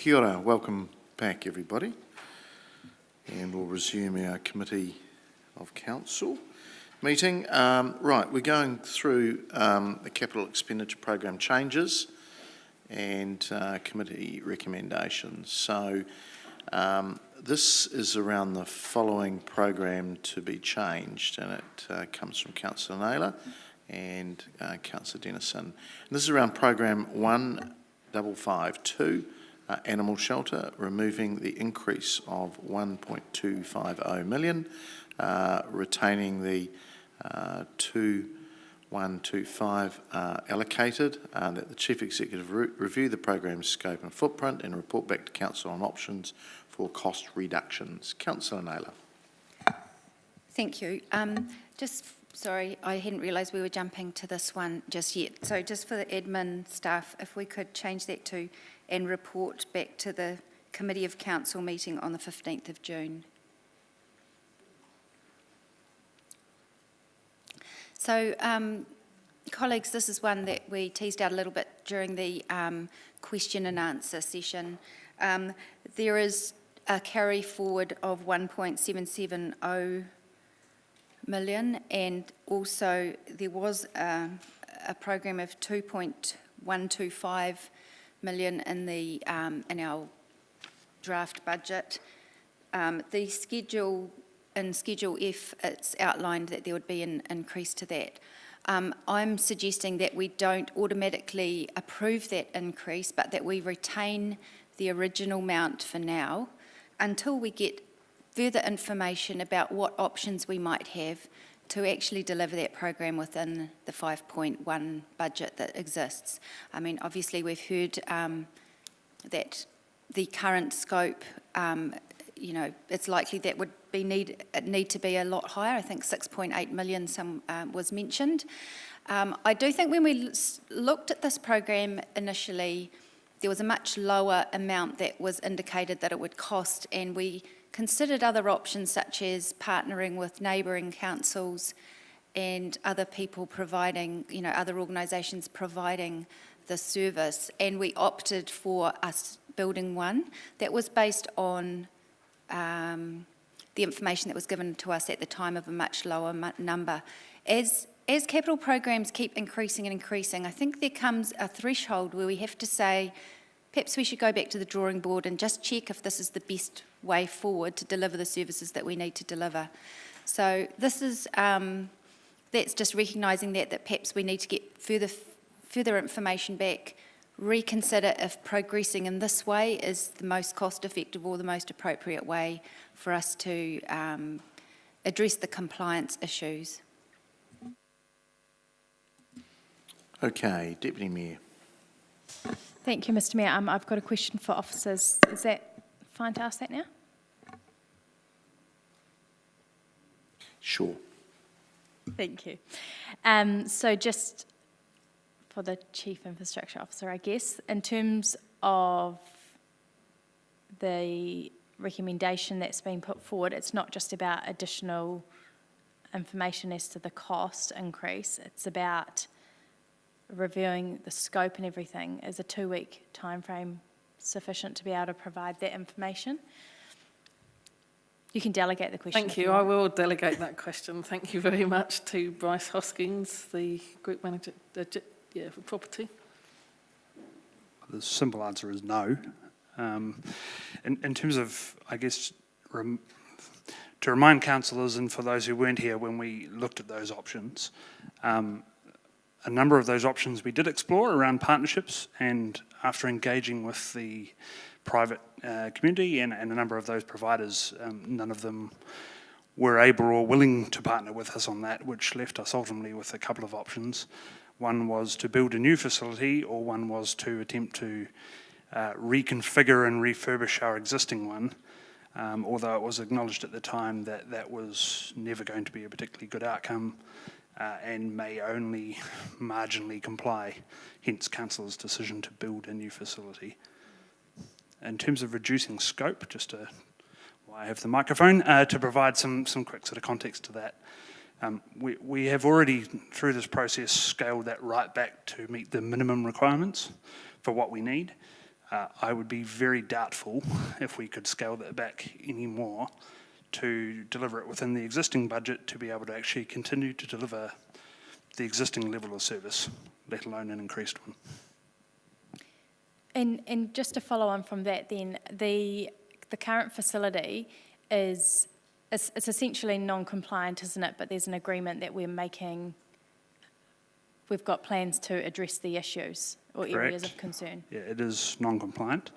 Kia ora, welcome back everybody, and we'll resume our Committee of Council meeting. Right, we're going through the Capital Expenditure Program changes and committee recommendations. So this is around the following program to be changed, and it comes from Councillor Naylor and Councillor Dennison. And this is around program 1552, Animal Shelter, removing the increase of 1.250 million, retaining the 2125 allocated, that the Chief Executive review the programme's scope and footprint and report back to Council on options for cost reductions. Councillor Naylor. Thank you. Sorry, I hadn't realised we were jumping to this one just yet. So just for the admin staff, if we could change that to and report back to the Committee of Council meeting on the 15th of June. So, colleagues, this is one that we teased out a little bit during the question and answer session. There is a carry forward of 1.770 million, and also there was a program of 2.125 million in our draft budget. The schedule in Schedule F, it's outlined that there would be an increase to that. I'm suggesting that we don't automatically approve that increase, but that we retain the original amount for now until we get further information about what options we might have to actually deliver that program within the 5.1 budget that exists. I mean, obviously we've heard that the current scope, it's likely that would be need to be a lot higher. I think 6.8 million was mentioned. I do think when we looked at this program initially, there was a much lower amount that was indicated that it would cost, and we considered other options such as partnering with neighbouring councils and other people providing, other organisations providing the service, and we opted for us building one that was based on the information that was given to us at the time of a much lower number. As capital programs keep increasing and increasing, I think there comes a threshold where we have to say, perhaps we should go back to the drawing board and just check if this is the best way forward to deliver the services that we need to deliver. So this is, that's just recognising that perhaps we need to get further information back, reconsider if progressing in this way is the most cost-effective or the most appropriate way for us to address the compliance issues. Okay, Deputy Mayor. Thank you, Mr. Mayor. I've got a question for officers. Is that fine to ask that now? Sure. Thank you. So just for the Chief Infrastructure Officer, I guess, in terms of the recommendation that's been put forward, it's not just about additional information as to the cost increase, it's about reviewing the scope and everything. Is a 2-week time frame sufficient to be able to provide that information? You can delegate the question. Thank you. I will delegate that question. Thank you very much to Bryce Hoskins, the Group Manager for Property. The simple answer is no. In terms of, I guess, to remind councillors and for those who weren't here when we looked at those options, a number of those options we did explore around partnerships, and after engaging with the private community and a number of those providers, none of them were able or willing to partner with us on that, which left us ultimately with a couple of options. One was to build a new facility, or one was to attempt to reconfigure and refurbish our existing one, although it was acknowledged at the time that that was never going to be a particularly good outcome and may only marginally comply, hence council's decision to build a new facility. In terms of reducing scope, while I have the microphone, to provide some quick sort of context to that, we have already, through this process, scaled that right back to meet the minimum requirements for what we need. I would be very doubtful if we could scale that back any more to deliver it within the existing budget to be able to actually continue to deliver the existing level of service, let alone an increased one. And just to follow on from that then, the current facility it's essentially non-compliant, isn't it? But there's an agreement that we're making, we've got plans to address the issues or areas of concern. Yeah, it is non-compliant.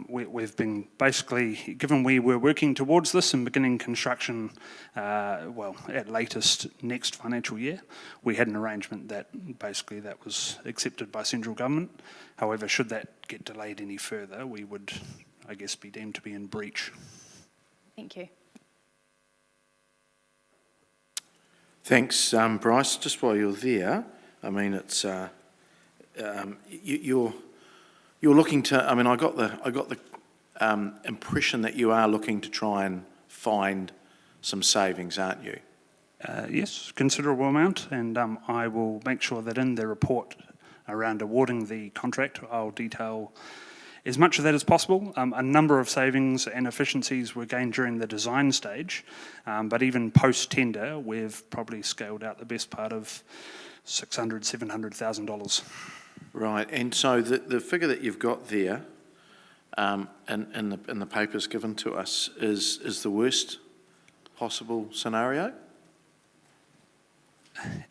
We've been basically, given we were working towards this and beginning construction, at latest next financial year, we had an arrangement that basically that was accepted by central government. However, should that get delayed any further, we would, I guess, be deemed to be in breach. Thank you. Thanks, Bryce. Just while you're there, I mean, it's you're looking to. I mean, I got the impression that you are looking to try and find some savings, aren't you? Yes, considerable amount, and I will make sure that in the report around awarding the contract, I'll detail as much of that as possible. A number of savings and efficiencies were gained during the design stage, but even post-tender, we've probably scaled out the best part of $600,000, $700,000. Right, and so the figure that you've got there, in the papers given to us, is the worst possible scenario?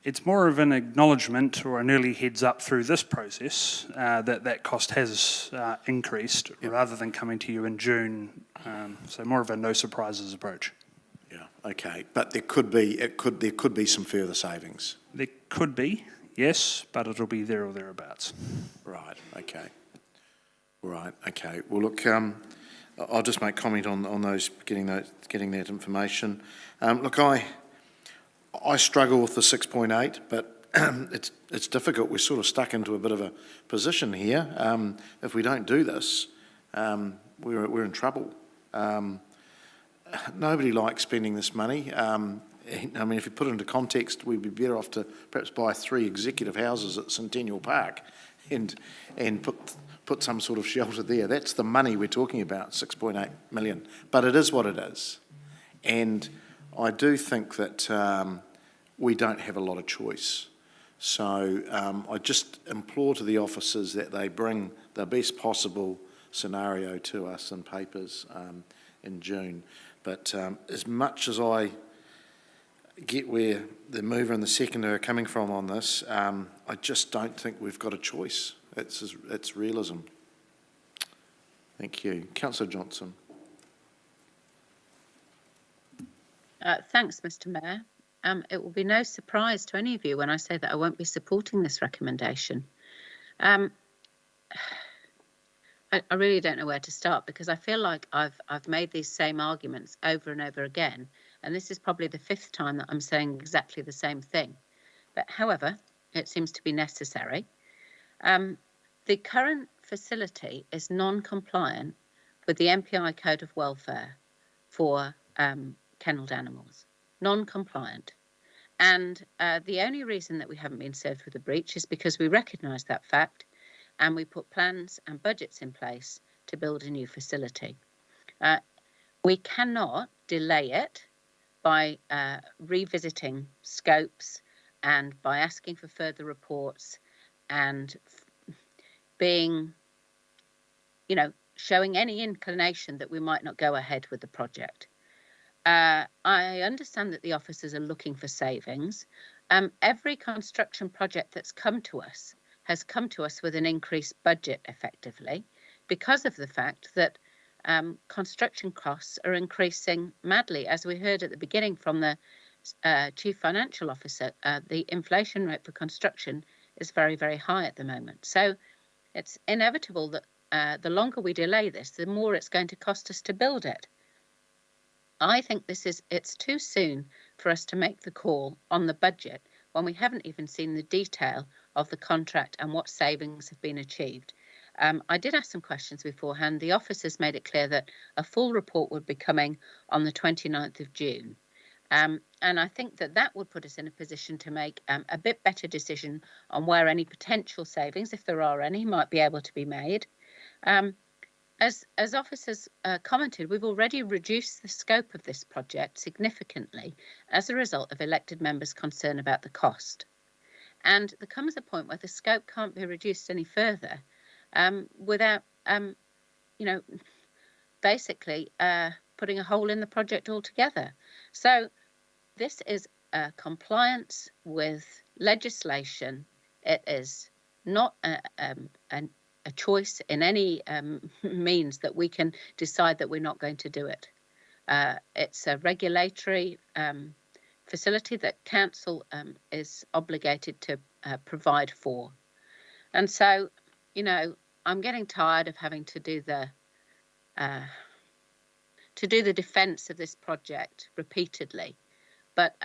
It's more of an acknowledgement or an early heads up through this process that cost has increased rather than coming to you in June. So more of a no surprises approach. Yeah, okay, but there could be some further savings. There could be, yes, but it'll be there or thereabouts. Right, okay. Right, okay. Well, look, I'll just make comment on those getting that information. Look, I struggle with the 6.8, but it's difficult. We're sort of stuck into a bit of a position here. If we don't do this, we're in trouble. Nobody likes spending this money. I mean, if you put it into context, we'd be better off to perhaps buy 3 executive houses at Centennial Park and put some sort of shelter there. That's the money we're talking about, 6.8 million. But it is what it is. And I do think that we don't have a lot of choice. So I just implore to the officers that they bring the best possible scenario to us in papers in June. But as much as I get where the mover and the seconder are coming from on this, I just don't think we've got a choice. It's realism. Thank you. Councillor Johnson. Thanks, Mr. Mayor. It will be no surprise to any of you when I say that I won't be supporting this recommendation. I really don't know where to start because I feel like I've made these same arguments over and over again, and this is probably the 5th time that I'm saying exactly the same thing. But however, it seems to be necessary. The current facility is non-compliant with the MPI Code of Welfare for kennelled animals. Non-compliant. And the only reason that we haven't been served with a breach is because we recognise that fact and we put plans and budgets in place to build a new facility. We cannot delay it by revisiting scopes and by asking for further reports and being, showing any inclination that we might not go ahead with the project. I understand that the officers are looking for savings. Every construction project that's come to us has come to us with an increased budget effectively because of the fact that construction costs are increasing madly. As we heard at the beginning from the Chief Financial Officer, the inflation rate for construction is very, very high at the moment. So it's inevitable that the longer we delay this, the more it's going to cost us to build it. I think it's too soon for us to make the call on the budget when we haven't even seen the detail of the contract and what savings have been achieved. I did ask some questions beforehand. The officers made it clear that a full report would be coming on the 29th of June. And I think that would put us in a position to make a bit better decision on where any potential savings, if there are any, might be able to be made. As officers commented, we've already reduced the scope of this project significantly as a result of elected members' concern about the cost. And there comes a point where the scope can't be reduced any further without, basically putting a hole in the project altogether. So this is compliance with legislation. It is not a choice in any means that we can decide that we're not going to do it. It's a regulatory facility that council is obligated to provide for. And so, I'm getting tired of having to do the defence of this project repeatedly. But,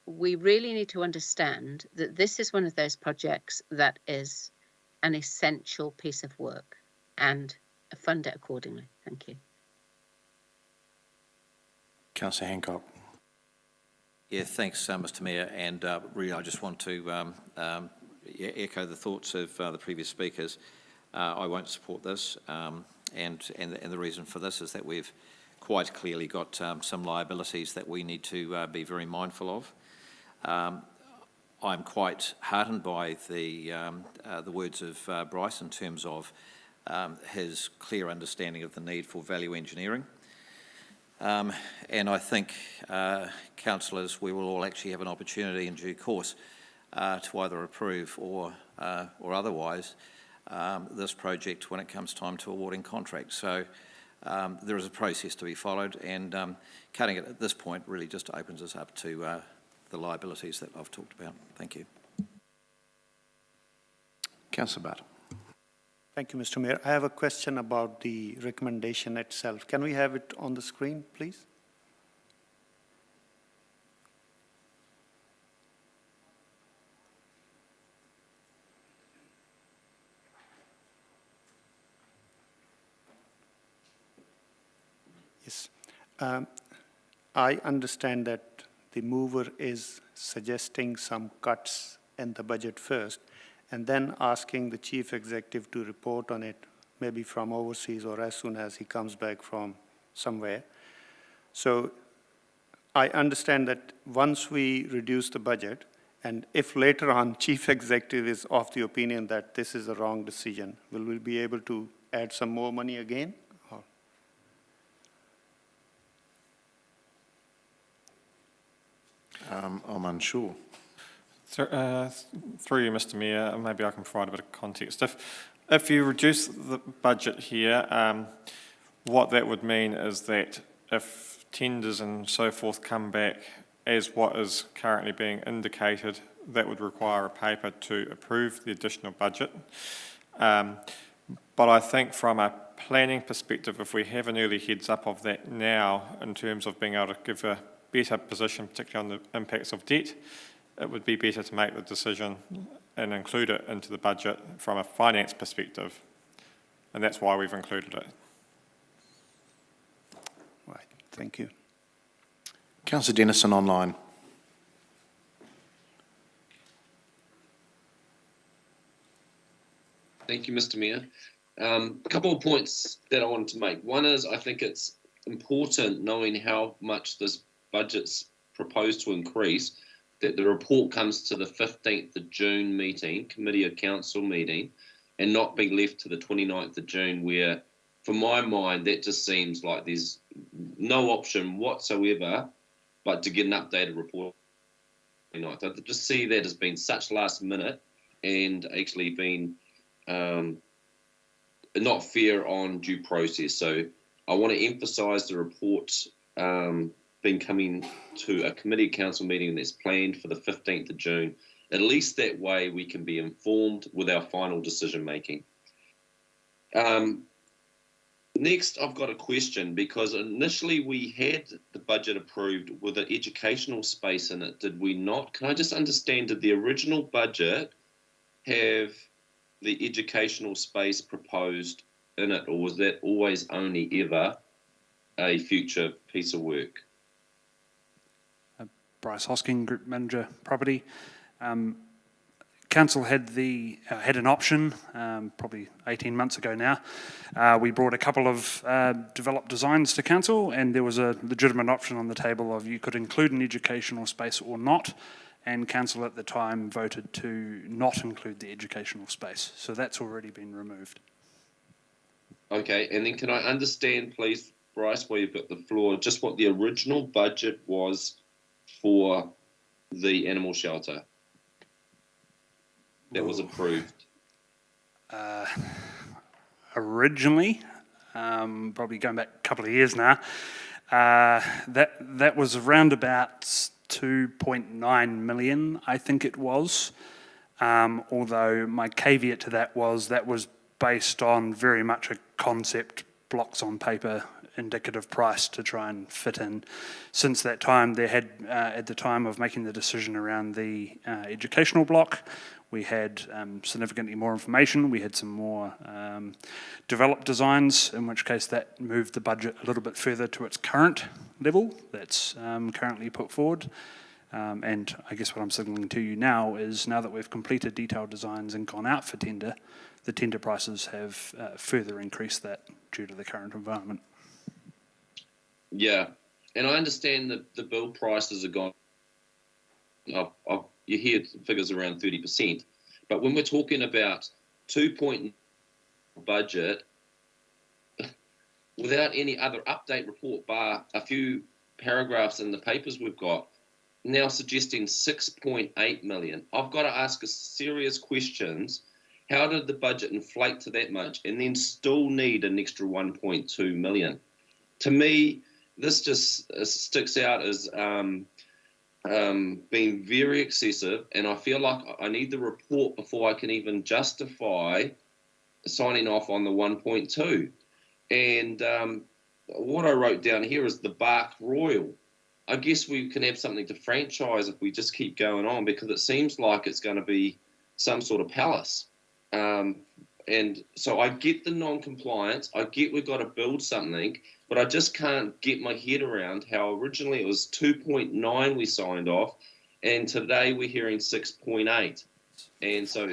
we really need to understand that this is one of those projects that is an essential piece of work and fund it accordingly. Thank you. Councillor Hancock. Yeah, thanks, Mr Mayor. And really, I just want to echo the thoughts of the previous speakers. I won't support this, and the reason for this is that we've quite clearly got some liabilities that we need to be very mindful of. I'm quite heartened by the words of Bryce in terms of his clear understanding of the need for value engineering. And I think, councillors, we will all actually have an opportunity in due course to either approve or otherwise this project when it comes time to awarding contracts. So there is a process to be followed, and cutting it at this point really just opens us up to the liabilities that I've talked about. Thank you. Councillor Butt. Thank you, Mr. Mayor. I have a question about the recommendation itself. Can we have it on the screen, please? Yes. I understand that the mover is suggesting some cuts in the budget first, and then asking the chief executive to report on it, maybe from overseas or as soon as he comes back from somewhere. So I understand that once we reduce the budget, and if later on chief executive is of the opinion that this is a wrong decision, will we be able to add some more money again? I'm unsure. Through you, Mr Mayor, maybe I can provide a bit of context. If you reduce the budget here, what that would mean is that if tenders and so forth come back as what is currently being indicated, that would require a paper to approve the additional budget. But I think from a planning perspective, if we have an early heads up of that now in terms of being able to give a better position, particularly on the impacts of debt, it would be better to make the decision and include it into the budget from a finance perspective. And that's why we've included it. Right, thank you. Councillor Dennison online. Thank you, Mr Mayor. A couple of points that I wanted to make. One is I think it's important, knowing how much this budget's proposed to increase, that the report comes to the 15th of June meeting, Committee of Council meeting, and not be left to the 29th of June where, for my mind, that just seems like there's no option whatsoever but to get an updated report. I just see that as being such last minute and actually being not fair on due process. So I want to emphasise the report been coming to a committee council meeting that's planned for the 15th of June. At least that way we can be informed with our final decision making. Next, I've got a question, because initially we had the budget approved with an educational space in it, did we not? Can I just understand, did the original budget have the educational space proposed in it, or was that always only ever a future piece of work? Bryce Hosking, Group Manager, Property. council had had an option, probably 18 months ago now. We brought a couple of developed designs to council, and there was a legitimate option on the table of you could include an educational space or not, and council at the time voted to not include the educational space. So that's already been removed. Okay, and then can I understand, please, Bryce, while you've got the floor, just what the original budget was for the animal shelter that was approved? Originally, probably going back a couple of years now, that was around about 2.9 million, I think it was. Although my caveat to that was based on very much a concept, blocks on paper, indicative price to try and fit in. Since that time, there had, at the time of making the decision around the educational block, we had significantly more information. We had some more developed designs, in which case that moved the budget a little bit further to its current level that's currently put forward. And I guess what I'm signalling to you now is, now that we've completed detailed designs and gone out for tender, the tender prices have further increased that due to the current environment. Yeah, and I understand that the build prices have gone up. You hear figures around 30%, but when we're talking about 2 budget, without any other update report bar a few paragraphs in the papers we've got, now suggesting 6.8 million. I've got to ask a serious questions. How did the budget inflate to that much and then still need an extra 1.2 million? To me, this just sticks out as being very excessive, and I feel like I need the report before I can even justify signing off on the 1.2. And what I wrote down here is the Bark Royal. I guess we can have something to franchise if we just keep going on, because it seems like it's going to be some sort of palace. And so I get the non-compliance, I get we've got to build something, but I just can't get my head around how originally it was 2.9 we signed off, and today we're hearing 6.8. And so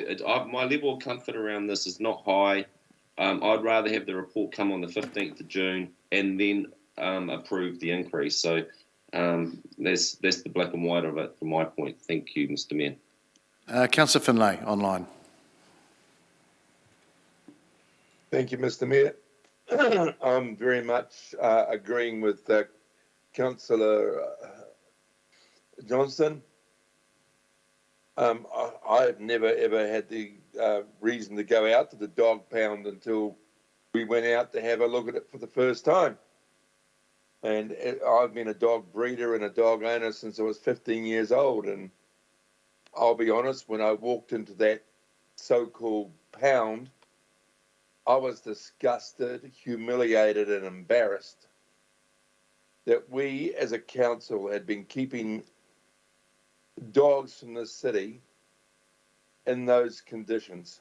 my level of comfort around this is not high. I'd rather have the report come on the 15th of June and then approve the increase. So that's the black and white of it from my point. Thank you, Mr. Mayor. Councillor Finlay, online. Thank you, Mr. Mayor. I'm very much agreeing with Councillor Johnston. I've never ever had the reason to go out to the dog pound until we went out to have a look at it for the first time. And I've been a dog breeder and a dog owner since I was 15 years old. And I'll be honest, when I walked into that so-called pound, I was disgusted, humiliated, and embarrassed that we as a council had been keeping dogs from the city in those conditions.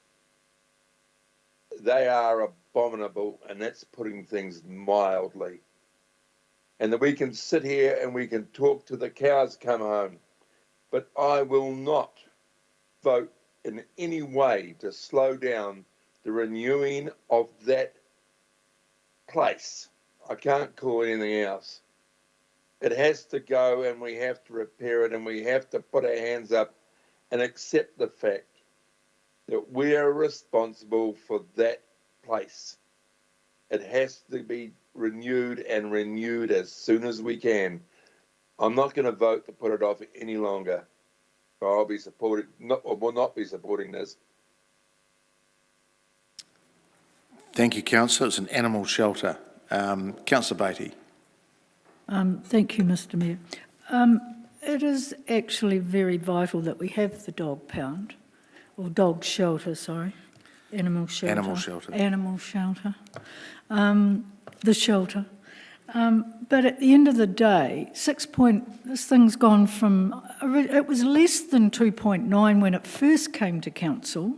They are abominable, and that's putting things mildly. And that we can sit here and we can talk till the cows come home, but I will not vote in any way to slow down the renewing of that place. I can't call it anything else. It has to go, and we have to repair it, and we have to put our hands up and accept the fact that we are responsible for that place. It has to be renewed and renewed as soon as we can. I'm not going to vote to put it off any longer. I'll be supporting, will not be supporting this. Thank you, Councillor. It's an animal shelter. Councillor Beattie. Thank you, Mr. Mayor. It is actually very vital that we have the dog pound, or dog shelter, sorry, animal shelter. Animal shelter. Animal shelter. The shelter. But at the end of the day, this thing's gone from, it was less than 2.9 when it first came to council.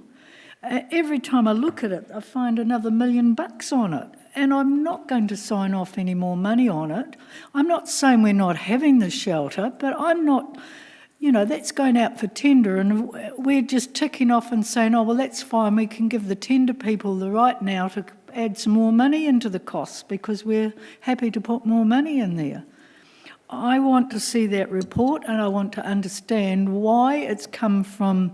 Every time I look at it, I find another $1 million on it, and I'm not going to sign off any more money on it. I'm not saying we're not having the shelter, but I'm not you know, that's going out for tender, and we're just ticking off and saying, oh, well, that's fine, we can give the tender people the right now to add some more money into the costs because we're happy to put more money in there. I want to see that report, and I want to understand why it's come from.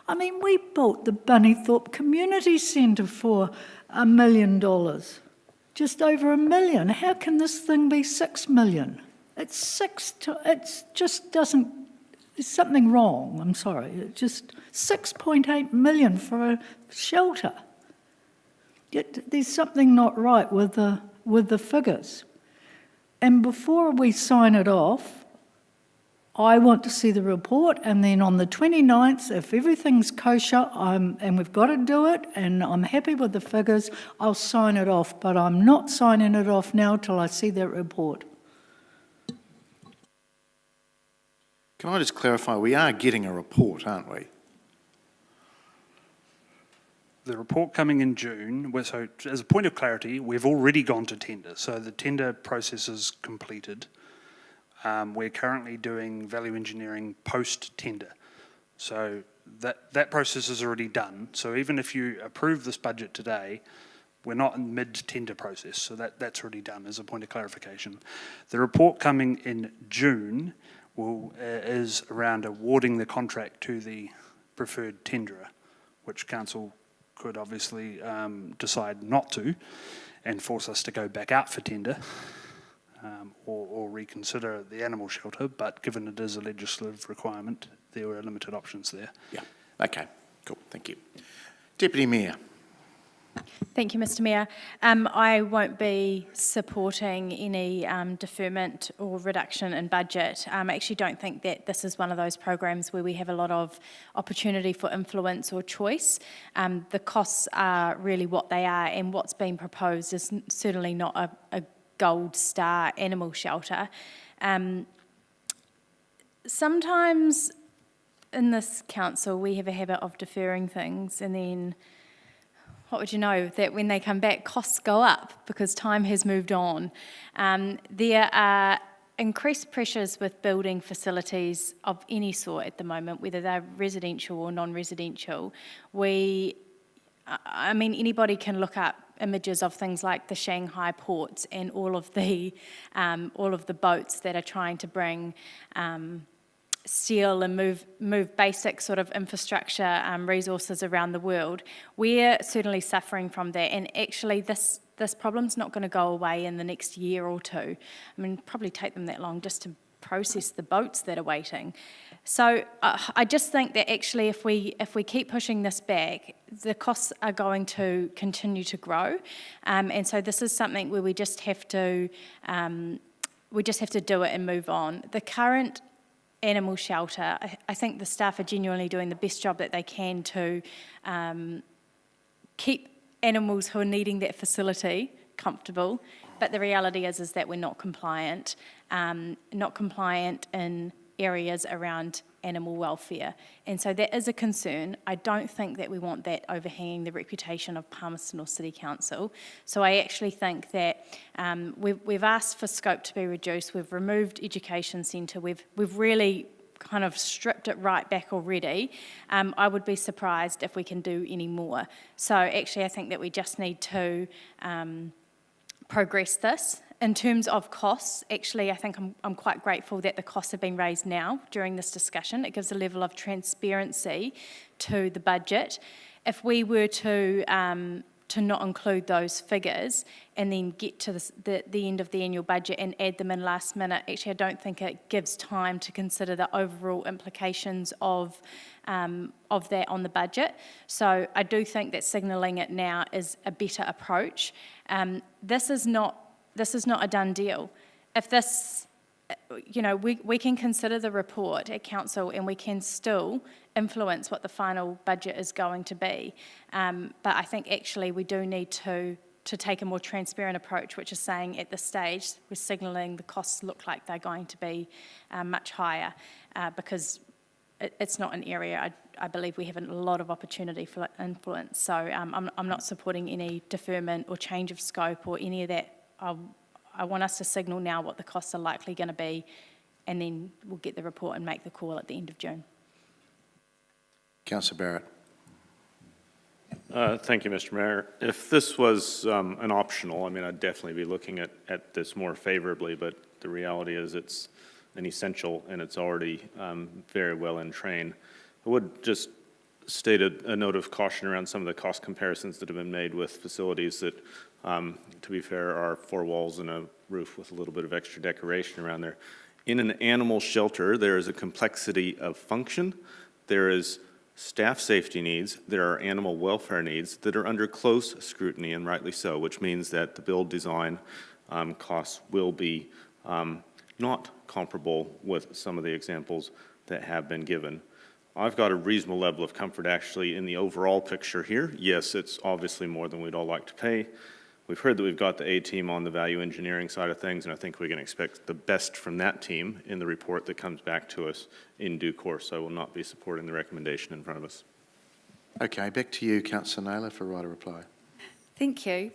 I mean, we built the Bunnythorpe Community Centre for $1 million, just over $1 million. How can this thing be $6 million? It just doesn't. There's something wrong. I'm sorry. It just $6.8 million for a shelter. Yet there's something not right with the figures. And before we sign it off, I want to see the report, and then on the 29th, if everything's kosher and we've got to do it and I'm happy with the figures, I'll sign it off. But I'm not signing it off now till I see that report. Can I just clarify, we are getting a report, aren't we? The report coming in June, so as a point of clarity, we've already gone to tender. So the tender process is completed. We're currently doing value engineering post-tender. So that process is already done. So even if you approve this budget today, we're not in mid-tender process. So that's already done as a point of clarification. The report coming in June is around awarding the contract to the preferred tenderer, which council could obviously decide not to and force us to go back out for tender or reconsider the animal shelter, but given it is a legislative requirement, there were limited options there. Yeah, okay, cool, thank you. Deputy Mayor. Thank you, Mr Mayor. I won't be supporting any deferment or reduction in budget. I actually don't think that this is one of those programs where we have a lot of opportunity for influence or choice. The costs are really what they are, and what's been proposed is certainly not a gold star animal shelter. Sometimes in this council we have a habit of deferring things, and then what would you know, that when they come back, costs go up because time has moved on. There are increased pressures with building facilities of any sort at the moment, whether they're residential or non-residential. I mean, anybody can look up images of things like the Shanghai ports and all of the boats that are trying to bring steel and move basic sort of infrastructure resources around the world. We're certainly suffering from that, and actually this problem's not going to go away in the next year or two. I mean, probably take them that long just to process the boats that are waiting. So I just think that actually if we keep pushing this back, the costs are going to continue to grow, and so this is something where we just have to do it and move on. The current animal shelter, I think the staff are genuinely doing the best job that they can to keep animals who are needing that facility comfortable, but the reality is that we're not compliant in areas around animal welfare, and so that is a concern. I don't think that we want that overhanging the reputation of Palmerston or City Council. So I actually think that we've asked for scope to be reduced. We've removed Education Centre. We've really kind of stripped it right back already. I would be surprised if we can do any more. So actually I think that we just need to progress this. In terms of costs, actually, I think I'm quite grateful that the costs have been raised now during this discussion. It gives a level of transparency to the budget. If we were to not include those figures and then get to the end of the annual budget and add them in last minute, actually, I don't think it gives time to consider the overall implications of that on the budget. So I do think that signalling it now is a better approach. This is not a done deal. If this, we can consider the report at council and we can still influence what the final budget is going to be. But I think actually we do need to take a more transparent approach, which is saying at this stage we're signalling the costs look like they're going to be much higher because it's not an area I believe we have a lot of opportunity for influence. So I'm not supporting any deferment or change of scope or any of that. I want us to signal now what the costs are likely going to be and then we'll get the report and make the call at the end of June. Councillor Barrett. Thank you, Mr. Mayor. If this was an optional, I mean, I'd definitely be looking at this more favorably, but the reality is it's an essential and it's already very well in train. I would just state a note of caution around some of the cost comparisons that have been made with facilities that, to be fair, are 4 walls and a roof with a little bit of extra decoration around there. In an animal shelter, there is a complexity of function. There is staff safety needs, there are animal welfare needs that are under close scrutiny, and rightly so, which means that the build design costs will be not comparable with some of the examples that have been given. I've got a reasonable level of comfort actually in the overall picture here. Yes, it's obviously more than we'd all like to pay. We've heard that we've got the A team on the value engineering side of things, and I think we can expect the best from that team in the report that comes back to us in due course. So I will not be supporting the recommendation in front of us. Okay, back to you, Councillor Naylor, for right of reply. Thank you.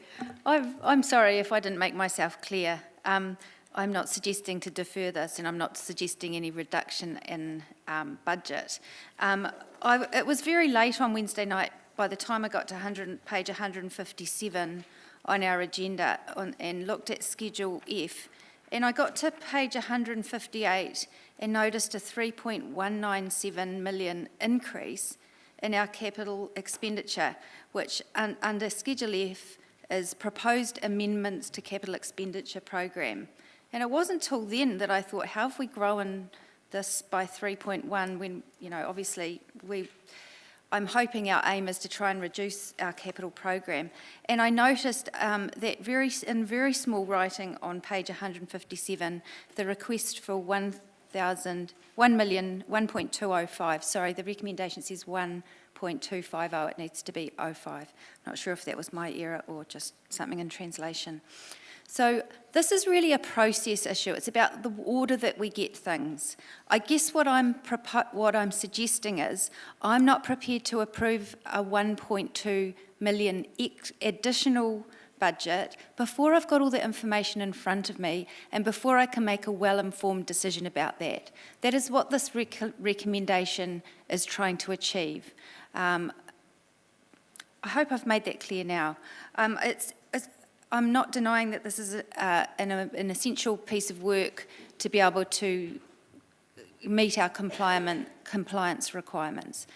I'm sorry if I didn't make myself clear. I'm not suggesting to defer this, and I'm not suggesting any reduction in budget. It was very late on Wednesday night by the time I got to page 157 on our agenda and looked at Schedule F, and I got to page 158 and noticed a 3.197 million increase in our capital expenditure, which under Schedule F is proposed amendments to capital expenditure program. And it wasn't until then that I thought, how have we grown this by 3.1 when, you know, obviously I'm hoping our aim is to try and reduce our capital program. And I noticed that in very small writing on page 157, the request for 1.205, sorry, the recommendation says 1.250, it needs to be 05. Not sure if that was my error or just something in translation. So this is really a process issue. It's about the order that we get things. I guess what I'm suggesting is I'm not prepared to approve a 1.2 million additional budget before I've got all the information in front of me and before I can make a well-informed decision about that. That is what this recommendation is trying to achieve. I hope I've made that clear now. I'm not denying that this is an essential piece of work to be able to meet our compliance requirements.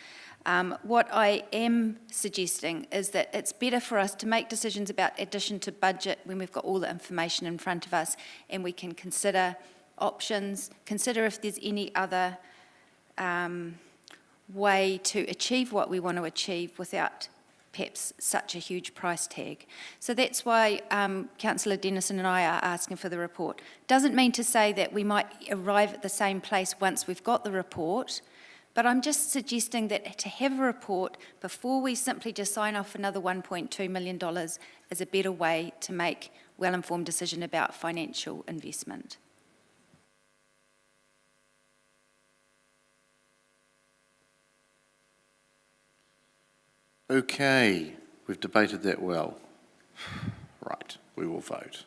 What I am suggesting is that it's better for us to make decisions about addition to budget when we've got all the information in front of us and we can consider options, consider if there's any other way to achieve what we want to achieve without perhaps such a huge price tag. So that's why Councillor Dennison and I are asking for the report. Doesn't mean to say that we might arrive at the same place once we've got the report, but I'm just suggesting that to have a report before we simply just sign off another $1.2 million is a better way to make well-informed decision about financial investment. Okay, we've debated that well. Right, we will vote.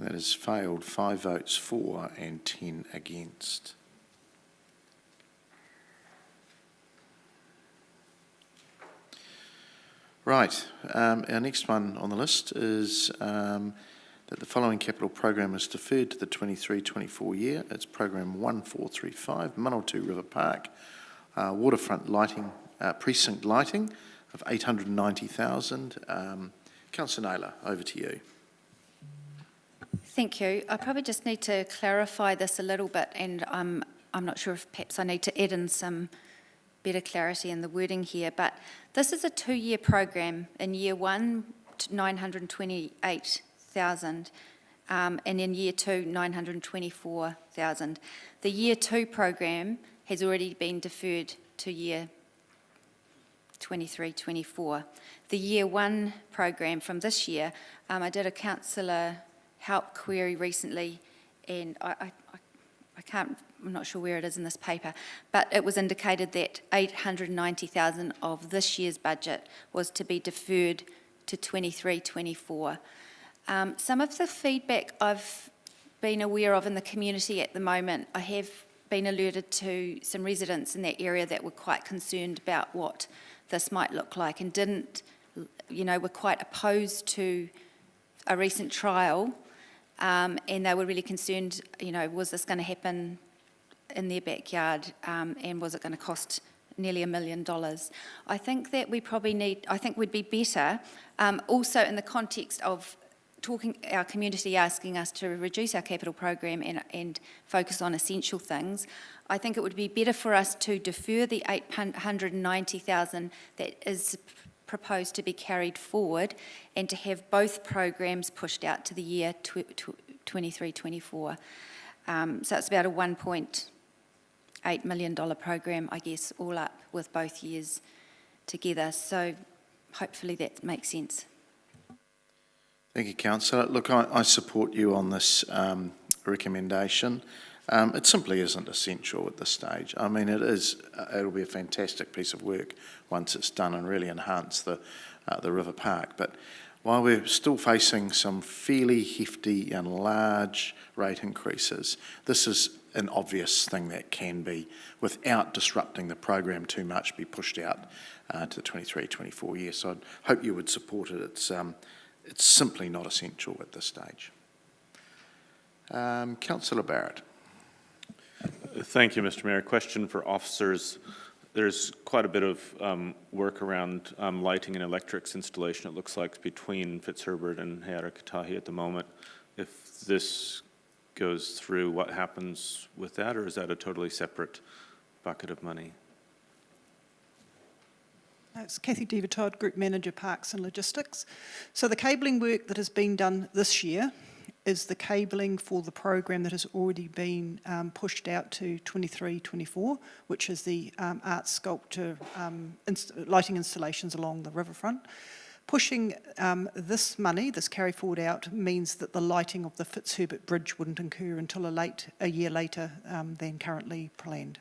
That has failed, 5 votes for and 10 against. Right, our next one on the list is that the following capital program is deferred to the 23-24 year. It's program 1435, Manawatu River Park, waterfront lighting, precinct lighting of 890,000. Councillor Naylor, over to you. Thank you. I probably just need to clarify this a little bit, and I'm not sure if perhaps I need to add in some better clarity in the wording here, but this is a 2-year program. In year 1, 928,000, and in year 2, 924,000. The year 2 program has already been deferred to year 23-24. The year one program from this year, I did a councillor help query recently, and I can't, I'm not sure where it is in this paper, but it was indicated that 890,000 of this year's budget was to be deferred to 23-24. Some of the feedback I've been aware of in the community at the moment, I have been alerted to some residents in that area that were quite concerned about what this might look like and were quite opposed to a recent trial, and they were really concerned, was this going to happen in their backyard, and was it going to cost nearly $1 million? I think that we probably we'd be better, also in the context of our community asking us to reduce our capital program and focus on essential things. I think it would be better for us to defer the 890,000 that is proposed to be carried forward and to have both programs pushed out to the year 23-24. So it's about a $1.8 million program, I guess, all up with both years together. So hopefully that makes sense. Thank you, Councillor. Look, I support you on this recommendation. It simply isn't essential at this stage. I mean, it'll be a fantastic piece of work once it's done and really enhance the River Park. But while we're still facing some fairly hefty and large rate increases, this is an obvious thing that can be, without disrupting the program too much, be pushed out to the 23-24 year. So I hope you would support it. It's simply not essential at this stage. Councillor Barrett. Thank you, Mr. Mayor. Question for officers. There's quite a bit of work around lighting and electrics installation, it looks like, between Fitzherbert and Hearakatahi at the moment. If this goes through, what happens with that, or is that a totally separate bucket of money? It's Kathy Deaver-Todd, Group Manager, Parks and Logistics. So the cabling work that has been done this year is the cabling for the program that has already been pushed out to 23-24, which is the art sculpture lighting installations along the riverfront. Pushing this money, this carry forward out, means that the lighting of the Fitzherbert Bridge wouldn't occur until a year later than currently planned.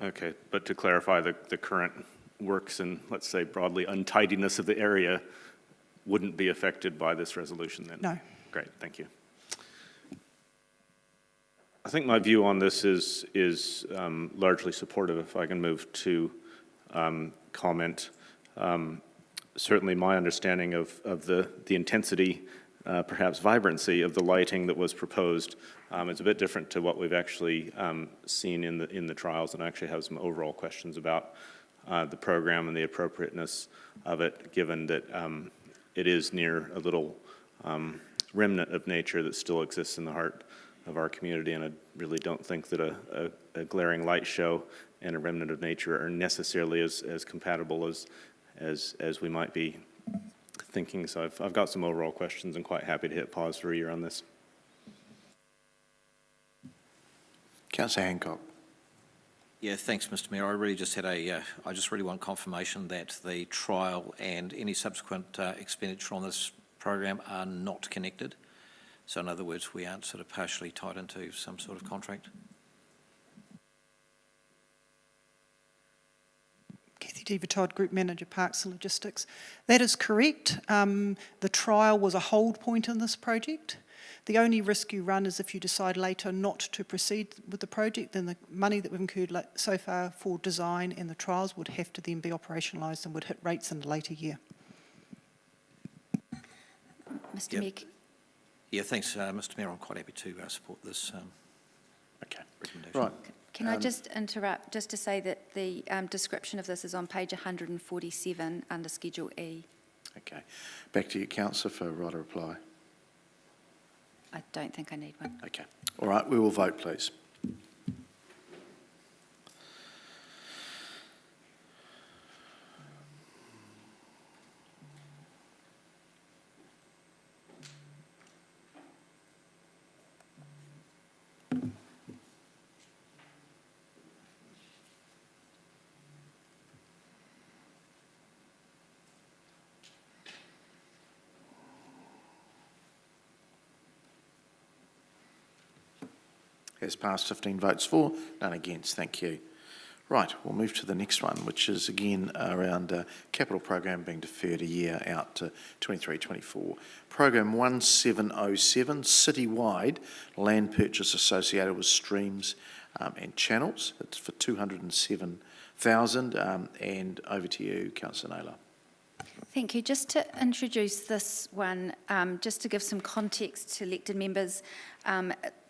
Okay, but to clarify, the current works and, let's say, broadly untidiness of the area wouldn't be affected by this resolution then? No. Great, thank you. I think my view on this is largely supportive, if I can move to comment. Certainly my understanding of the intensity, perhaps vibrancy of the lighting that was proposed is a bit different to what we've actually seen in the trials, and I actually have some overall questions about the program and the appropriateness of it, given that it is near a little remnant of nature that still exists in the heart of our community, and I really don't think that a glaring light show and a remnant of nature are necessarily as compatible as we might be thinking. So I've got some overall questions and quite happy to hit pause for a year on this. Councillor Hancock. Yeah, thanks, Mr. Mayor. I really just had I just really want confirmation that the trial and any subsequent expenditure on this program are not connected. So in other words, we aren't sort of partially tied into some sort of contract. Kathy Deaver-Todd, Group Manager, Parks and Logistics. That is correct. The trial was a hold point in this project. The only risk you run is if you decide later not to proceed with the project, then the money that we've incurred so far for design and the trials would have to then be operationalised and would hit rates in a later year. Mr. Mayor. Yeah, thanks, Mr. Mayor. I'm quite happy to support this recommendation. Right. Can I just interrupt, just to say that the description of this is on page 147 under Schedule E. Okay. Back to you, Councillor, for a right reply. I don't think I need one. Okay. All right, we will vote, please. Has passed, 15 votes for, none against. Thank you. Right, we'll move to the next one, which is again around capital program being deferred a year out to 23-24. Program 1707, citywide land purchase associated with streams and channels. It's for 207,000. And over to you, Councillor Naylor. Thank you. Just to introduce this one, just to give some context to elected members,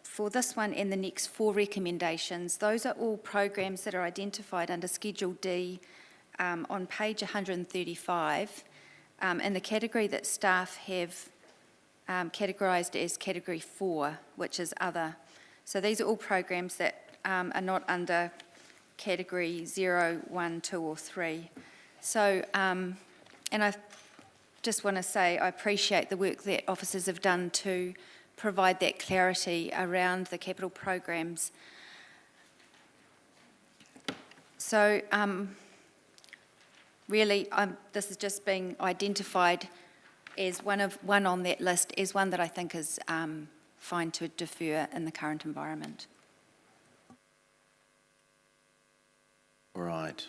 for this one and the next 4 recommendations, those are all programs that are identified under Schedule D on page 135 in the category that staff have categorised as Category 4, which is Other. So these are all programs that are not under Category 0, 1, 2 or 3. So, and I just want to say I appreciate the work that officers have done to provide that clarity around the capital programs. So really, this is just being identified as one on that list as one that I think is fine to defer in the current environment. All right.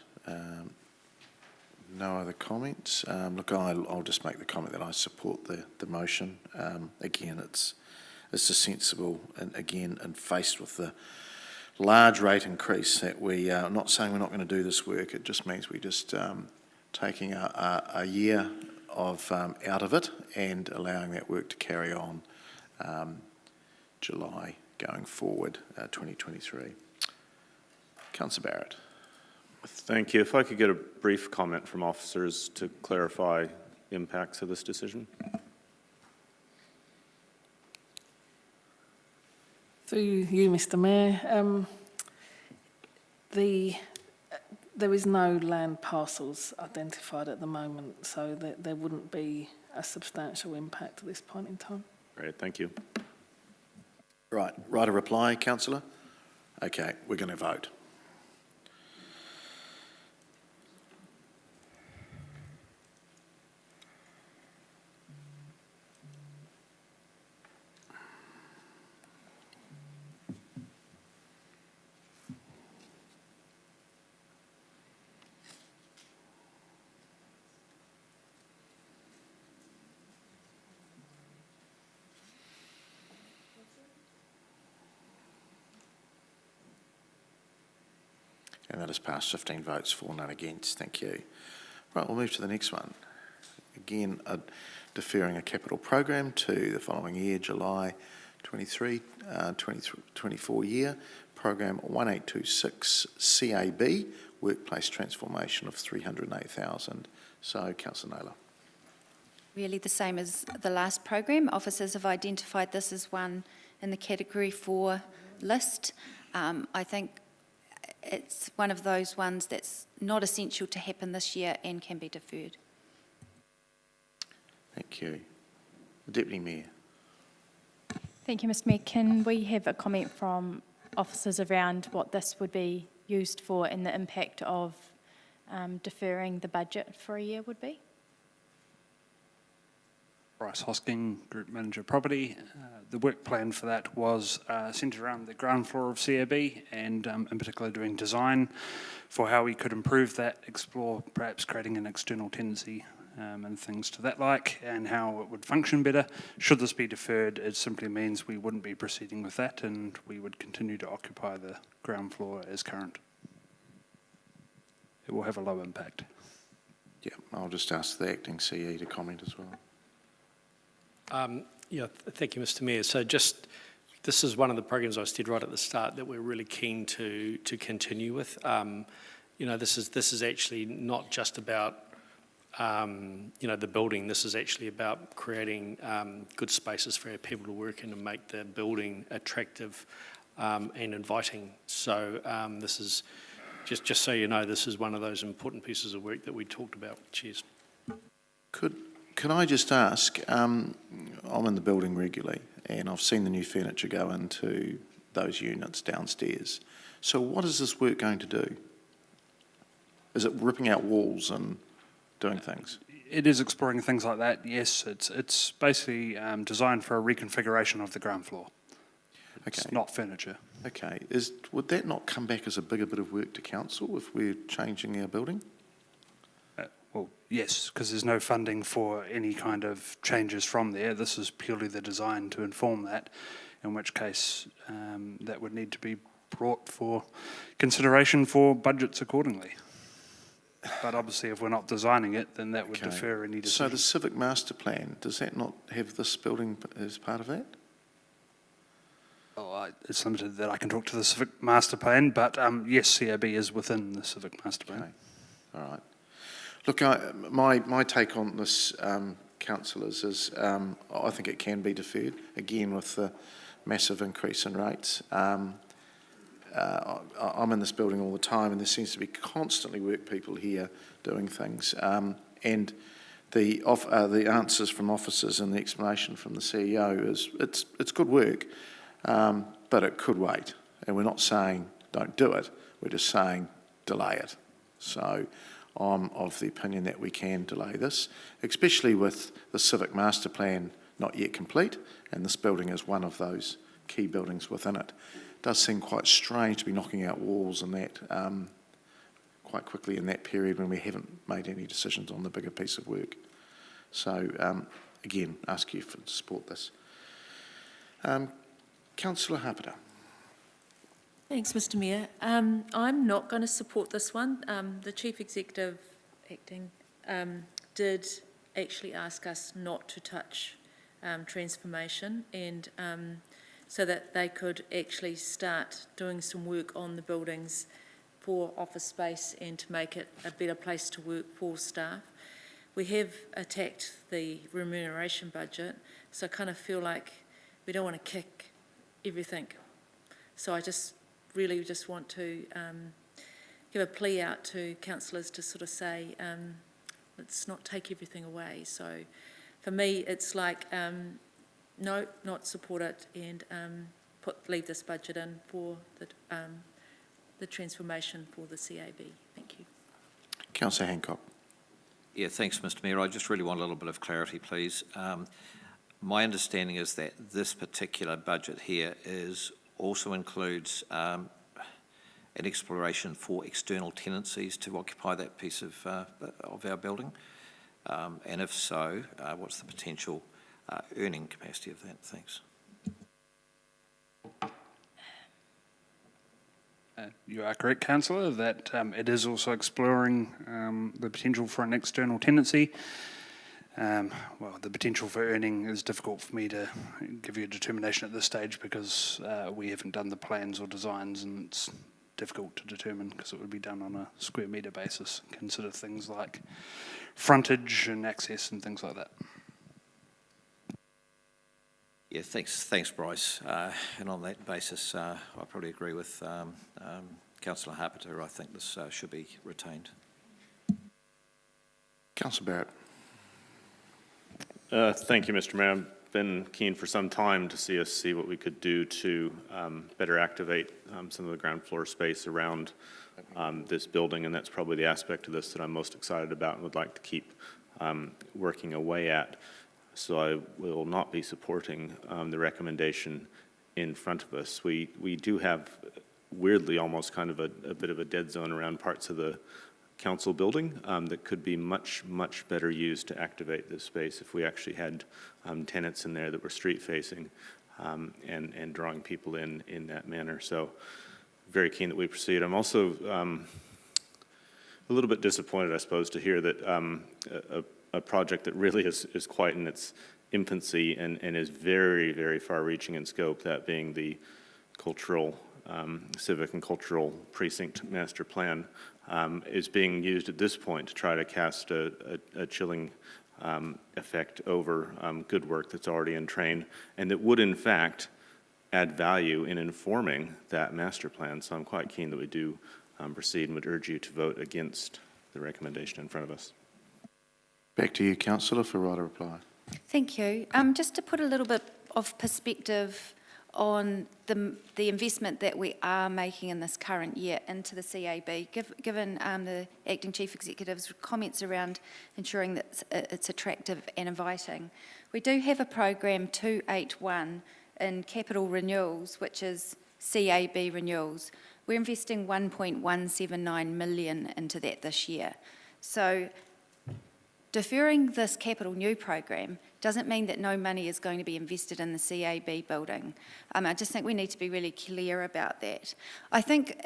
No other comments. Look, I'll just make the comment that I support the motion. Again, it's a sensible, and again, and faced with the large rate increase that we are not saying we're not going to do this work. It just means we're just taking a year of out of it and allowing that work to carry on July going forward, 2023. Councillor Barrett. Thank you. If I could get a brief comment from officers to clarify impacts of this decision. Through you, Mr Mayor, there is no land parcels identified at the moment, so there wouldn't be a substantial impact at this point in time. Great, thank you. Right a reply, Councillor? Okay, we're going to vote. And that has passed, 15 votes for, none against. Thank you. Right, we'll move to the next one. Again, deferring a capital program to the following year, July 24 year. Program 1826 CAB, Workplace Transformation of 308,000. So, Councillor Naylor. Really the same as the last program. Officers have identified this as one in the Category 4 list. I think it's one of those ones that's not essential to happen this year and can be deferred. Thank you. Deputy Mayor. Thank you, Mr Mayor. Can we have a comment from officers around what this would be used for and the impact of deferring the budget for a year would be? Bryce Hosking, Group Manager Property. The work plan for that was centred around the ground floor of CAB and in particular doing design for how we could improve that, explore perhaps creating an external tenancy and things to that like, and how it would function better. Should this be deferred, it simply means we wouldn't be proceeding with that and we would continue to occupy the ground floor as current. It will have a low impact. Yeah, I'll just ask the Acting CE to comment as well. Thank you, Mr Mayor. So this is one of the programs I said right at the start that we're really keen to continue with. This is actually not just about the building. This is actually about creating good spaces for our people to work in and make the building attractive and inviting. So this is just so you know, this is one of those important pieces of work that we talked about. Cheers. Can I just ask, I'm in the building regularly and I've seen the new furniture go into those units downstairs. So what is this work going to do? Is it ripping out walls and doing things? It is exploring things like that, yes. It's basically designed for a reconfiguration of the ground floor. It's not furniture. Okay, would that not come back as a bigger bit of work to council if we're changing our building? Well, yes, because there's no funding for any kind of changes from there. This is purely the design to inform that, in which case that would need to be brought for consideration for budgets accordingly. But obviously, if we're not designing it, then that would defer any decision. So the civic master plan, does that not have this building as part of that? Oh, it's limited that I can talk to the civic master plan, but yes, CAB is within the civic master plan. Okay, all right. Look, my take on this, councillors, is I think it can be deferred, again with the massive increase in rates. I'm in this building all the time, and there seems to be constantly work people here doing things. And the answers from officers and the explanation from the CEO is it's good work, but it could wait. And we're not saying don't do it, we're just saying delay it. So I'm of the opinion that we can delay this, especially with the civic master plan not yet complete, and this building is one of those key buildings within it. It does seem quite strange to be knocking out walls and that quite quickly in that period when we haven't made any decisions on the bigger piece of work. So again, ask you to support this. Councillor Harpiter. Thanks, Mr Mayor. I'm not going to support this one. The Chief Executive acting did actually ask us not to touch transformation, and so that they could actually start doing some work on the buildings for office space and to make it a better place to work for staff. We have attacked the remuneration budget, so I kind of feel like we don't want to kick everything. So I really want to give a plea out to councillors to sort of say, let's not take everything away. So for me, it's like, no, not support it, and leave this budget in for the transformation for the CAB. Thank you. Councillor Hancock. Yeah, thanks, Mr Mayor. I just really want a little bit of clarity, please. My understanding is that this particular budget here also includes an exploration for external tenancies to occupy that piece of our building. And if so, what's the potential earning capacity of that? Thanks. You are correct, Councillor, that it is also exploring the potential for an external tenancy. Well, the potential for earning is difficult for me to give you a determination at this stage because we haven't done the plans or designs, and it's difficult to determine because it would be done on a square metre basis. Consider things like frontage and access and things like that. Yeah, thanks, Bryce. And on that basis, I probably agree with Councillor Harpiter. I think this should be retained. Councillor Barrett. Thank you, Mr Mayor. I've been keen for some time to see what we could do to better activate some of the ground floor space around this building, and that's probably the aspect of this that I'm most excited about and would like to keep working away at. So I will not be supporting the recommendation in front of us. We do have, weirdly, almost kind of a bit of a dead zone around parts of the council building that could be much, much better used to activate this space if we actually had tenants in there that were street facing and drawing people in that manner. So very keen that we proceed. I'm also a little bit disappointed, I suppose, to hear that a project that really is quite in its infancy and is very, very far-reaching in scope, that being the cultural, civic and cultural precinct master plan, is being used at this point to try to cast a chilling effect over good work that's already in train, and that would, in fact, add value in informing that master plan. So I'm quite keen that we do proceed and would urge you to vote against the recommendation in front of us. Back to you, Councillor, for right of reply. Thank you. Just to put a little bit of perspective on the investment that we are making in this current year into the CAB, given the Acting Chief Executive's comments around ensuring that it's attractive and inviting. We do have a program 281 in capital renewals, which is CAB renewals, we're investing 1.179 million into that this year. So deferring this capital new program doesn't mean that no money is going to be invested in the CAB building. I just think we need to be really clear about that. I think,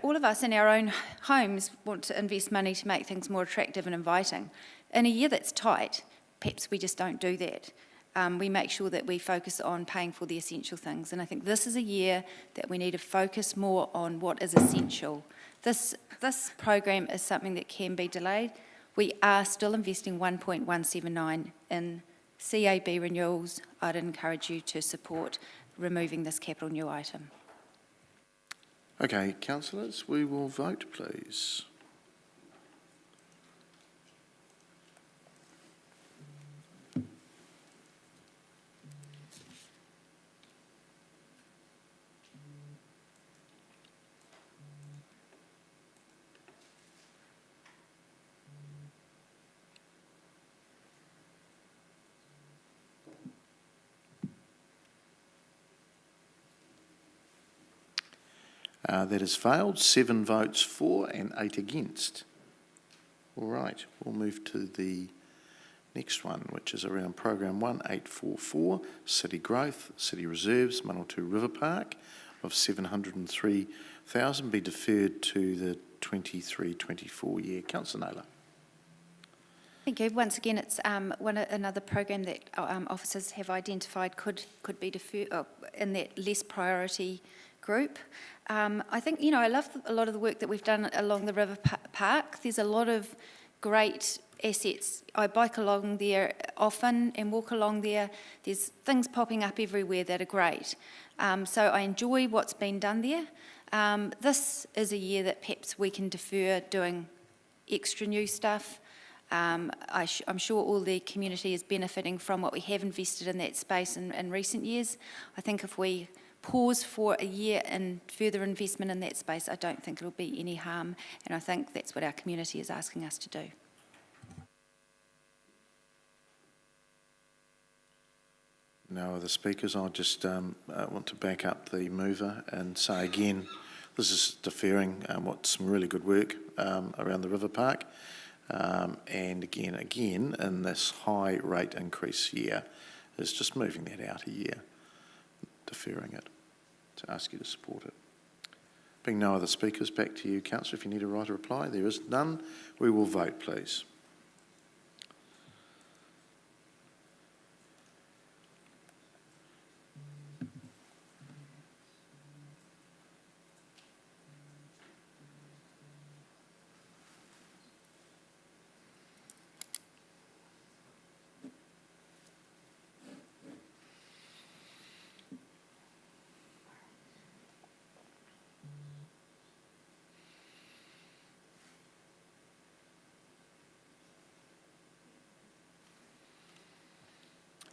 all of us in our own homes want to invest money to make things more attractive and inviting. In a year that's tight, perhaps we just don't do that. We make sure that we focus on paying for the essential things. And I think this is a year that we need to focus more on what is essential. This program is something that can be delayed. We are still investing 1.179 in CAB renewals. I'd encourage you to support removing this capital new item. Okay, councillors, we will vote, please. That has failed. 7 votes for and 8 against. All right, we'll move to the next one, which is around Program 1844, City Growth, City Reserves, Manawatu River Park of 703,000 be deferred to the 23-24 year. Councillor Naylor. Thank you. Once again, it's another program that officers have identified could be deferred in that less priority group. I think, I love a lot of the work that we've done along the river park. There's a lot of great assets. I bike along there often and walk along there. There's things popping up everywhere that are great. So I enjoy what's been done there. This is a year that perhaps we can defer doing extra new stuff. I'm sure all the community is benefiting from what we have invested in that space in recent years. I think if we pause for a year in further investment in that space, I don't think it'll be any harm, and I think that's what our community is asking us to do. No other speakers. I just want to back up the mover and say again, this is deferring what's some really good work around the river park, and again in this high rate increase year is just moving that out a year, deferring it, to ask you to support it. Being no other speakers, back to you, Councillor, if you need a right to reply. There is none. We will vote, please.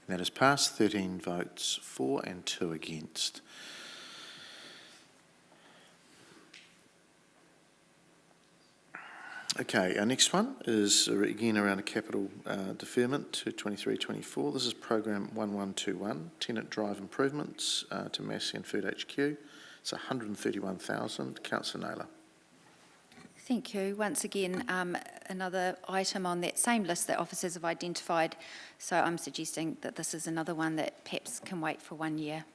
That has passed, 13 votes for and 2 against. Okay, our next one is again around a capital deferment to 23-24. This is Program 1121, Tenant Drive Improvements to Massey and Food HQ. It's 131,000. Councillor Naylor. Thank you. Once again, another item on that same list that officers have identified. So I'm suggesting that this is another one that perhaps can wait for 1 year.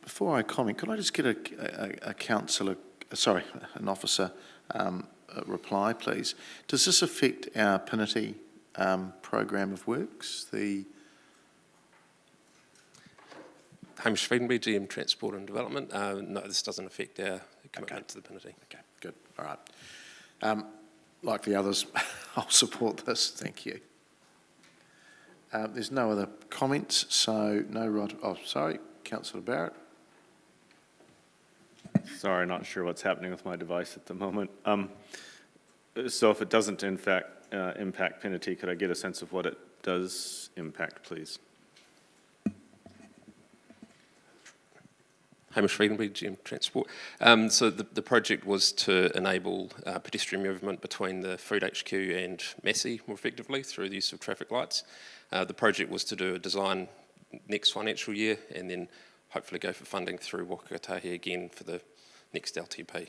Before I comment, could I just get an officer reply, please? Does this affect our Pinity programme of works? Hamish Friedenby, GM Transport and Development. No, this doesn't affect our commitment to the Pinity. Okay, good. All right. Like the others, I'll support this. Thank you. There's no other comments, so no right. Oh, sorry, Councillor Barrett. Sorry, not sure what's happening with my device at the moment. So if it doesn't in fact impact Pinity, could I get a sense of what it does impact, please? Hamish Friedenby, GM Transport. So the project was to enable pedestrian movement between the Food HQ and Massey more effectively through the use of traffic lights. The project was to do a design next financial year and then hopefully go for funding through Waka Kotahi again for the next LTP.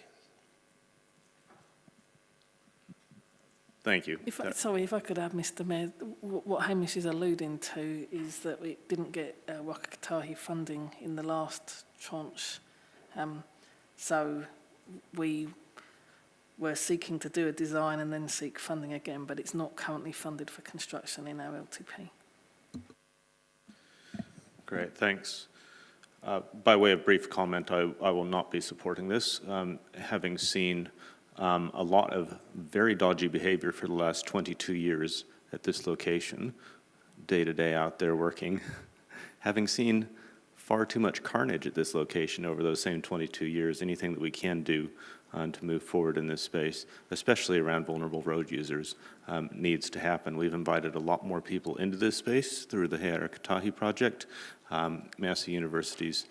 Thank you. If I could add, Mr Mayor, what Hamish is alluding to is that we didn't get Waka Kotahi funding in the last tranche. So we were seeking to do a design and then seek funding again, but it's not currently funded for construction in our LTP. Great, thanks. By way of brief comment, I will not be supporting this. Having seen a lot of very dodgy behavior for the last 22 years at this location, day to day out there working, having seen far too much carnage at this location over those same 22 years, anything that we can do to move forward in this space, especially around vulnerable road users, needs to happen. We've invited a lot more people into this space through the Heara Kotahi project. Massey University's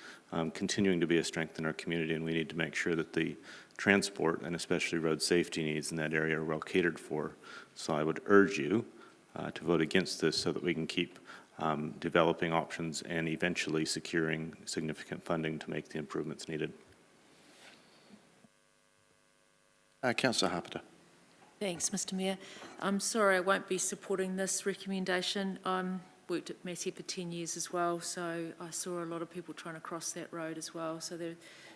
continuing to be a strength in our community, and we need to make sure that the transport and especially road safety needs in that area are well catered for. So I would urge you to vote against this so that we can keep developing options and eventually securing significant funding to make the improvements needed. Councillor Harpiter. Thanks, Mr Mayor. I'm sorry I won't be supporting this recommendation. Worked at Massey for 10 years as well, so I saw a lot of people trying to cross that road as well. So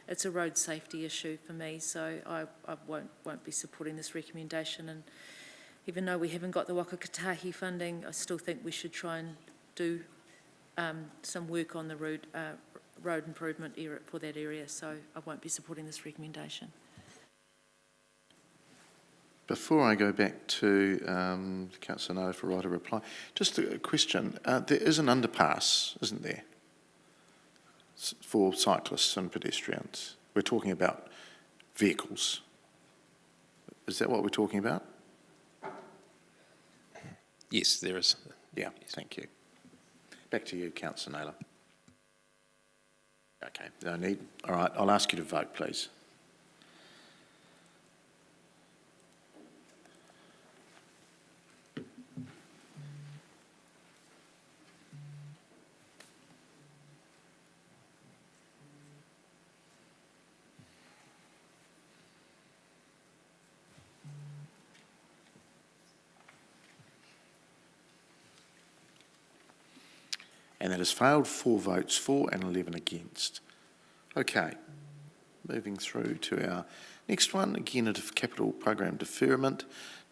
it's a road safety issue for me, so I won't be supporting this recommendation. And even though we haven't got the Waka Kotahi funding, I still think we should try and do some work on the road improvement area for that area, so I won't be supporting this recommendation. Before I go back to Councillor Naylor for right of reply, just a question. There is an underpass, isn't there, for cyclists and pedestrians? We're talking about vehicles. Is that what we're talking about? Yes, there is. Yeah, thank you. Back to you, Councillor Naylor. Okay, no need. All right, I'll ask you to vote, please. And that has failed. 4 votes for and 11 against. Okay, moving through to our next one, again a capital program deferment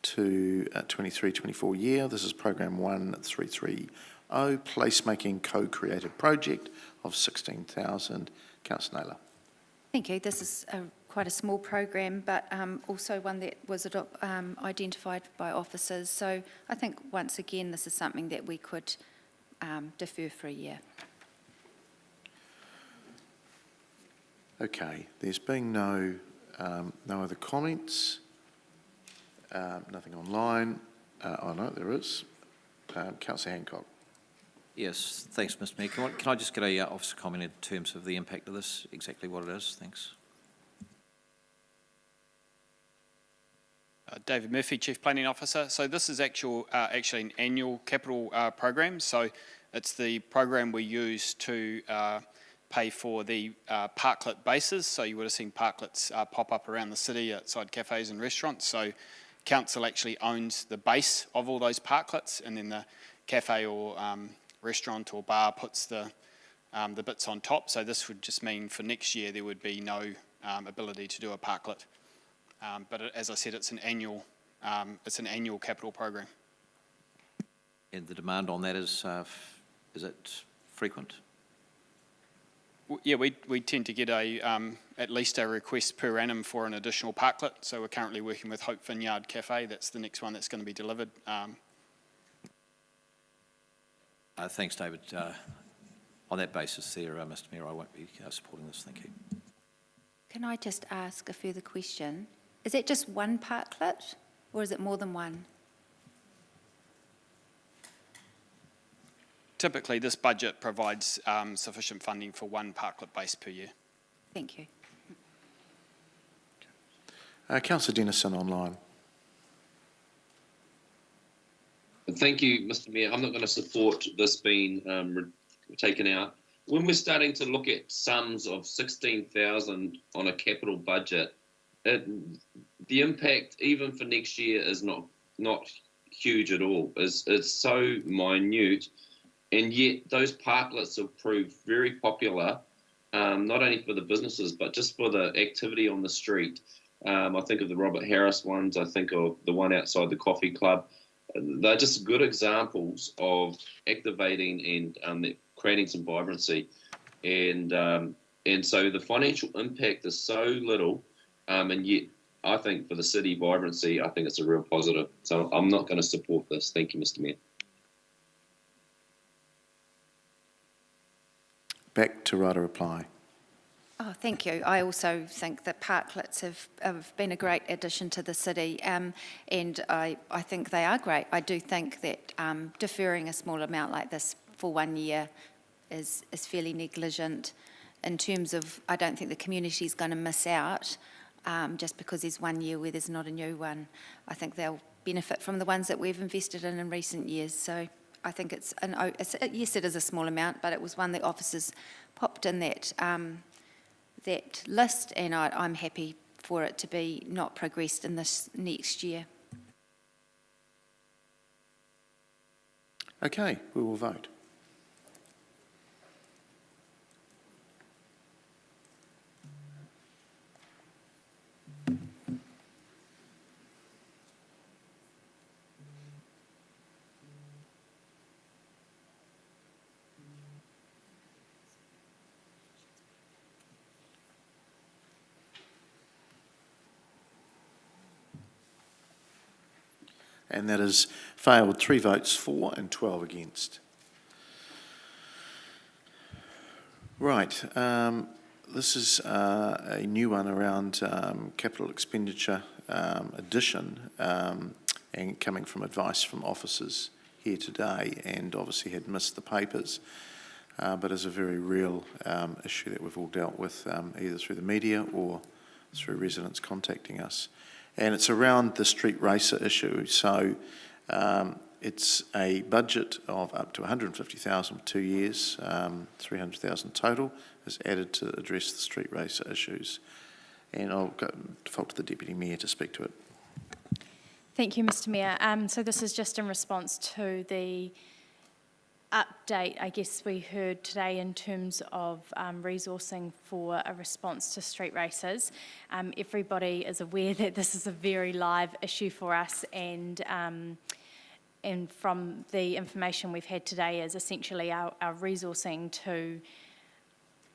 to 23-24 year. This is program 1330, placemaking co-created project of 16,000. Councillor Naylor. Thank you. This is quite a small program, but also one that was identified by officers. So I think once again this is something that we could defer for a year. Okay, there's been no other comments, nothing online. Oh no, there is. Councillor Hancock. Yes, thanks, Mr Mayor. Can I just get a officer comment in terms of the impact of this, exactly what it is? Thanks. David Murphy, Chief Planning Officer. So this is actually an annual capital program. So it's the program we use to pay for the parklet bases. So you would have seen parklets pop up around the city outside cafes and restaurants. So council actually owns the base of all those parklets, and then the cafe or restaurant or bar puts the bits on top. So this would just mean for next year there would be no ability to do a parklet. But as I said, it's an annual capital program. And the demand on that is it frequent? Yeah, we tend to get at least a request per annum for an additional parklet. So we're currently working with Hope Vineyard Cafe. That's the next one that's going to be delivered. Thanks, David. On that basis there, Mr Mayor, I won't be supporting this. Thank you. Can I just ask a further question? Is it just one parklet, or is it more than one? Typically, this budget provides sufficient funding for one parklet base per year. Thank you. Councillor Dennison online. Thank you, Mr. Mayor. I'm not going to support this being taken out. When we're starting to look at sums of 16,000 on a capital budget, the impact even for next year is not huge at all. It's so minute, and yet those parklets have proved very popular, not only for the businesses but just for the activity on the street. I think of the Robert Harris ones. I think of the one outside the coffee club. They're just good examples of activating and creating some vibrancy, and so the financial impact is so little, and yet I think for the city vibrancy, I think it's a real positive. So I'm not going to support this. Thank you, Mr. Mayor. Back to right of reply. Oh, thank you. I also think that parklets have been a great addition to the city, and I think they are great. I do think that deferring a small amount like this for 1 year is fairly negligent in terms of, I don't think the community is going to miss out just because there's 1 year where there's not a new one. I think they'll benefit from the ones that we've invested in recent years. So I think yes, it is a small amount, but it was one that officers popped in that list, and I'm happy for it to be not progressed in this next year. Okay, we will vote. And that has failed, 3 votes for and 12 against. Right, this is a new one around capital expenditure addition, and coming from advice from officers here today, and obviously had missed the papers, but is a very real issue that we've all dealt with either through the media or through residents contacting us. And it's around the street racer issue. So it's a budget of up to 150,000 for 2 years, 300,000 total is added to address the street racer issues. And I'll default to the Deputy Mayor to speak to it. Thank you, Mr. Mayor. So this is just in response to the update, I guess, we heard today in terms of resourcing for a response to street races. Everybody is aware that this is a very live issue for us, and from the information we've had today is essentially our resourcing to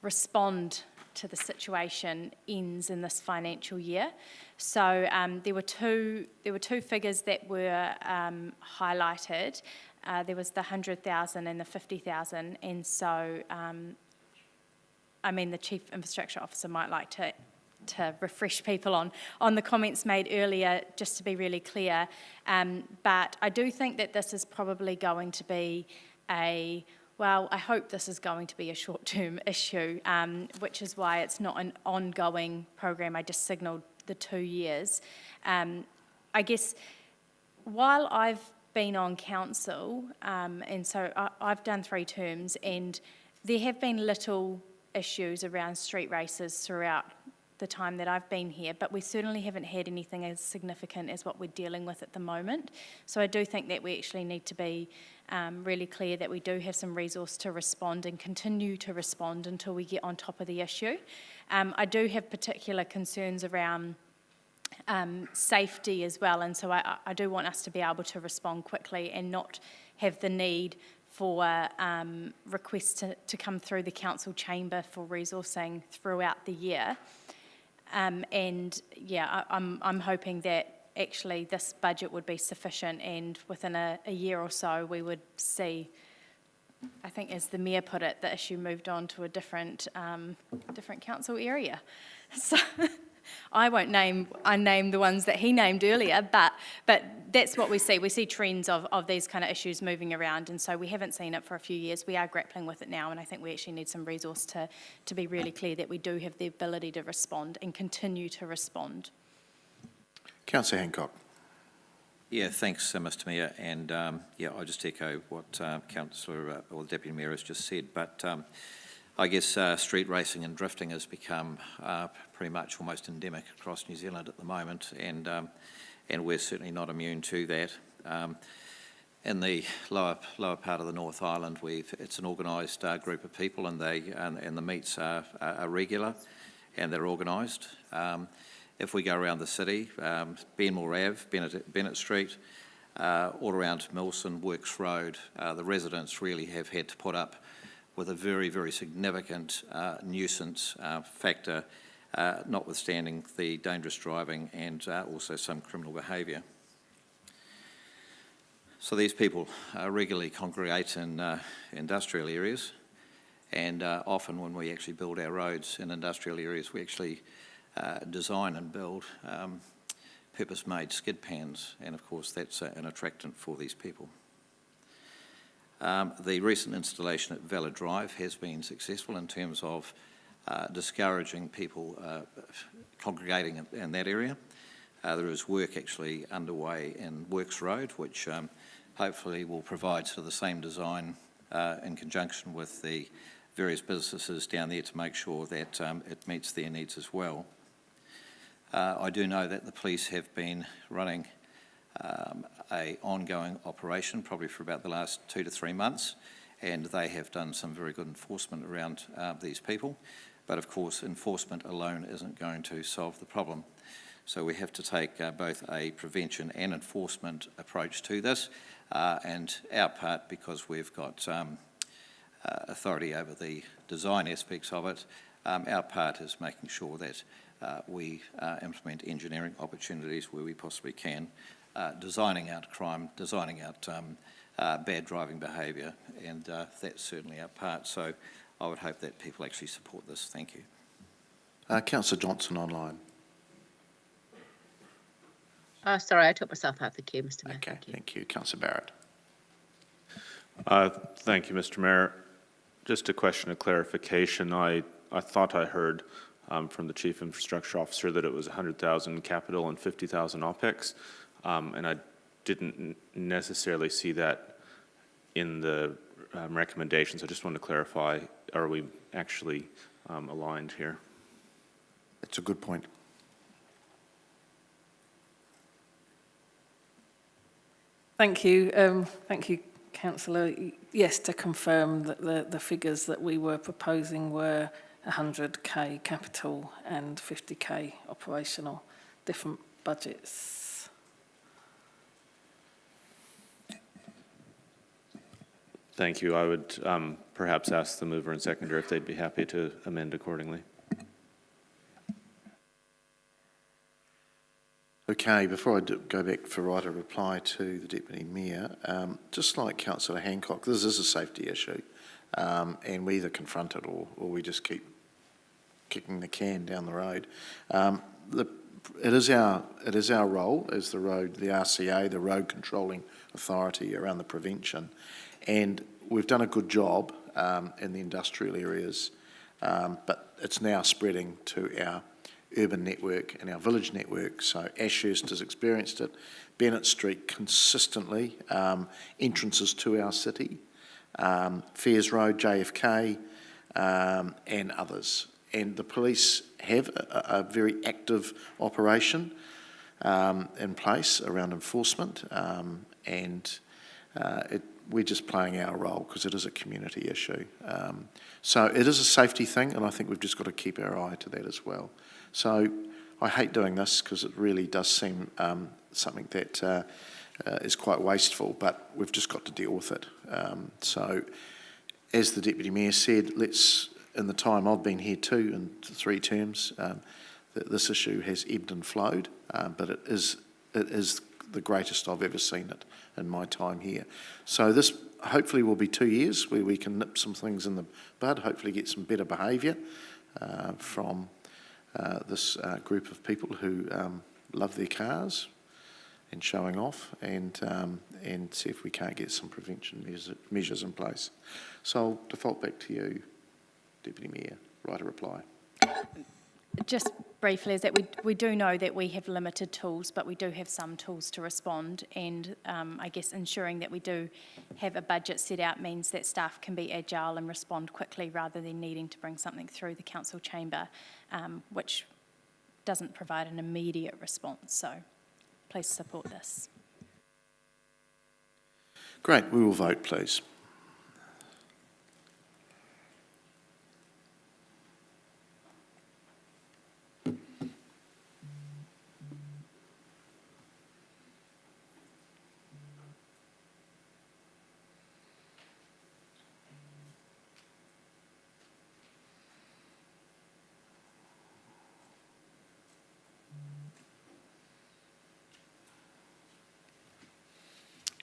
respond to the situation ends in this financial year. So there were two figures that were highlighted. There was the 100,000 and the 50,000, and so the Chief Infrastructure Officer might like to refresh people on the comments made earlier, just to be really clear. But I do think that this is probably going to be I hope this is going to be a short-term issue, which is why it's not an ongoing program. I just signalled the 2 years. I guess while I've been on council, and so I've done 3 terms, and there have been little issues around street races throughout the time that I've been here, but we certainly haven't had anything as significant as what we're dealing with at the moment. So I do think that we actually need to be really clear that we do have some resource to respond and continue to respond until we get on top of the issue. I do have particular concerns around safety as well, and so I do want us to be able to respond quickly and not have the need for requests to come through the council chamber for resourcing throughout the year. I'm hoping that actually this budget would be sufficient, and within a year or so we would see, I think as the Mayor put it, the issue moved on to a different council area. So I won't name the ones that he named earlier, but that's what we see. We see trends of these kind of issues moving around, and so we haven't seen it for a few years. We are grappling with it now, and I think we actually need some resource to be really clear that we do have the ability to respond and continue to respond. Councillor Hancock. Yeah, thanks, Mr Mayor, and I just echo what Councillor or the Deputy Mayor has just said, but I guess street racing and drifting has become pretty much almost endemic across New Zealand at the moment, and we're certainly not immune to that. In the lower part of the North Island, it's an organised group of people, and the meets are regular, and they're organised. If we go around the city, Benmore Ave, Bennett Street, all around Milson, Works Road, the residents really have had to put up with a very, very significant nuisance factor, notwithstanding the dangerous driving and also some criminal behaviour. So these people regularly congregate in industrial areas, and often when we actually build our roads in industrial areas, we actually design and build purpose-made skid pans, and of course that's an attractant for these people. The recent installation at Valid Drive has been successful in terms of discouraging people congregating in that area. There is work actually underway in Works Road, which hopefully will provide sort of the same design in conjunction with the various businesses down there to make sure that it meets their needs as well. I do know that the police have been running an ongoing operation probably for about the last 2 to 3 months, and they have done some very good enforcement around these people. But of course, enforcement alone isn't going to solve the problem. So we have to take both a prevention and enforcement approach to this, and our part, because we've got authority over the design aspects of it, our part is making sure that we implement engineering opportunities where we possibly can, designing out crime, designing out bad driving behaviour, and that's certainly our part. So I would hope that people actually support this. Thank you. Councillor Johnson online. Sorry, I took myself out of the queue, Mr Mayor. Okay, thank you. Councillor Barrett. Thank you, Mr Mayor. Just a question of clarification. I thought I heard from the Chief Infrastructure Officer that it was 100,000 capital and 50,000 OPEX, and I didn't necessarily see that in the recommendations. I just wanted to clarify, are we actually aligned here? That's a good point. Thank you, Councillor. Yes, to confirm that the figures that we were proposing were 100k capital and 50k operational, different budgets. Thank you. I would perhaps ask the mover and seconder if they'd be happy to amend accordingly. Okay, before I go back for write a reply to the Deputy Mayor, just like Councillor Hancock, this is a safety issue, and we either confront it or we just keep kicking the can down the road. It is our role as the RCA, the road controlling authority around the prevention, and we've done a good job in the industrial areas, but it's now spreading to our urban network and our village network. So Ashurst has experienced it, Bennett Street consistently, entrances to our city, Fairs Road, JFK, and others. And the police have a very active operation in place around enforcement, and we're just playing our role because it is a community issue. So it is a safety thing, and I think we've just got to keep our eye to that as well. So I hate doing this because it really does seem something that is quite wasteful, but we've just got to deal with it. So as the Deputy Mayor said, in the time I've been here too, in 3 terms, this issue has ebbed and flowed, but it is the greatest I've ever seen it in my time here. So this hopefully will be 2 years where we can nip some things in the bud, hopefully get some better behaviour from this group of people who love their cars and showing off, and see if we can't get some prevention measures in place. So I'll default back to you, Deputy Mayor. Write a reply. Just briefly, is that we do know that we have limited tools, but we do have some tools to respond, and I guess ensuring that we do have a budget set out means that staff can be agile and respond quickly rather than needing to bring something through the council chamber, which doesn't provide an immediate response. So please support this. Great, we will vote, please.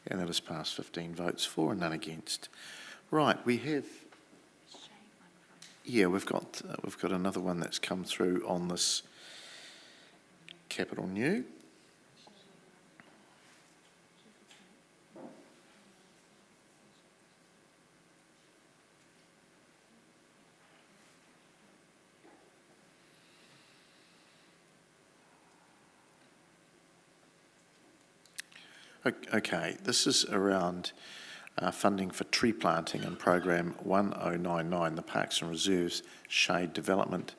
And that has passed 15 votes for and none against. Right, we have. Yeah, we've got another one that's come through on this Capital New. Okay, this is around funding for tree planting in Program 1099, the Parks and Reserves Shade Development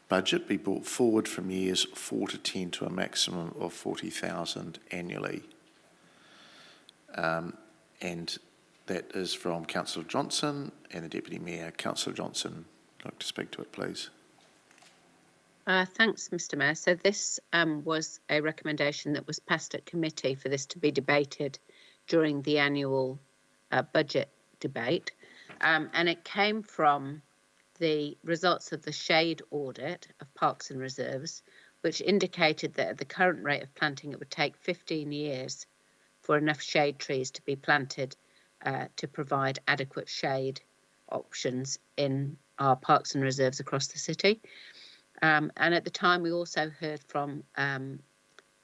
budget be brought forward from years 4 to 10 to a maximum of 40,000 annually. And that is from Councillor Johnson and the Deputy Mayor. Councillor Johnson, I'd like to speak to it, please. Thanks, Mr. Mayor. So this was a recommendation that was passed at committee for this to be debated during the annual budget debate. And it came from the results of the shade audit of parks and reserves, which indicated that at the current rate of planting, it would take 15 years for enough shade trees to be planted to provide adequate shade options in our parks and reserves across the city. And at the time, we also heard from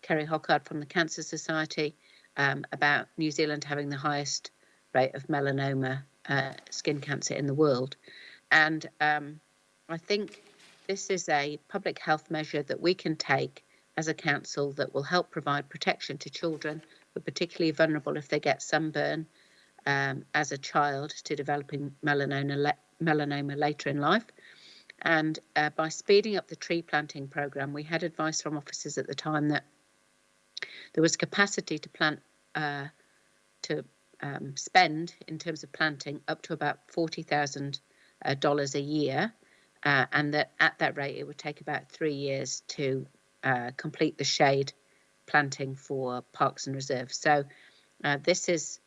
Kerry Hockard from the Cancer Society about New Zealand having the highest rate of melanoma skin cancer in the world. And I think this is a public health measure that we can take as a council that will help provide protection to children who are particularly vulnerable if they get sunburn as a child to developing melanoma later in life. And by speeding up the tree planting programme, we had advice from officers at the time that there was capacity to plant, spend in terms of planting up to about $40,000 a year, and that at that rate it would take about 3 years to complete the shade planting for parks and reserves. So this is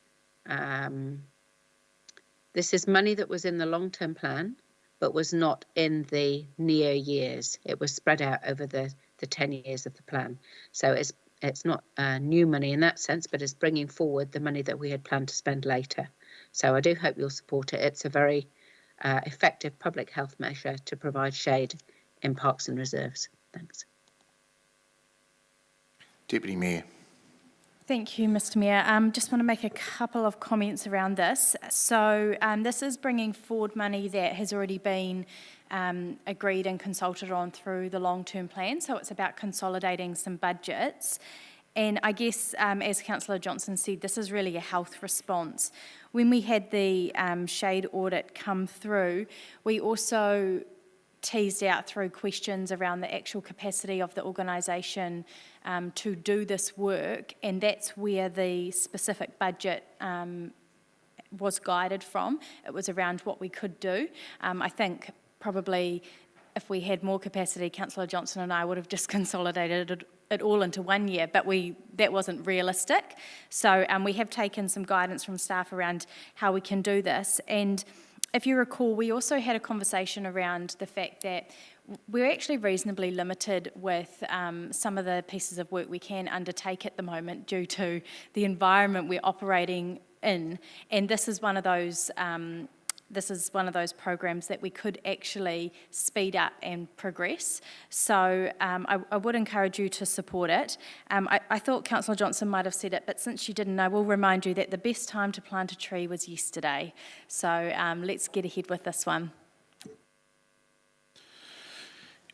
money that was in the long-term plan, but was not in the near years. It was spread out over the 10 years of the plan. So it's not new money in that sense, but it's bringing forward the money that we had planned to spend later. So I do hope you'll support it. It's a very effective public health measure to provide shade in parks and reserves. Thanks. Deputy Mayor. Thank you, Mr. Mayor. Just want to make a couple of comments around this. So this is bringing forward money that has already been agreed and consulted on through the long-term plan. So it's about consolidating some budgets. And I guess, as Councillor Johnson said, this is really a health response. When we had the shade audit come through, we also teased out through questions around the actual capacity of the organisation to do this work, and that's where the specific budget was guided from. It was around what we could do. I think probably if we had more capacity, Councillor Johnson and I would have just consolidated it all into 1 year, but that wasn't realistic. So we have taken some guidance from staff around how we can do this. And if you recall, we also had a conversation around the fact that we're actually reasonably limited with some of the pieces of work we can undertake at the moment due to the environment we're operating in. And this is one of those this is one of those programs that we could actually speed up and progress. So I would encourage you to support it. I thought Councillor Johnson might have said it, but since you didn't, I will remind you that the best time to plant a tree was yesterday. So let's get ahead with this one.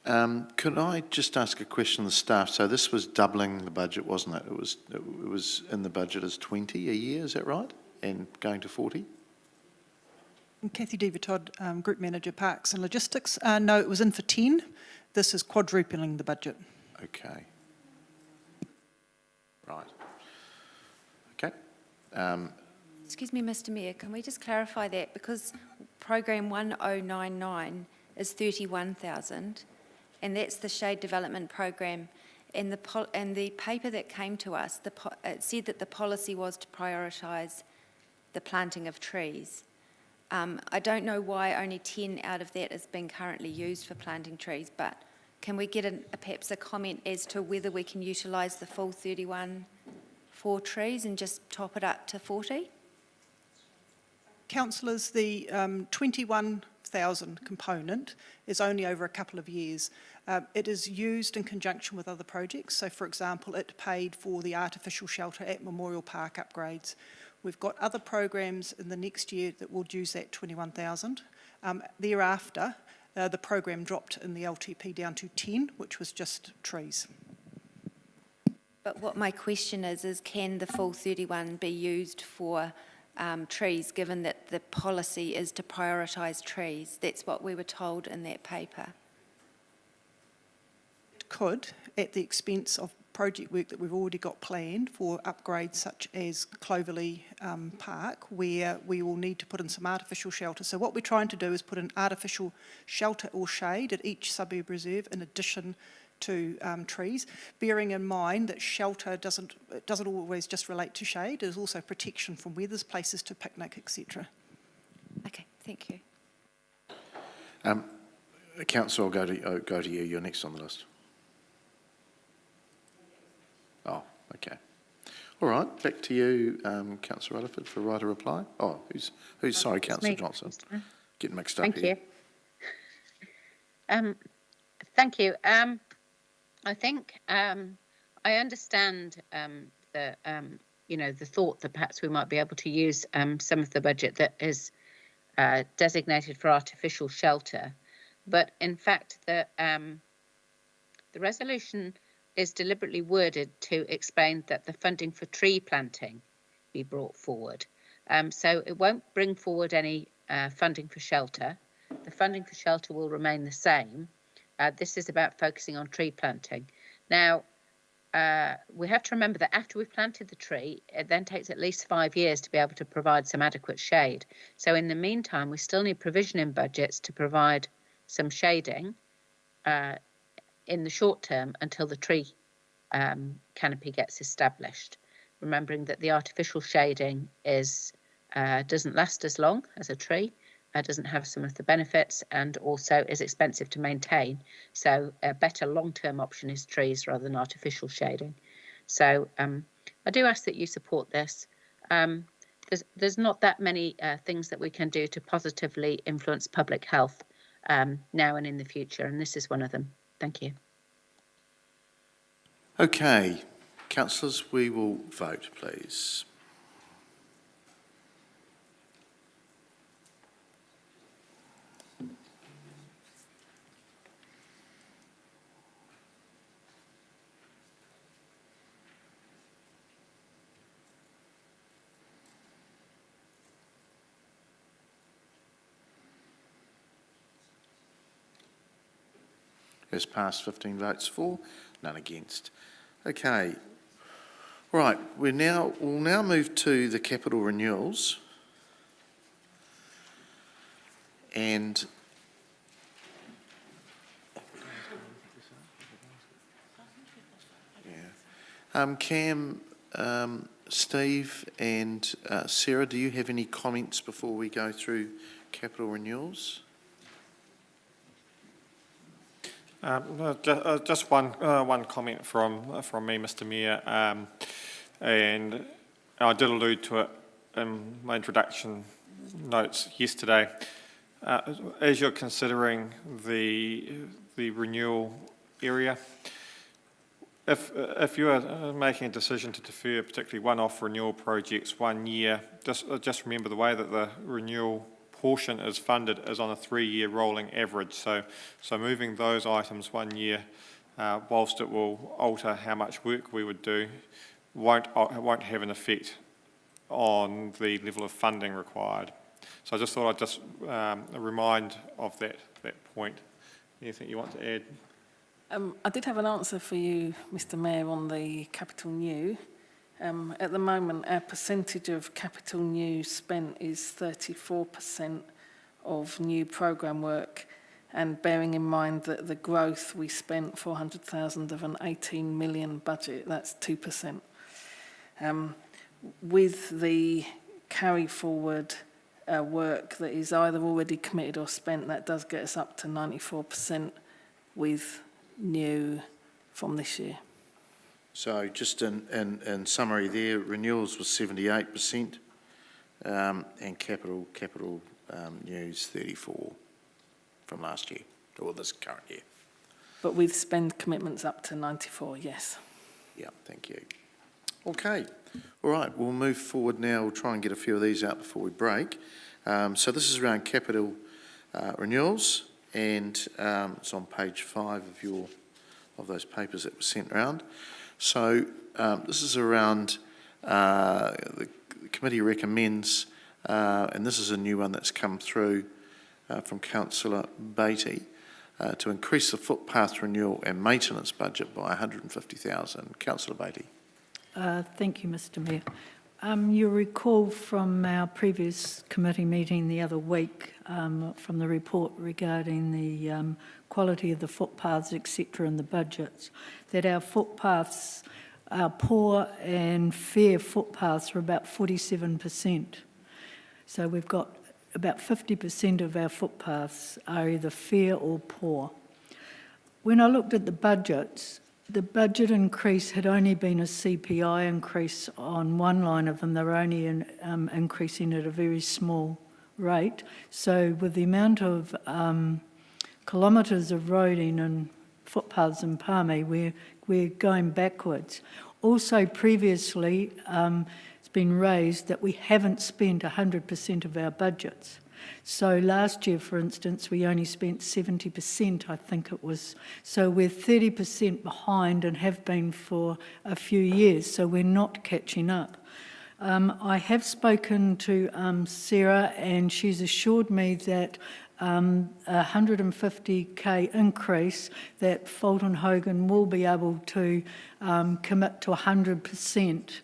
Could I just ask a question of the staff? So this was doubling the budget, wasn't it? It was in the budget as 20 a year, is that right? And going to 40? Kathy Deaver-Todd, Group Manager, Parks and Logistics. No, it was in for 10. This is quadrupling the budget. Okay. Right. Okay. Excuse me, Mr Mayor, can we just clarify that? Because program 1099 is 31,000, and that's the shade development program. And the paper that came to us, it said that the policy was to prioritise the planting of trees. I don't know why only 10 out of that is being currently used for planting trees, but can we get perhaps a comment as to whether we can utilise the full 31 for trees and just top it up to 40? Councillors, the 21,000 component is only over a couple of years. It is used in conjunction with other projects. So, for example, it paid for the artificial shelter at Memorial Park upgrades. We've got other programs in the next year that will use that 21,000. Thereafter, the program dropped in the LTP down to 10, which was just trees. But what my question is can the full 31 be used for trees, given that the policy is to prioritise trees? That's what we were told in that paper. It could, at the expense of project work that we've already got planned for upgrades such as Cloverley Park, where we will need to put in some artificial shelter. So what we're trying to do is put an artificial shelter or shade at each suburb reserve in addition to trees, bearing in mind that shelter doesn't always just relate to shade. There's also protection from weathers, places to picnic, etc. Okay, thank you. Councillor, I'll go to you. You're next on the list. Oh, okay. All right, back to you, Councillor Rutherford, for right of reply. Oh, who's sorry, Councillor Johnson. Getting mixed up here. Thank you. Thank you. I think I understand the thought that perhaps we might be able to use some of the budget that is designated for artificial shelter, but in fact the resolution is deliberately worded to explain that the funding for tree planting be brought forward. So it won't bring forward any funding for shelter. The funding for shelter will remain the same. This is about focusing on tree planting. Now, we have to remember that after we've planted the tree, it then takes at least 5 years to be able to provide some adequate shade. So in the meantime, we still need provision in budgets to provide some shading in the short term until the tree canopy gets established. Remembering that the artificial shading doesn't last as long as a tree, doesn't have some of the benefits, and also is expensive to maintain. So a better long-term option is trees rather than artificial shading. So I do ask that you support this. There's not that many things that we can do to positively influence public health now and in the future, and this is one of them. Thank you. Okay, councillors, we will vote, please. Has passed, 15 votes for, none against. Okay, right, we'll now move to the capital renewals. And Cam, Steve and Sarah, do you have any comments before we go through capital renewals? Just one comment from me, Mr. Mayor, and I did allude to it in my introduction notes yesterday. As you're considering the renewal area, if you are making a decision to defer particularly one-off renewal projects 1 year, just remember the way that the renewal portion is funded is on a 3-year rolling average. So moving those items 1 year, whilst it will alter how much work we would do, won't have an effect on the level of funding required. So I just thought I'd just remind of that point. Anything you want to add? I did have an answer for you, Mr Mayor, on the capital new. At the moment, our percentage of capital new spent is 34% of new programme work, and bearing in mind that the growth we spent 400,000 of an 18 million budget, that's 2%. With the carry forward work that is either already committed or spent, that does get us up to 94% with new from this year. So just in summary there, renewals was 78%, and capital news 34 from last year, or this current year. But with spend commitments up to 94, yes. Yeah, thank you. Okay, all right, we'll move forward now. We'll try and get a few of these out before we break. So this is around capital renewals, and it's on page 5 of those papers that were sent around. So this is around the committee recommends, and this is a new one that's come through from Councillor Beattie, to increase the footpath renewal and maintenance budget by 150,000. Councillor Beattie. Thank you, Mr Mayor. You'll recall from our previous committee meeting the other week, from the report regarding the quality of the footpaths, etc., and the budgets, that our footpaths, our poor and fair footpaths are about 47%. So we've got about 50% of our footpaths are either fair or poor. When I looked at the budgets, the budget increase had only been a CPI increase on one line of them. They were only increasing at a very small rate. So with the amount of kilometres of roading and footpaths in Palmy, we're going backwards. Also previously, it's been raised that we haven't spent 100% of our budgets. So last year, for instance, we only spent 70%, I think it was. So we're 30% behind and have been for a few years, so we're not catching up. I have spoken to Sarah, and she's assured me that 150k increase, that Fulton Hogan will be able to commit to 100%.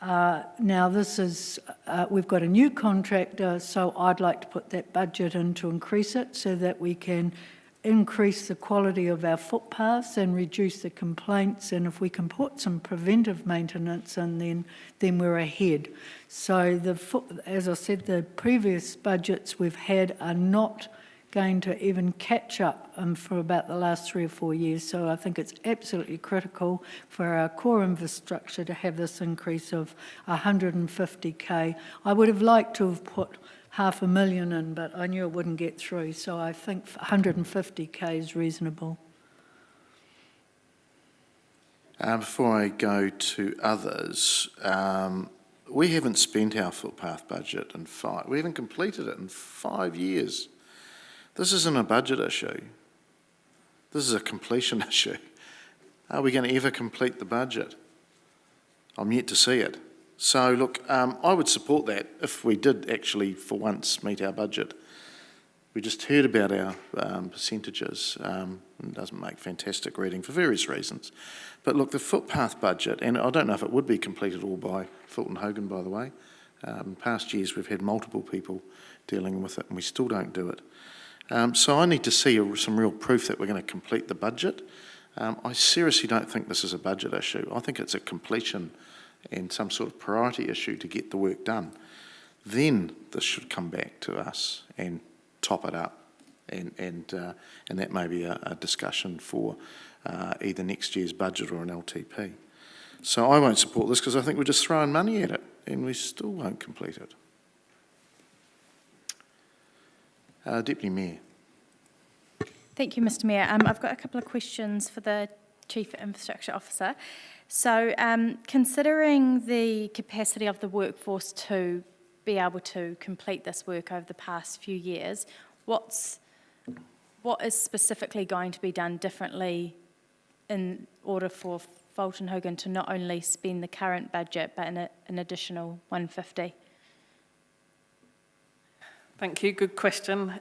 Now this is, we've got a new contractor, so I'd like to put that budget in to increase it so that we can increase the quality of our footpaths and reduce the complaints, and if we can put some preventive maintenance in, then we're ahead. So as I said, the previous budgets we've had are not going to even catch up for about the last 3 or 4 years. So I think it's absolutely critical for our core infrastructure to have this increase of 150k. I would have liked to have put 500,000 in, but I knew it wouldn't get through. So I think 150k is reasonable. Before I go to others, we haven't spent our footpath budget in we haven't completed it in 5 years. This isn't a budget issue. This is a completion issue. Are we going to ever complete the budget? I'm yet to see it. So look, I would support that if we did actually for once meet our budget. We just heard about our percentages. It doesn't make fantastic reading for various reasons. But look, the footpath budget, and I don't know if it would be completed all by Fulton Hogan, by the way. In past years we've had multiple people dealing with it and we still don't do it. So I need to see some real proof that we're going to complete the budget. I seriously don't think this is a budget issue. I think it's a completion and some sort of priority issue to get the work done. Then this should come back to us and top it up, and that may be a discussion for either next year's budget or an LTP. So I won't support this because I think we're just throwing money at it and we still won't complete it. Deputy Mayor. Thank you, Mr Mayor. I've got a couple of questions for the Chief Infrastructure Officer. So, considering the capacity of the workforce to be able to complete this work over the past few years, what is specifically going to be done differently in order for Fulton Hogan to not only spend the current budget but an additional 150? Thank you, good question.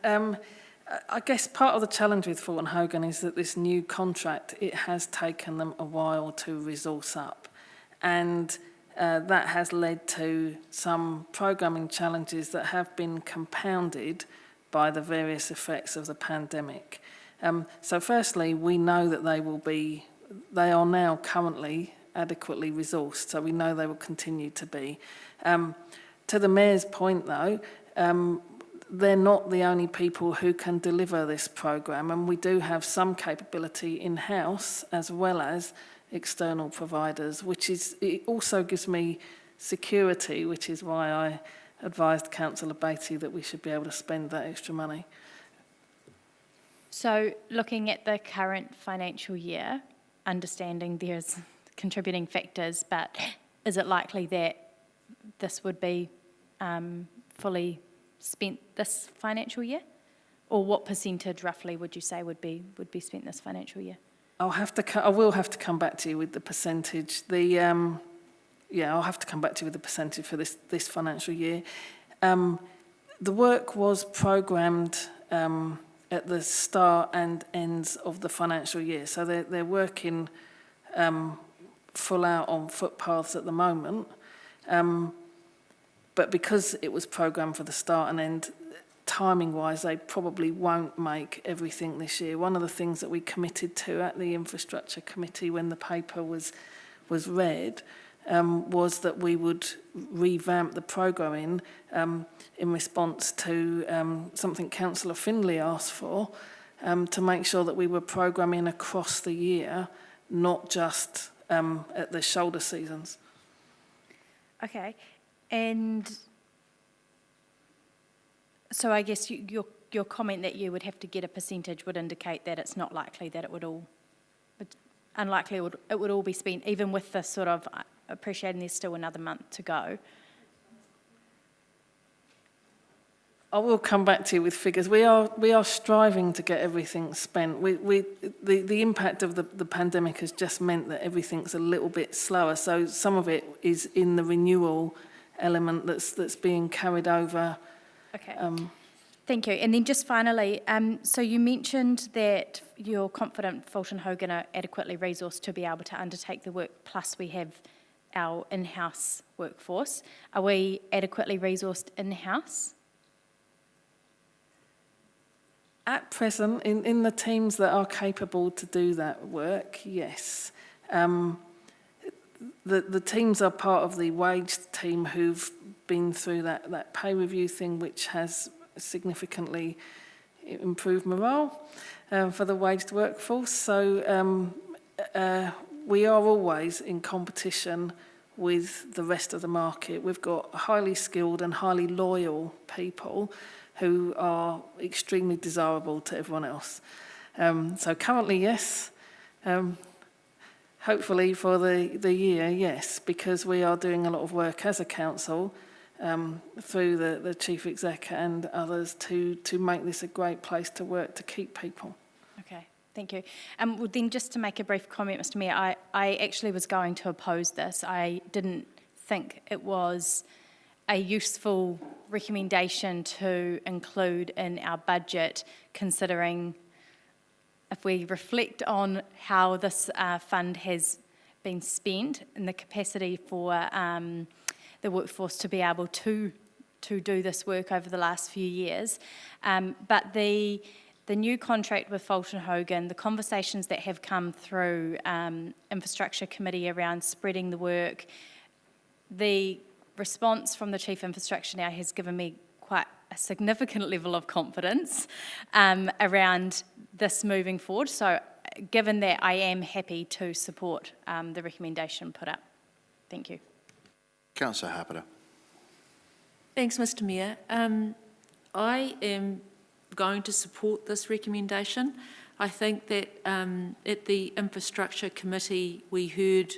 I guess part of the challenge with Fulton Hogan is that this new contract, it has taken them a while to resource up, and that has led to some programming challenges that have been compounded by the various effects of the pandemic. So firstly, we know that they are now currently adequately resourced, so we know they will continue to be. To the Mayor's point though, they're not the only people who can deliver this programme, and we do have some capability in-house as well as external providers, it also gives me security, which is why I advised Councillor Beattie that we should be able to spend that extra money. So, looking at the current financial year, understanding there's contributing factors, but is it likely that this would be fully spent this financial year? Or what percentage roughly would you say would be spent this financial year? I will have to come back to you with the percentage. I'll have to come back to you with the percentage for this financial year. The work was programmed at the start and ends of the financial year, so they're working full out on footpaths at the moment. But because it was programmed for the start and end, timing-wise, they probably won't make everything this year. One of the things that we committed to at the Infrastructure Committee when the paper was read was that we would revamp the programming in response to something Councillor Findlay asked for, to make sure that we were programming across the year, not just at the shoulder seasons. Okay. And so I guess your comment that you would have to get a percentage would indicate that it's not likely that it would all be spent, even with the sort of appreciating there's still another month to go. I will come back to you with figures. We are striving to get everything spent. The impact of the pandemic has just meant that everything's a little bit slower. So some of it is in the renewal element that's being carried over. Okay. Thank you. And then just finally, so you mentioned that you're confident Fulton Hogan are adequately resourced to be able to undertake the work, plus we have our in-house workforce. Are we adequately resourced in-house? At present, in the teams that are capable to do that work, yes. The teams are part of the wage team who've been through that pay review thing, which has significantly improved morale for the waged workforce. So we are always in competition with the rest of the market. We've got highly skilled and highly loyal people who are extremely desirable to everyone else. So currently, yes. Hopefully for the year, yes, because we are doing a lot of work as a council through the Chief Exec and others to make this a great place to work, to keep people. Okay, thank you. Well, then just to make a brief comment, Mr Mayor, I actually was going to oppose this. I didn't think it was a useful recommendation to include in our budget, considering if we reflect on how this fund has been spent and the capacity for the workforce to be able to do this work over the last few years. But the new contract with Fulton Hogan, the conversations that have come through Infrastructure Committee around spreading the work, the response from the Chief Infrastructure now has given me quite a significant level of confidence around this moving forward. So given that, I am happy to support the recommendation put up. Thank you. Councillor Harper. Thanks, Mr Mayor. I am going to support this recommendation. I think that at the Infrastructure Committee we had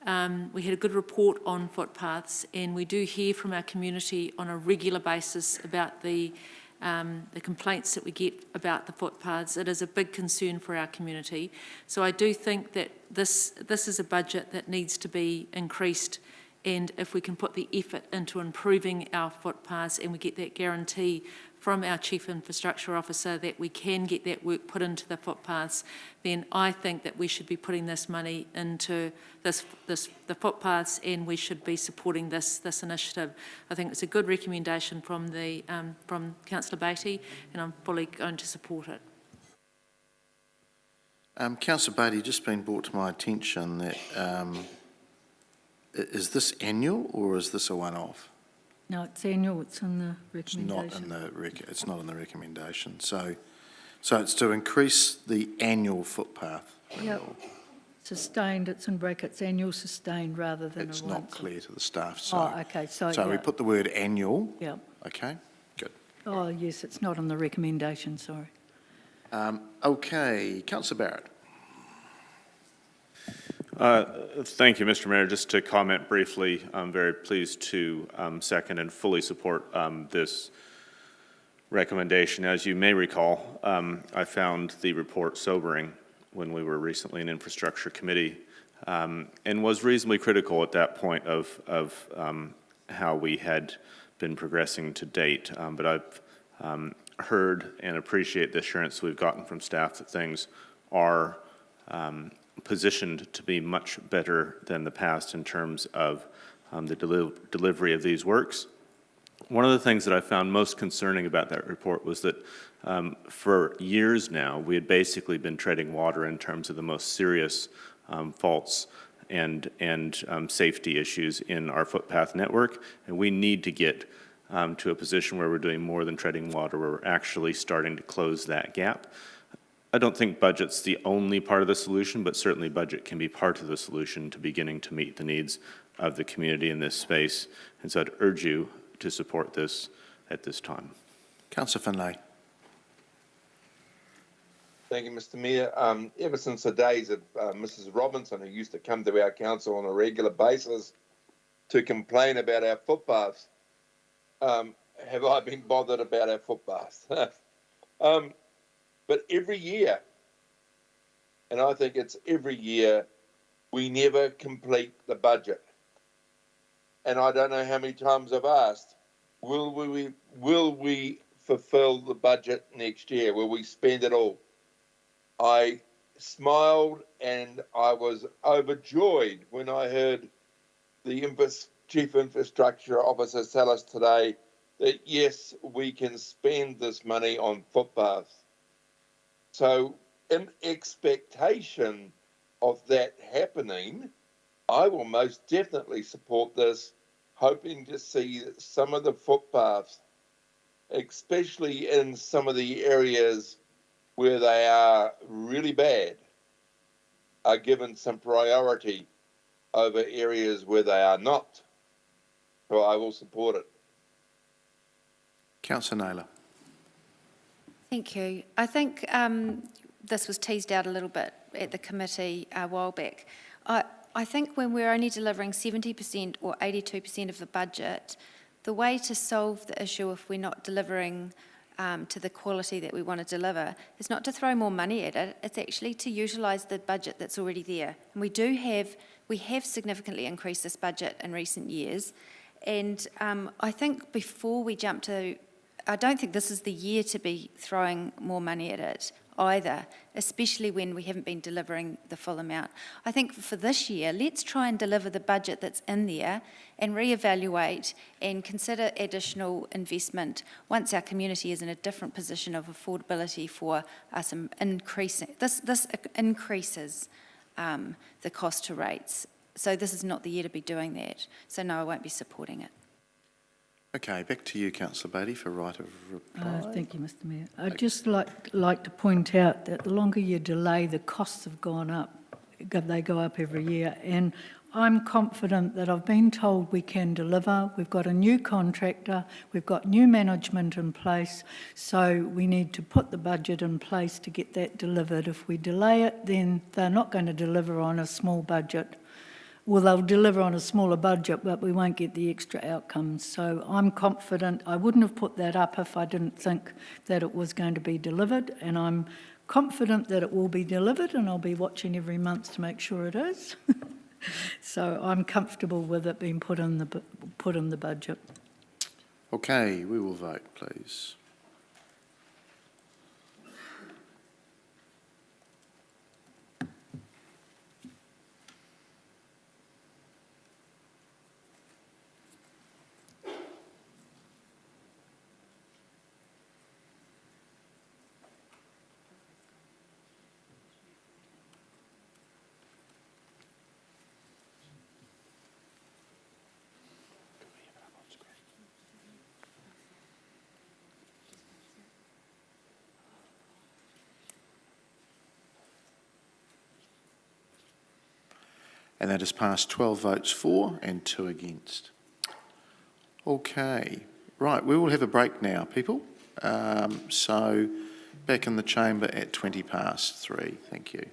a good report on footpaths, and we do hear from our community on a regular basis about the complaints that we get about the footpaths. It is a big concern for our community. So I do think that this is a budget that needs to be increased, and if we can put the effort into improving our footpaths and we get that guarantee from our Chief Infrastructure Officer that we can get that work put into the footpaths, then I think that we should be putting this money into the footpaths, and we should be supporting this initiative. I think it's a good recommendation from Councillor Beattie, and I'm fully going to support it. Councillor Beattie, just been brought to my attention that is this annual or is this a one-off? No, it's annual, it's in the It's recommendation. not in the recommendation. So it's to increase the annual footpath Yep. renewal. Sustained, it's in brackets, annual sustained rather than It's a not once. clear to the staff, so. Oh, okay, so So we yeah. put the word annual. Yeah. Okay, good. Oh, yes, it's not on the recommendation, sorry. Okay, Councillor Barrett. Thank you, Mr. Mayor. Just to comment briefly, I'm very pleased to second and fully support this recommendation. As you may recall, I found the report sobering when we were recently in Infrastructure Committee, and was reasonably critical at that point of how we had been progressing to date. But I've heard and appreciate the assurance we've gotten from staff that things are positioned to be much better than the past in terms of the delivery of these works. One of the things that I found most concerning about that report was that for years now, we had basically been treading water in terms of the most serious faults and safety issues in our footpath network, and we need to get to a position where we're doing more than treading water, where we're actually starting to close that gap. I don't think budget's the only part of the solution, but certainly budget can be part of the solution to beginning to meet the needs of the community in this space. And so I'd urge you to support this at this time. Councillor Finlay. Thank you, Mr. Mayor. Ever since the days of Mrs. Robinson, who used to come to our council on a regular basis to complain about our footpaths, have I been bothered about our footpaths. But every year, and I think it's every year, we never complete the budget. And I don't know how many times I've asked, will we fulfill the budget next year? Will we spend it all? I smiled and I was overjoyed when I heard the Chief Infrastructure Officer tell us today that yes, we can spend this money on footpaths. So in expectation of that happening, I will most definitely support this, hoping to see some of the footpaths, especially in some of the areas where they are really bad, are given some priority over areas where they are not. So I will support it. Councillor Naylor. Thank you. I think this was teased out a little bit at the committee a while back. I think when we're only delivering 70% or 82% of the budget, the way to solve the issue if we're not delivering to the quality that we want to deliver is not to throw more money at it, it's actually to utilise the budget that's already there. And we have significantly increased this budget in recent years, and I think before we jump to, I don't think this is the year to be throwing more money at it either, especially when we haven't been delivering the full amount. I think for this year, let's try and deliver the budget that's in there and reevaluate and consider additional investment once our community is in a different position of affordability for us increasing. This increases the cost to rates. So this is not the year to be doing that. So no, I won't be supporting it. Okay, back to you, Councillor Beattie, for right of reply. Thank you, Mr. Mayor. I'd just like to point out that the longer you delay, the costs have gone up. They go up every year. And I'm confident that I've been told we can deliver. We've got a new contractor, we've got new management in place, so we need to put the budget in place to get that delivered. If we delay it, then they're not going to deliver on a small budget. Well, they'll deliver on a smaller budget, but we won't get the extra outcomes. So I'm confident. I wouldn't have put that up if I didn't think that it was going to be delivered, and I'm confident that it will be delivered, and I'll be watching every month to make sure it is. So I'm comfortable with it being put in the budget. Okay, we will vote, please. And that has passed 12 votes for and 2 against. Okay, right, we will have a break now, people. So back in the chamber at 3:20. Thank you.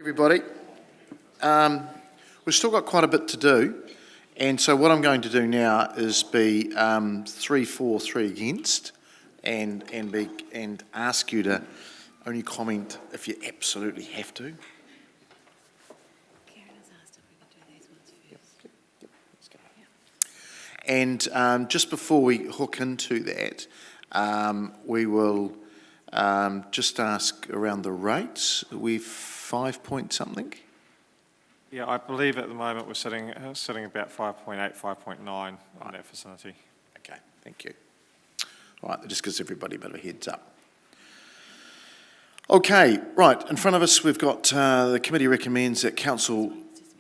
Everybody, we've still got quite a bit to do, and so what I'm going to do now is be 3 for, 3 against, and ask you to only comment if you absolutely have to. And just before we hook into that, we will just ask around the rates. We've 5 point something. Yeah, I believe at the moment we're sitting about 5.8, 5.9 in that vicinity. Okay, thank you. All right, that just gives everybody a bit of a heads up. Okay, right, in front of us we've got the committee recommends that council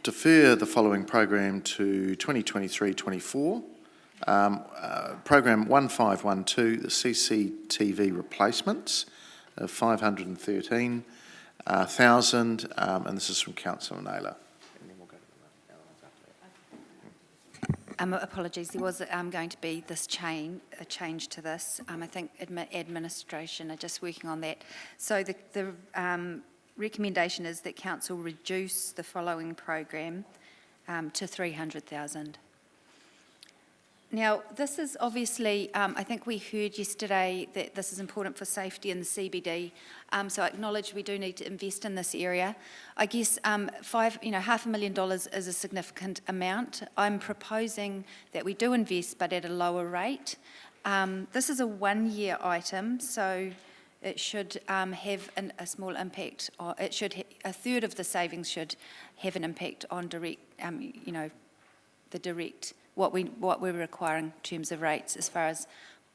defer the following program to 2023-24. Program 1512, the CCTV replacements of 513,000, and this is from Councillor Naylor. Apologies, there was going to be a change to this. I think administration are just working on that. So the recommendation is that council reduce the following program to 300,000. Now, this is obviously, I think we heard yesterday that this is important for safety in the CBD, so I acknowledge we do need to invest in this area. I guess $500,000 is a significant amount. I'm proposing that we do invest, but at a lower rate. This is a 1-year item, so it should have a small impact. A third of the savings should have an impact on direct, the direct. What we're requiring in terms of rates, as far as,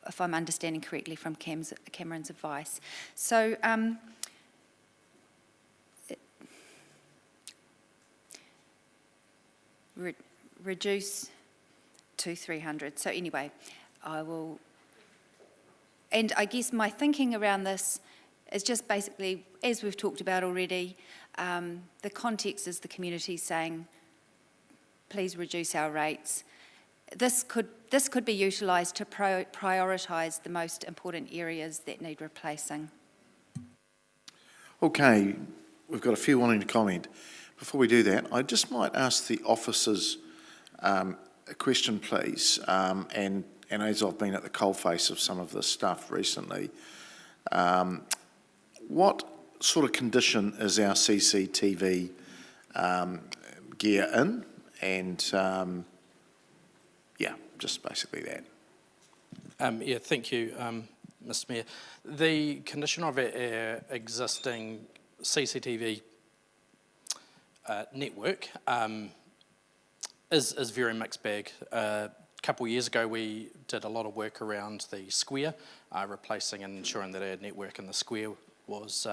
if I'm understanding correctly from Cameron's advice. So reduce to 300. So anyway, I will, and I guess my thinking around this is just basically, as we've talked about already, the context is the community saying, please reduce our rates. This could be utilised to prioritise the most important areas that need replacing. Okay, we've got a few wanting to comment. Before we do that, I just might ask the officers a question, please. And as I've been at the coalface of some of this stuff recently, what sort of condition is our CCTV gear in? And yeah, just basically that. Yeah, thank you, Mr. Mayor. The condition of our existing CCTV network is very mixed bag. A couple of years ago, we did a lot of work around the square, replacing and ensuring that our network in the square was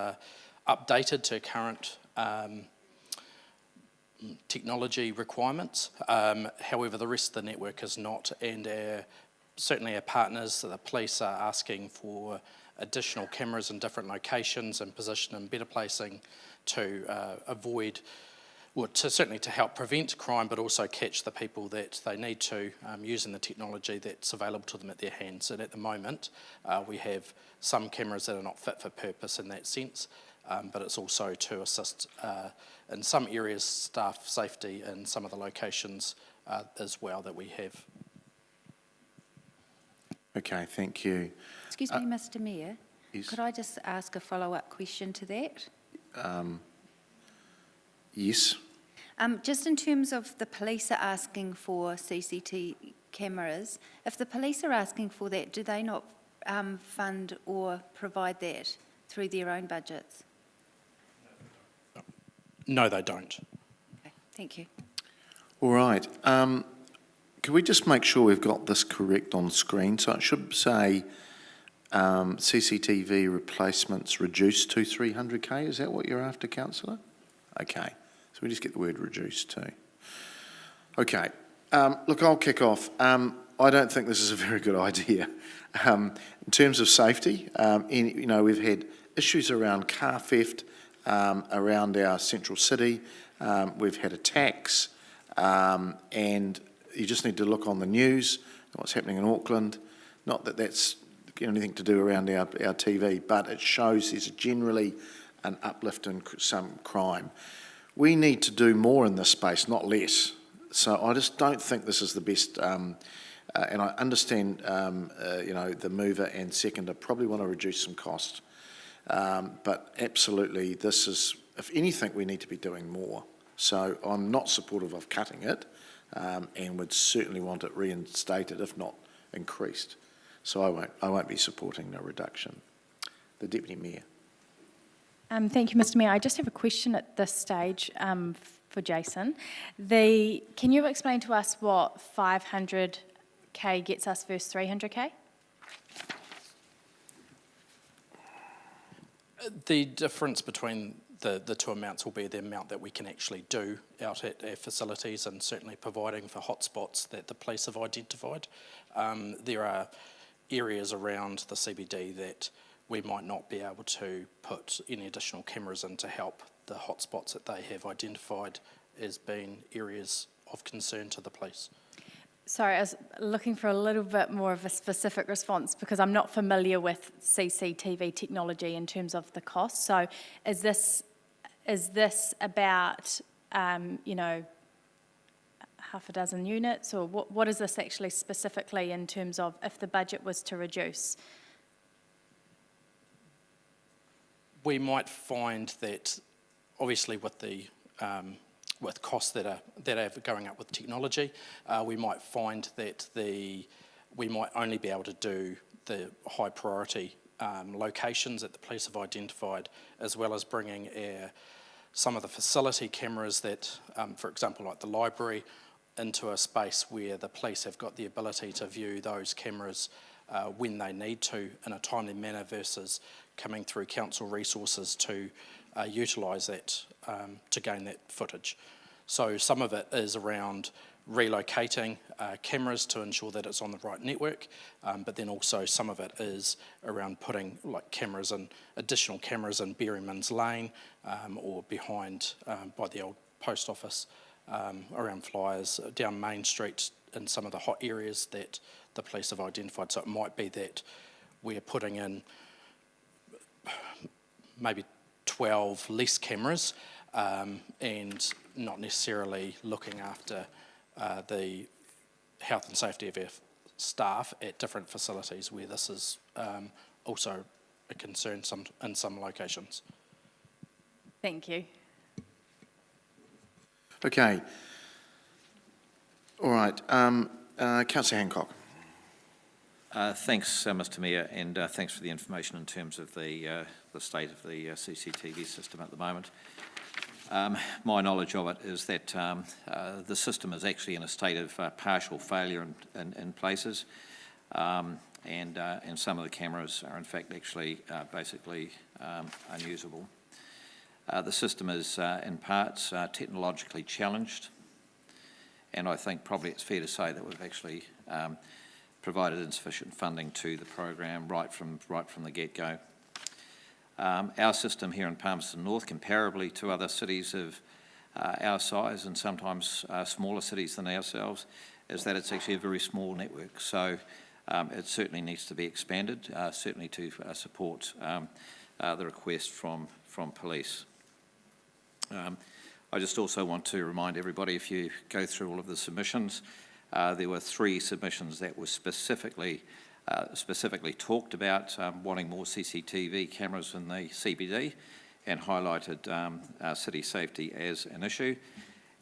updated to current technology requirements. However, the rest of the network is not, and certainly our partners, the police, are asking for additional cameras in different locations and position and better placing to avoid, well, certainly to help prevent crime, but also catch the people that they need to, using the technology that's available to them at their hands. And at the moment, we have some cameras that are not fit for purpose in that sense, but it's also to assist in some areas staff safety in some of the locations as well that we have. Okay, thank you. Excuse me, Mr. Mayor. Yes. Could I just ask a follow-up question to that? Yes. Just in terms of the police are asking for CCTV cameras, if the police are asking for that, do they not fund or provide that through their own budgets? No, they don't. Okay, thank you. All right. Can we just make sure we've got this correct on screen? So it should say CCTV replacements reduced to 300k. Is that what you're after, Councillor? Okay. So we just get the word reduced too. Okay. Look, I'll kick off. I don't think this is a very good idea. In terms of safety, we've had issues around car theft around our central city. We've had attacks, and you just need to look on the news, what's happening in Auckland. Not that that's anything to do around our TV, but it shows there's generally an uplift in some crime. we need to do more in this space, not less. So I just don't think this is the best, and I understand, the mover and seconder probably want to reduce some cost, but absolutely this is, if anything, we need to be doing more. So I'm not supportive of cutting it, and would certainly want it reinstated, if not increased. So I won't be supporting a reduction. The Deputy Mayor. Thank you, Mr. Mayor. I just have a question at this stage for Jason. Can you explain to us what 500k gets us versus 300k? The difference between the two amounts will be the amount that we can actually do out at our facilities, and certainly providing for hotspots that the police have identified. There are areas around the CBD that we might not be able to put any additional cameras in to help the hotspots that they have identified as being areas of concern to the police. Sorry, I was looking for a little bit more of a specific response because I'm not familiar with CCTV technology in terms of the cost. So is this about, half a dozen units, or what is this actually specifically in terms of if the budget was to reduce? We might find that, obviously, with the with costs that are going up with technology, we might find that we might only be able to do the high priority locations that the police have identified, as well as bringing some of the facility cameras that, for example, like the library, into a space where the police have got the ability to view those cameras when they need to in a timely manner, versus coming through council resources to utilise that to gain that footage. So some of it is around relocating cameras to ensure that it's on the right network, but then also some of it is around putting cameras and additional cameras in Berryman's Lane or behind by the old post office, around flyers down Main Street in some of the hot areas that the police have identified. So it might be that we're putting in maybe 12 less cameras and not necessarily looking after the health and safety of our staff at different facilities where this is also a concern in some locations. Thank you. Okay. All right. Councillor Hancock. Thanks, Mr. Mayor, and thanks for the information in terms of the state of the CCTV system at the moment. My knowledge of it is that the system is actually in a state of partial failure in places, and some of the cameras are in fact actually basically unusable. The system is in parts technologically challenged, and I think probably it's fair to say that we've actually provided insufficient funding to the program right from the get-go. Our system here in Palmerston North, comparably to other cities of our size and sometimes smaller cities than ourselves, is that it's actually a very small network. So it certainly needs to be expanded, certainly to support the request from police. I just also want to remind everybody, if you go through all of the submissions, there were 3 submissions that were specifically talked about wanting more CCTV cameras in the CBD and highlighted city safety as an issue.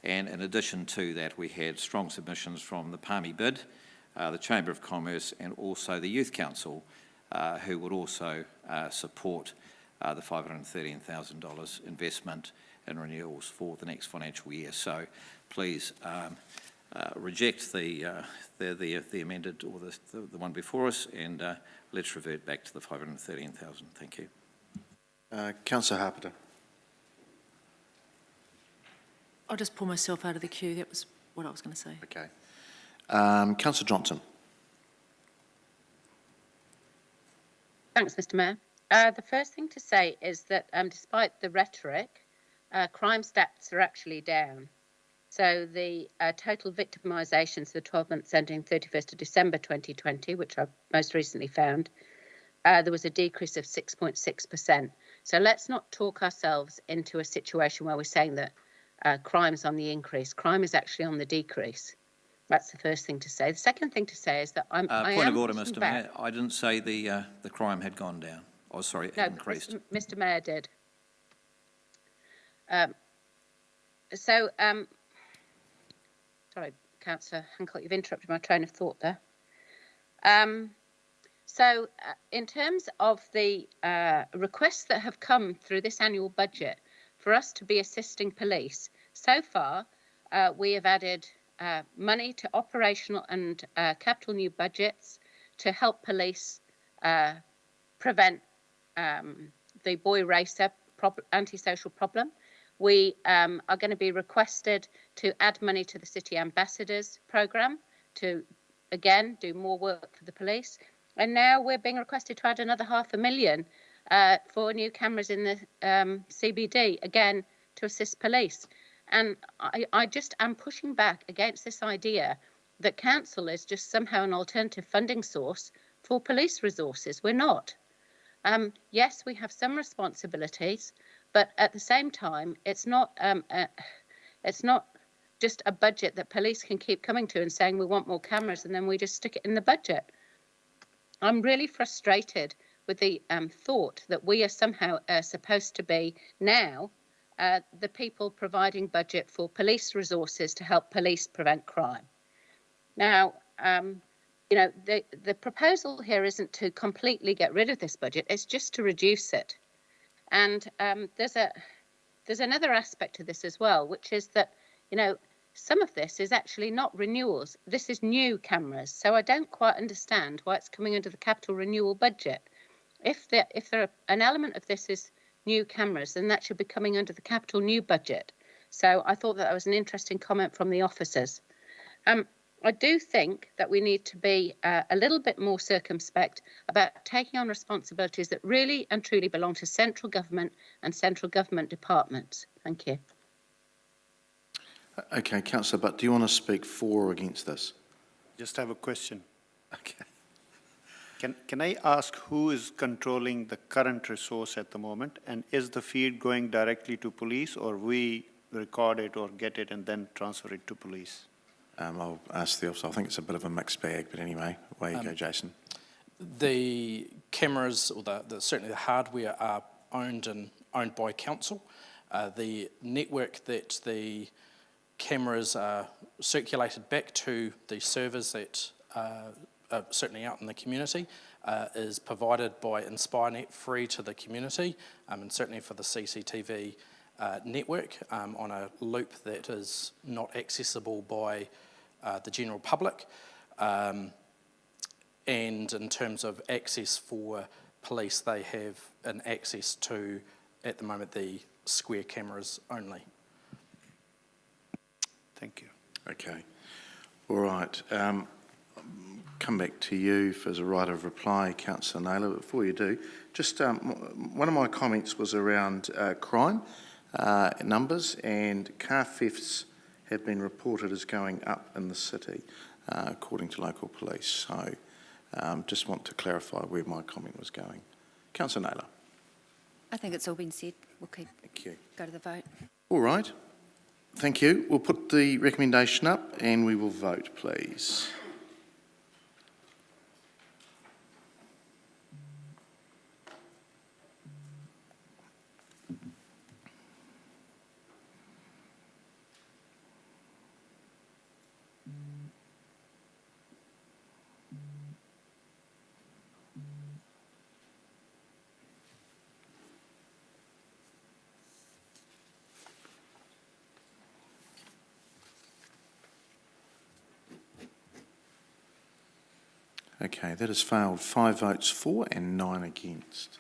And in addition to that, we had strong submissions from the Palmy Bid, the Chamber of Commerce, and also the Youth Council, who would also support the $513,000 investment in renewals for the next financial year. So please reject the amended or the one before us, and let's revert back to the 513,000. Thank you. Councillor Harpiter. I'll just pull myself out of the queue. That was what I was going to say. Okay. Councillor Johnson. Thanks, Mr. Mayor. The first thing to say is that despite the rhetoric, crime stats are actually down. So the total victimisations for the 12 months ending 31st of December 2020, which I most recently found, there was a decrease of 6.6%. So let's not talk ourselves into a situation where we're saying that crime's on the increase. Crime is actually on the decrease. That's the first thing to say. The second thing to say is that I Point am of order, pushing Mr. back. Mayor. I didn't say the crime had gone down. Oh, sorry, it No, increased. Mr. Mayor did. Sorry, Councillor Hancock, you've interrupted my train of thought there. In terms of the requests that have come through this annual budget for us to be assisting police, so far we have added money to operational and capital new budgets to help police prevent the boy racer antisocial problem. We are going to be requested to add money to the City Ambassadors programme to, again, do more work for the police. And now we're being requested to add another $500,000 for new cameras in the CBD, again, to assist police. And I just am pushing back against this idea that council is just somehow an alternative funding source for police resources. We're not. Yes, we have some responsibilities, but at the same time, it's not just a budget that police can keep coming to and saying we want more cameras and then we just stick it in the budget. I'm really frustrated with the thought that we are somehow supposed to be now the people providing budget for police resources to help police prevent crime. Now, you know, the proposal here isn't to completely get rid of this budget, it's just to reduce it. And there's another aspect to this as well, which is that, you know, some of this is actually not renewals. This is new cameras. So I don't quite understand why it's coming under the capital renewal budget. If an element of this is new cameras, then that should be coming under the capital new budget. So I thought that was an interesting comment from the officers. I do think that we need to be a little bit more circumspect about taking on responsibilities that really and truly belong to central government and central government departments. Thank you. Okay, Councillor Butt, do you want to speak for or against this? Just have a question. Okay. Can I ask who is controlling the current resource at the moment? And is the feed going directly to police, or we record it or get it and then transfer it to police? I'll ask the officer. I think it's a bit of a mixed bag, but anyway, away you go, Jason. The cameras, or certainly the hardware, are owned by council. The network that the cameras are circulated back to the servers that are certainly out in the community is provided by InspireNet, free to the community, and certainly for the CCTV network on a loop that is not accessible by the general public. And in terms of access for police, they have an access to, at the moment, the square cameras only. Thank you. Okay. All right. Come back to you as a right of reply, Councillor Naylor. But before you do, just one of my comments was around crime numbers, and car thefts have been reported as going up in the city, according to local police. So just want to clarify where my comment was going. Councillor Naylor. I think it's all been said. We'll go to the vote. All right. Thank you. We'll put the recommendation up and we will vote, please. Okay, that has failed. 5 votes for and 9 against.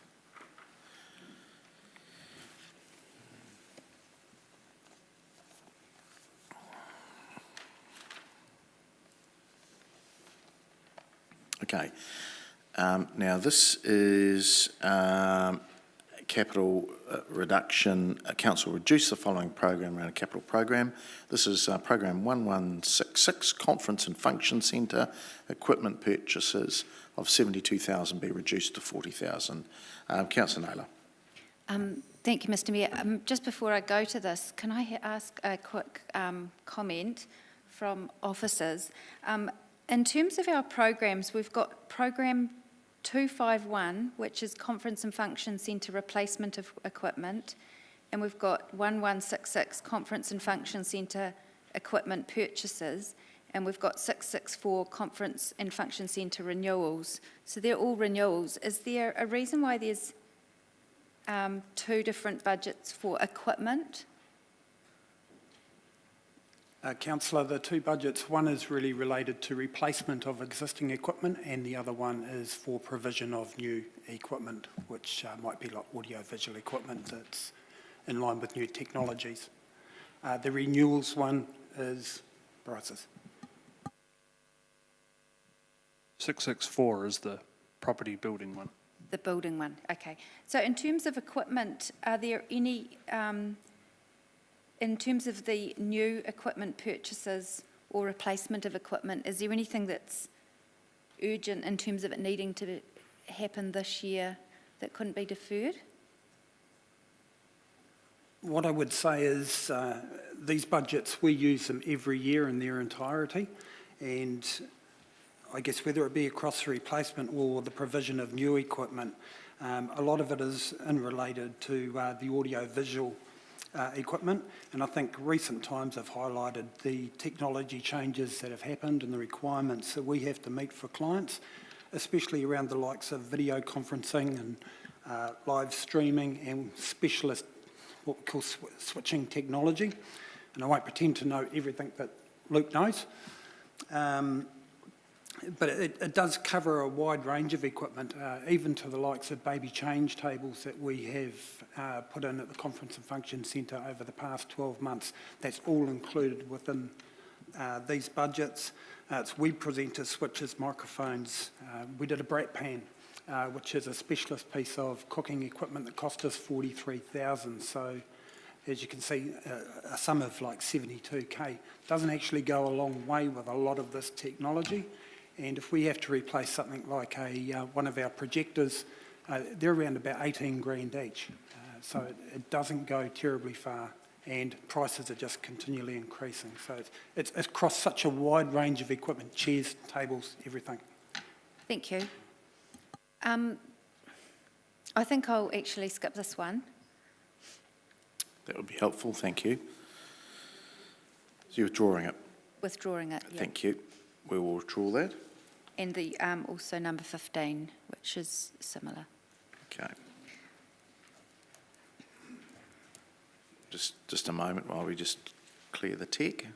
Okay, now this is capital reduction. Council reduced the following program around a capital program. This is program 1166, Conference and Function Centre, equipment purchases of 72,000 be reduced to 40,000. Councillor Naylor. Thank you, Mr Mayor. Just before I go to this, can I ask a quick comment from officers? In terms of our programs, we've got program 251, which is Conference and Function Centre replacement of equipment, and we've got 1166, Conference and Function Centre equipment purchases, and we've got 664, Conference and Function Centre renewals. So they're all renewals. Is there a reason why there's two different budgets for equipment? Councillor, the two budgets, one is really related to replacement of existing equipment and the other one is for provision of new equipment, which might be like audio-visual equipment that's in line with new technologies. The renewals one is Bryce's. 664 is the property building one. The building one, okay. So in terms of equipment, are there any, in terms of the new equipment purchases or replacement of equipment, is there anything that's urgent in terms of it needing to happen this year that couldn't be deferred? What I would say is these budgets, we use them every year in their entirety, and I guess whether it be across the replacement or the provision of new equipment, a lot of it is related to the audio-visual equipment, and I think recent times have highlighted the technology changes that have happened and the requirements that we have to meet for clients, especially around the likes of video conferencing and live streaming and specialist, what we call switching technology. And I won't pretend to know everything that Luke knows. But it does cover a wide range of equipment, even to the likes of baby change tables that we have put in at the Conference and Function Centre over the past 12 months. That's all included within these budgets. It's web presenter switches, microphones. We did a brat pan, which is a specialist piece of cooking equipment that cost us $43,000. So as you can see, a sum of like 72K doesn't actually go a long way with a lot of this technology. And if we have to replace something like one of our projectors, they're around about 18 grand each. So it doesn't go terribly far, and prices are just continually increasing. So it's across such a wide range of equipment, chairs, tables, everything. Thank you. I think I'll actually skip this one. That would be helpful, thank you. So you're withdrawing it? Withdrawing it, yeah. Thank you. We will withdraw that. And the also number 15, which is similar. Okay. Just a moment while we just clear the tech.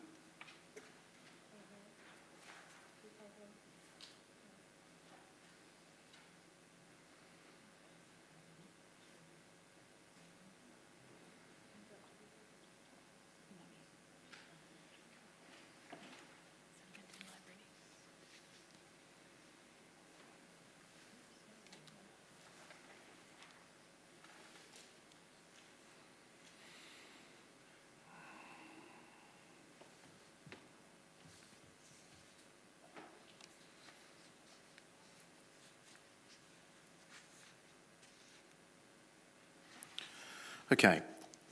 Okay,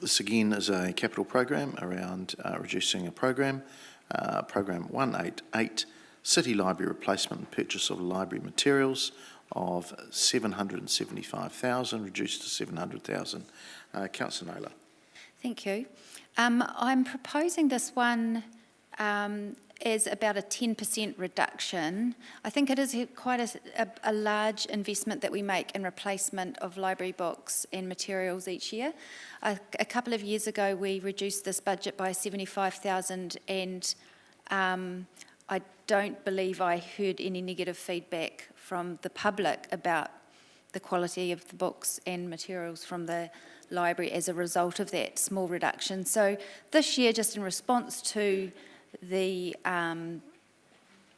this again is a capital program around reducing a program. Program 188, City Library Replacement and Purchase of Library Materials of $775,000, reduced to $700,000. Councillor Naylor. Thank you. I'm proposing this one is about a 10% reduction. I think it is quite a large investment that we make in replacement of library books and materials each year. A couple of years ago, we reduced this budget by $75,000, and I don't believe I heard any negative feedback from the public about the quality of the books and materials from the library as a result of that small reduction. So this year, just in response to the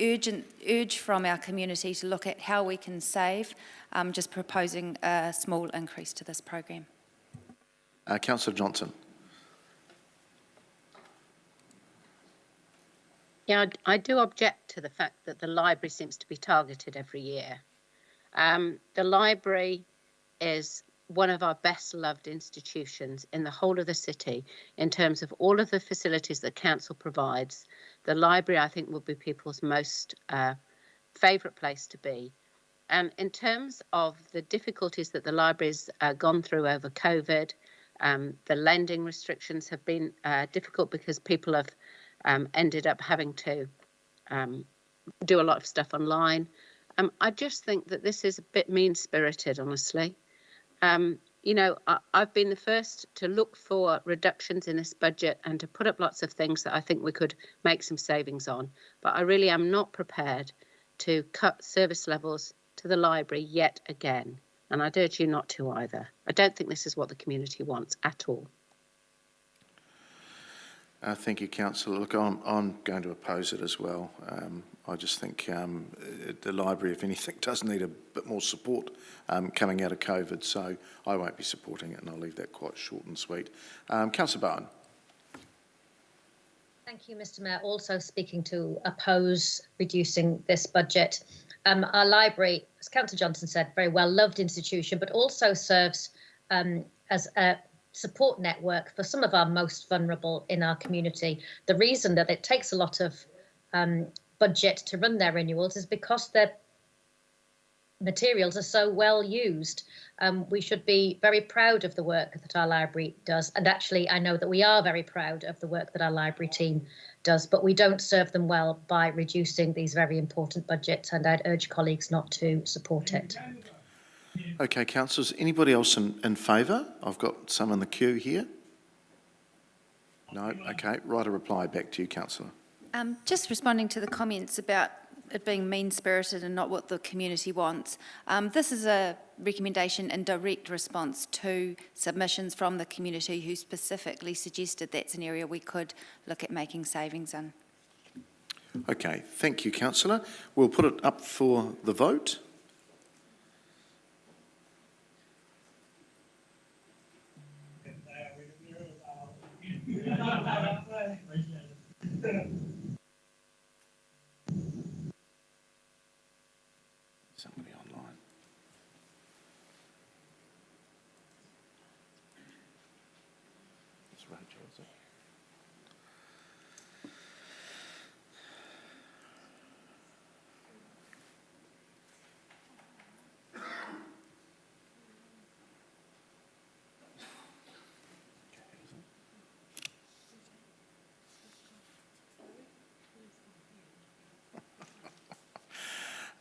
urgent urge from our community to look at how we can save, just proposing a small increase to this program. Councillor Johnson. Yeah, I do object to the fact that the library seems to be targeted every year. The library is one of our best loved institutions in the whole of the city in terms of all of the facilities that council provides. The library, I think, will be people's most favourite place to be. And in terms of the difficulties that the library's gone through over COVID, the lending restrictions have been difficult because people have ended up having to do a lot of stuff online. I just think that this is a bit mean-spirited, honestly. You know, I've been the first to look for reductions in this budget and to put up lots of things that I think we could make some savings on. But I really am not prepared to cut service levels to the library yet again. And I'd urge you not to either. I don't think this is what the community wants at all. Thank you, Councillor. Look, I'm going to oppose it as well. I just think the library, if anything, does need a bit more support coming out of COVID, so I won't be supporting it, and I'll leave that quite short and sweet. Councillor Bowen. Thank you, Mr Mayor. Also speaking to oppose reducing this budget. Our library, as Councillor Johnson said, very well loved institution, but also serves as a support network for some of our most vulnerable in our community. The reason that it takes a lot of budget to run their renewals is because their materials are so well used. We should be very proud of the work that our library does. And actually, I know that we are very proud of the work that our library team does, but we don't serve them well by reducing these very important budgets, and I'd urge colleagues not to support it. Okay, councillors, anybody else in favour? I've got some in the queue here. No? Okay, write a reply back to you, councillor. Just responding to the comments about it being mean-spirited and not what the community wants. This is a recommendation in direct response to submissions from the community who specifically suggested that's an area we could look at making savings in. Okay, thank you, councillor. We'll put it up for the vote. Somebody online. It's Rachel, is it?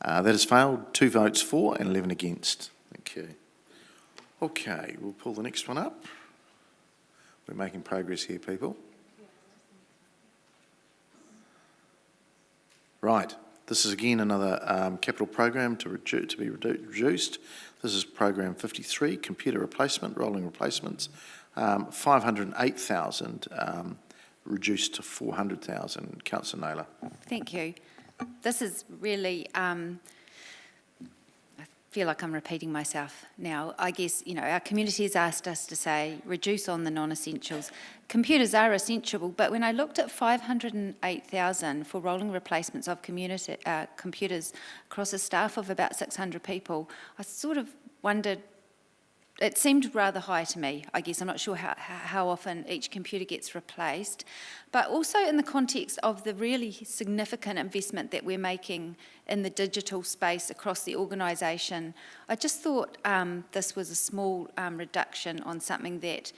That has failed. 2 votes for and 11 against. Thank you. Okay, we'll pull the next one up. We're making progress here, people. Right, this is again another capital program to be reduced. This is program 53, computer replacement, rolling replacements, 508,000 reduced to 400,000. Councillor Naylor. Thank you. This is really, I feel like I'm repeating myself now. I guess, you know, our community has asked us to say, reduce on the non-essentials. Computers are essential, but when I looked at 508,000 for rolling replacements of computers across a staff of about 600 people, I sort of wondered, it seemed rather high to me. I guess I'm not sure how often each computer gets replaced, but also in the context of the really significant investment that we're making in the digital space across the organisation. I just thought this was a small reduction on something that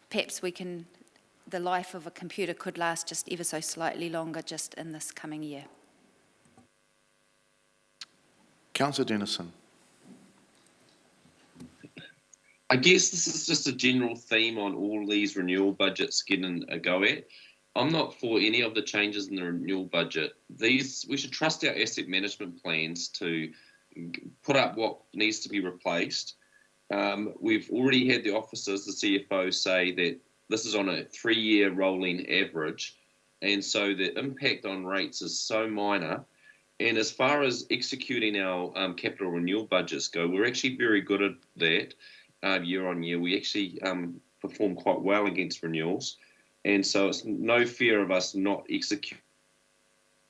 perhaps the life of a computer could last just ever so slightly longer just in this coming year. Councillor Dennison. I guess this is just a general theme on all these renewal budgets getting a go at. I'm not for any of the changes in the renewal budget. We should trust our asset management plans to put up what needs to be replaced. We've already had the officers, the CFO, say that this is on a 3-year rolling average, and so the impact on rates is so minor. And as far as executing our capital renewal budgets go, we're actually very good at that. Year on year, we actually perform quite well against renewals, and so it's no fear of us not executing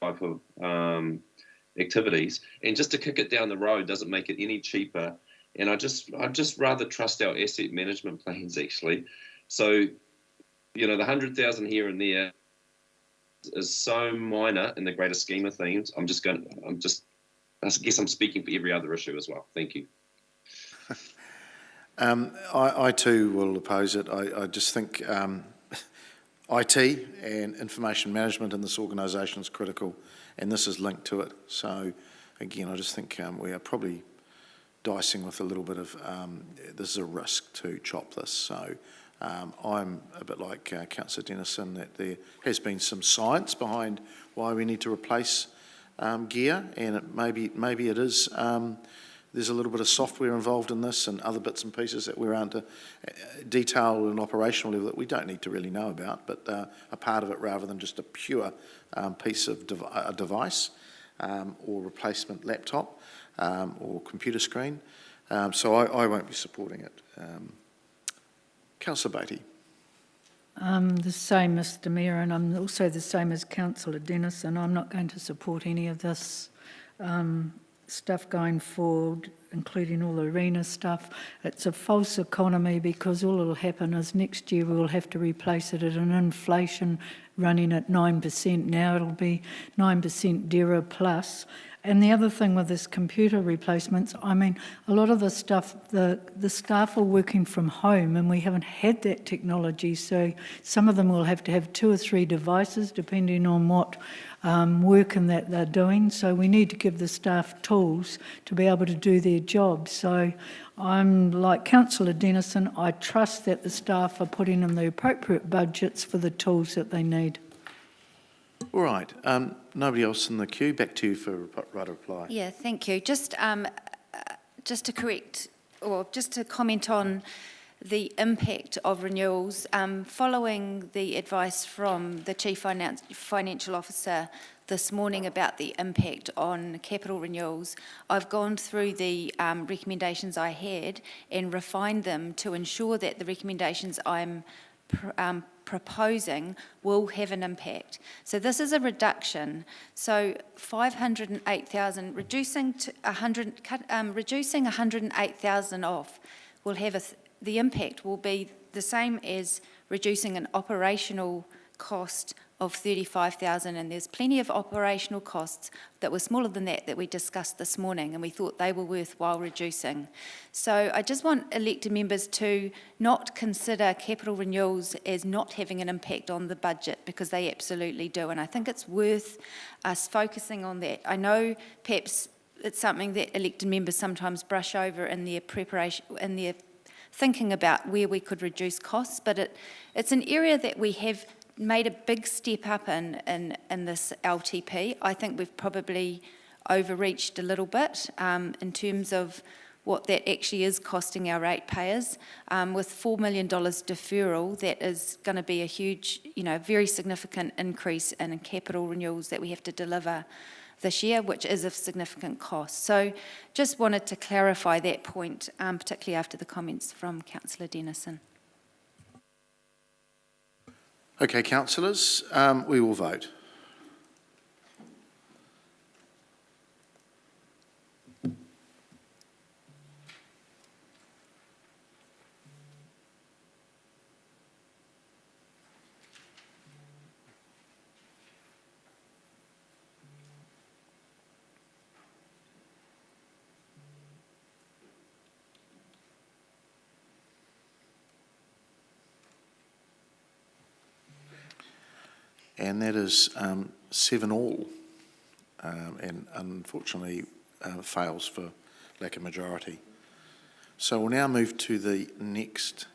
type of activities. And just to kick it down the road doesn't make it any cheaper And I just rather trust our asset management plans, actually. So, you know, the 100,000 here and there is so minor in the greater scheme of things. I guess I'm speaking for every other issue as well. Thank you. I too will oppose it. I just think IT and information management in this organisation is critical, and this is linked to it. So, again, I just think we are probably dicing with a little bit of, this is a risk to chop this. So I'm a bit like Councillor Dennison, that there has been some science behind why we need to replace gear, and maybe it is, there's a little bit of software involved in this and other bits and pieces that we're under detail and operational level that we don't need to really know about, but a part of it rather than just a pure piece of a device or replacement laptop or computer screen. So I won't be supporting it. Councillor Beattie. The same, Mr Mayor, and I'm also the same as Councillor Dennison. I'm not going to support any of this stuff going forward, including all the arena stuff. It's a false economy, because all that will happen is next year we will have to replace it at an inflation running at 9%. Now it'll be 9% DERA plus. And the other thing with this computer replacements, I mean, a lot of the stuff, the staff are working from home, and we haven't had that technology, so some of them will have to have 2 or 3 devices depending on what work and that they're doing. So we need to give the staff tools to be able to do their job. So I'm like Councillor Dennison, I trust that the staff are putting in the appropriate budgets for the tools that they need. All right. Nobody else in the queue. Back to you for right reply. Yeah, thank you. Just to correct, or just to comment on the impact of renewals, following the advice from the Chief Financial Officer this morning about the impact on capital renewals, I've gone through the recommendations I had and refined them to ensure that the recommendations I'm proposing will have an impact. So this is a reduction. So 508,000, reducing 108,000 off will have the impact will be the same as reducing an operational cost of 35,000, and there's plenty of operational costs that were smaller than that we discussed this morning, and we thought they were worthwhile reducing. So I just want elected members to not consider capital renewals as not having an impact on the budget, because they absolutely do, and I think it's worth us focusing on that. I know perhaps it's something that elected members sometimes brush over in their preparation, in their thinking about where we could reduce costs, but it's an area that we have made a big step up in this LTP. I think we've probably overreached a little bit in terms of what that actually is costing our ratepayers. With $4 million deferral, that is going to be a huge, very significant increase in capital renewals that we have to deliver this year, which is of significant cost. So just wanted to clarify that point, particularly after the comments from Councillor Dennison. Okay, councillors, we will vote. And that is 7-all, and unfortunately fails for lack of majority. So we'll now move to the next.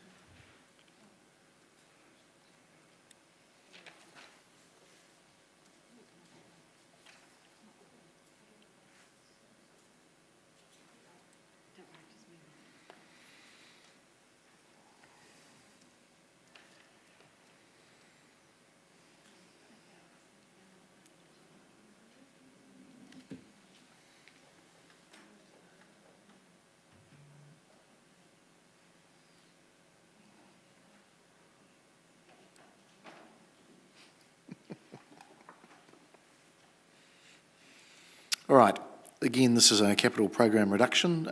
All right, again, this is a capital program reduction.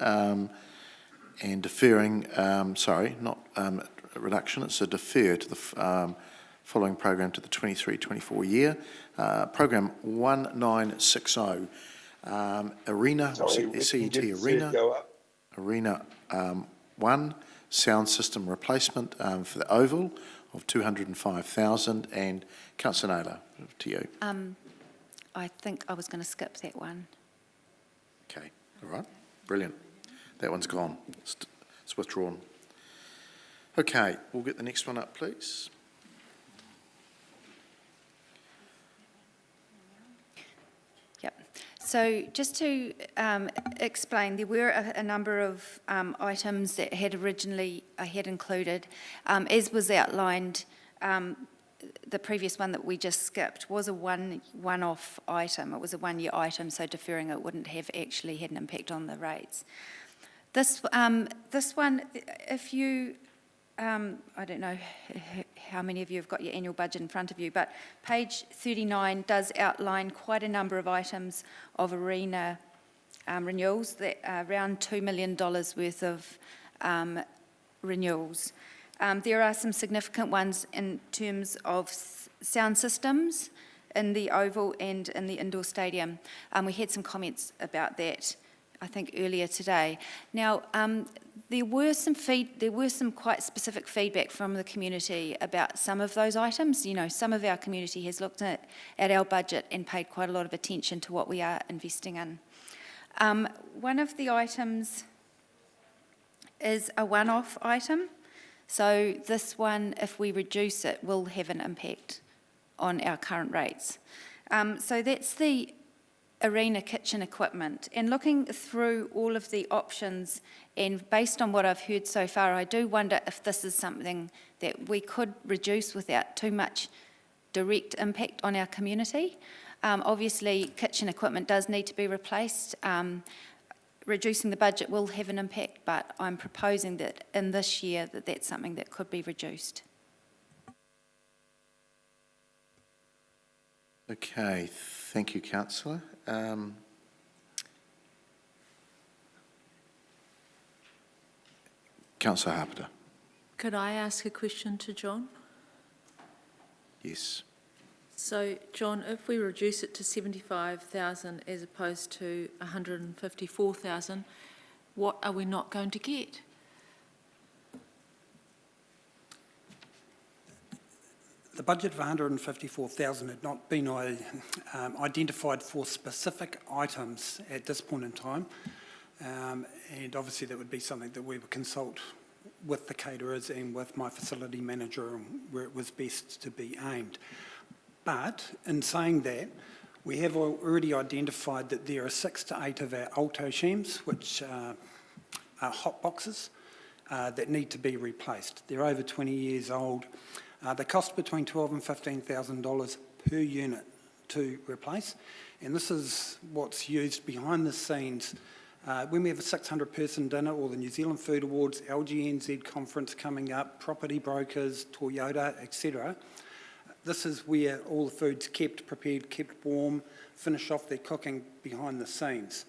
and deferring, not a reduction, it's a defer to the following program to the 23-24 year. Program 1960, Arena, CET Arena, Arena 1, sound system replacement for the Oval of 205,000. And Councillor Naylor, to you. I think I was going to skip that one. Okay, all right, brilliant. That one's gone, it's withdrawn. Okay, we'll get the next one up, please. Yep. So just to explain, there were a number of items that had originally I had included, as was outlined. The previous one that we just skipped was a one-off item. It was a one-year item, so deferring it wouldn't have actually had an impact on the rates. This one, if you, I don't know how many of you have got your annual budget in front of you, but page 39 does outline quite a number of items of arena renewals, that around $2 million worth of renewals. There are some significant ones in terms of sound systems in the Oval and in the indoor stadium. We had some comments about that, I think, earlier today. Now, there were some quite specific feedback from the community about some of those items. You know, some of our community has looked at our budget and paid quite a lot of attention to what we are investing in. One of the items is a one-off item. So this one, if we reduce it, will have an impact on our current rates. So that's the arena kitchen equipment. And looking through all of the options, and based on what I've heard so far, I do wonder if this is something that we could reduce without too much direct impact on our community. Obviously, kitchen equipment does need to be replaced. Reducing the budget will have an impact, but I'm proposing that in this year that's something that could be reduced. Okay, thank you, Councillor. Councillor Harper. Could I ask a question to John? Yes. So, John, if we reduce it to 75,000 as opposed to 154,000, what are we not going to get? The budget of 154,000 had not been identified for specific items at this point in time, and obviously that would be something that we would consult with the caterers and with my facility manager where it was best to be aimed. But in saying that, we have already identified that there are 6 to 8 of our alto shems, which are hot boxes, that need to be replaced. They're over 20 years old. They cost between $12,000 and $15,000 per unit to replace, and this is what's used behind the scenes. When we have a 600-person dinner or the New Zealand Food Awards, LGNZ conference coming up, property brokers, Toyota, etc., this is where all the food's kept, prepared, kept warm, finish off their cooking behind the scenes.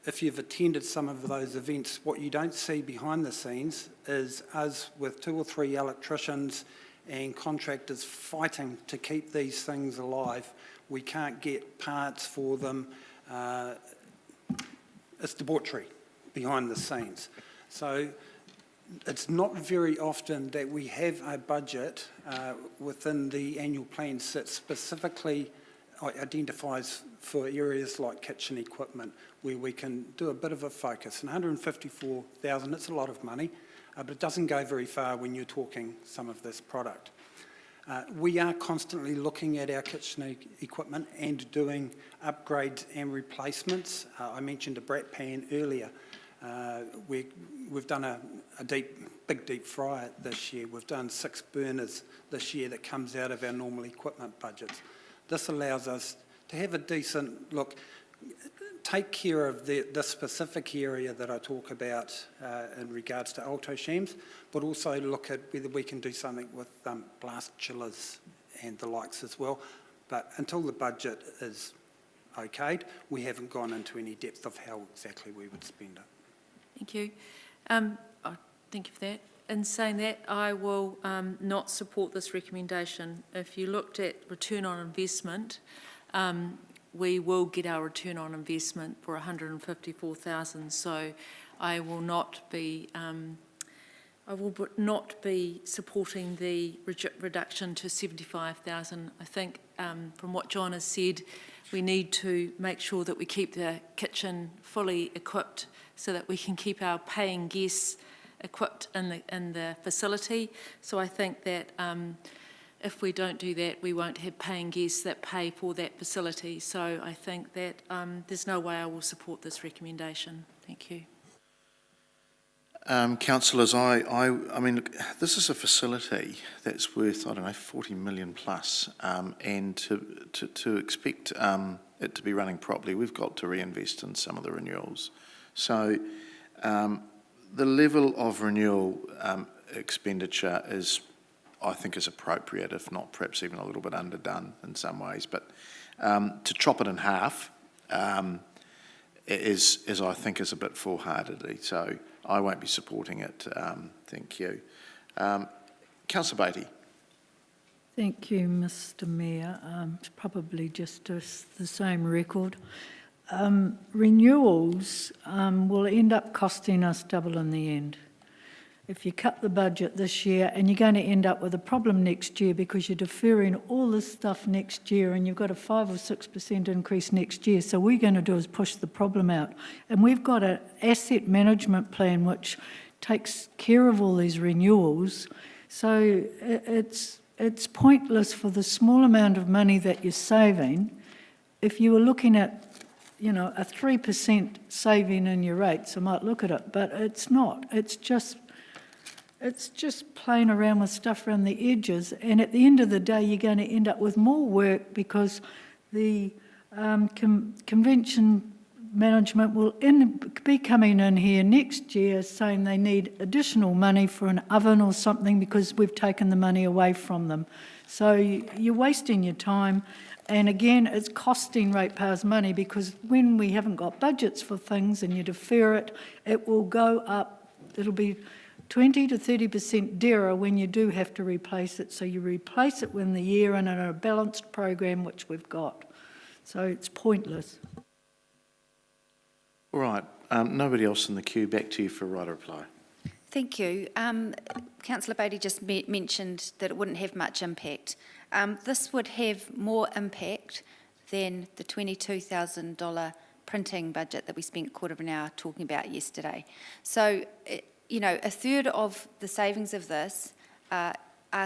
If you've attended some of those events, what you don't see behind the scenes is us with 2 or 3 electricians and contractors fighting to keep these things alive. We can't get parts for them. It's debauchery behind the scenes. So it's not very often that we have a budget within the annual plan that specifically identifies for areas like kitchen equipment where we can do a bit of a focus. And 154,000, it's a lot of money, but it doesn't go very far when you're talking some of this product. We are constantly looking at our kitchen equipment and doing upgrades and replacements. I mentioned a brat pan earlier. We've done a big deep fryer this year. We've done 6 burners this year that comes out of our normal equipment budgets. This allows us to have a decent look, take care of the specific area that I talk about in regards to alto shems, but also look at whether we can do something with blast chillers and the likes as well. But until the budget is okayed, we haven't gone into any depth of how exactly we would spend it. Thank you. Thank you for that. In saying that, I will not support this recommendation. If you looked at return on investment, we will get our return on investment for 154,000. So I will not be supporting the reduction to 75,000. I think from what John has said, we need to make sure that we keep the kitchen fully equipped so that we can keep our paying guests equipped in the facility. So I think that if we don't do that, we won't have paying guests that pay for that facility. So I think that there's no way I will support this recommendation. Thank you. Councillors, I mean, look, this is a facility that's worth, I don't know, 40 million plus, and to expect it to be running properly, we've got to reinvest in some of the renewals. So the level of renewal expenditure is, I think, is appropriate, if not perhaps even a little bit underdone in some ways. But to chop it in half is I think, is a bit foolhardily. So I won't be supporting it. Thank you. Councillor Beattie. Thank you, Mr Mayor. It's probably just the same record. Renewals will end up costing us double in the end. If you cut the budget this year, and you're going to end up with a problem next year because you're deferring all this stuff next year, and you've got a 5 or 6% increase next year. So what we're going to do is push the problem out. And we've got an asset management plan which takes care of all these renewals. So it's pointless for the small amount of money that you're saving. If you were looking at, you know, a 3% saving in your rates, I might look at it, but it's not. It's just playing around with stuff around the edges, and at the end of the day, you're going to end up with more work because the convention management will be coming in here next year saying they need additional money for an oven or something because we've taken the money away from them. So you're wasting your time. And again, it's costing ratepayers money because when we haven't got budgets for things and you defer it, it will go up. It'll be 20 to 30% dearer when you do have to replace it. So you replace it within the year and in a balanced program, which we've got. So it's pointless. All right. Nobody else in the queue. Back to you for a right reply. Thank you. Councillor Beattie just mentioned that it wouldn't have much impact. This would have more impact than the $22,000 printing budget that we spent a quarter of an hour talking about yesterday. So, you know, a third of the savings of this are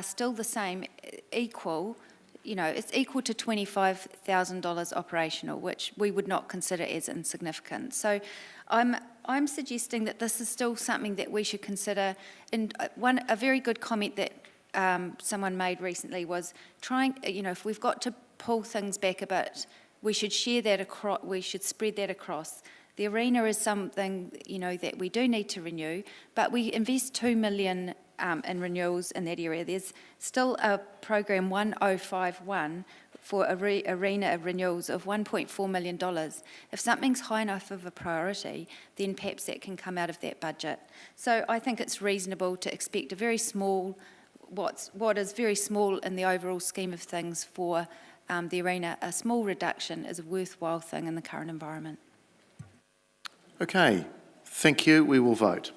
still the same, equal, you know, it's equal to $25,000 operational, which we would not consider as insignificant. So I'm suggesting that this is still something that we should consider. And a very good comment that someone made recently was trying, you know, if we've got to pull things back a bit, we should share that across, we should spread that across. The arena is something, you know, that we do need to renew, but we invest $2 million in renewals in that area. There's still a program 1051 for arena renewals of $1.4 million. If something's high enough of a priority, then perhaps that can come out of that budget. So I think it's reasonable to expect a very small, what is very small in the overall scheme of things for the arena. A small reduction is a worthwhile thing in the current environment. Okay, thank you. We will vote.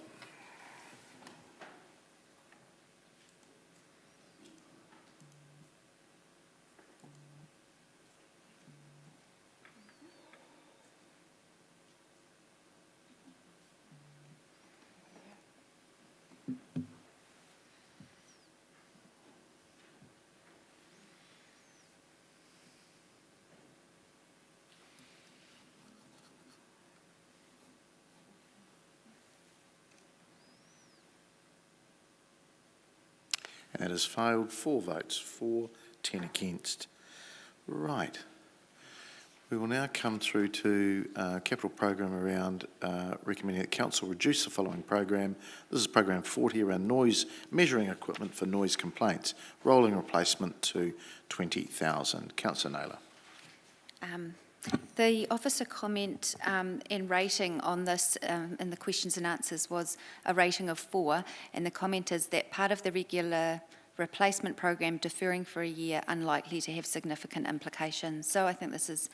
And that has failed. 4 votes for, 10 against. Right. We will now come through to capital program around recommending that council reduce the following program. This is program 40 around noise measuring equipment for noise complaints. Rolling replacement to 20,000. Councillor Naylor. The officer comment and rating on this in the questions and answers was a rating of 4, and the comment is that part of the regular replacement program deferring for a year unlikely to have significant implications. So I think this is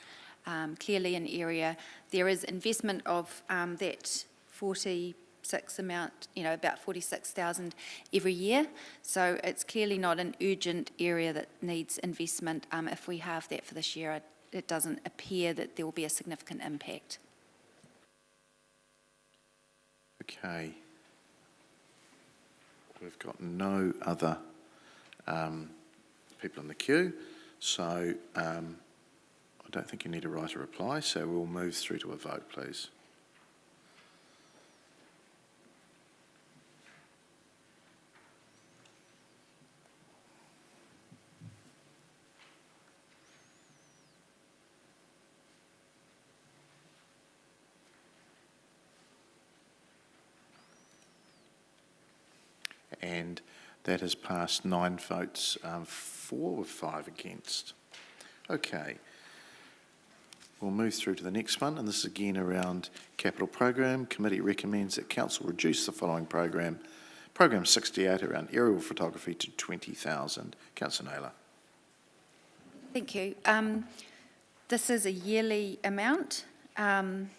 clearly an area. There is investment of that 46 amount, about 46,000 every year. So it's clearly not an urgent area that needs investment. If we have that for this year, it doesn't appear that there will be a significant impact. Okay. We've got no other people in the queue, so I don't think you need to write a reply, so we'll move through to a vote, please. And that has passed 9 votes for, with 5 against. Okay. We'll move through to the next one, and this is again around capital program. Committee recommends that council reduce the following program, program 68 around aerial photography, to 20,000. Councillor Naylor. Thank you. This is a yearly amount. I'm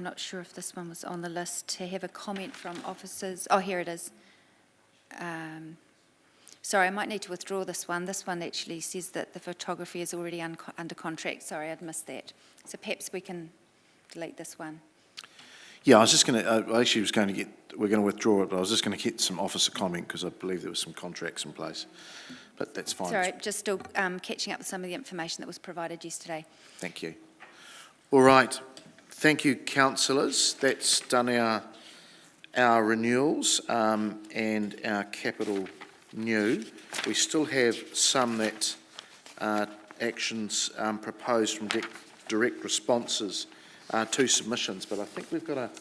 not sure if this one was on the list to have a comment from officers. Oh, here it is. Sorry, I might need to withdraw this one. This one actually says that the photography is already under contract. Sorry, I'd missed that. So perhaps we can delete this one. Yeah, I was just going to, we're going to withdraw it, but I was just going to get some officer comment because I believe there were some contracts in place. But that's fine. Sorry, just still catching up with some of the information that was provided yesterday. Thank you. All right. Thank you, councillors. That's done our renewals and our capital new. We still have some that actions proposed from direct responses to submissions, but I think we've got a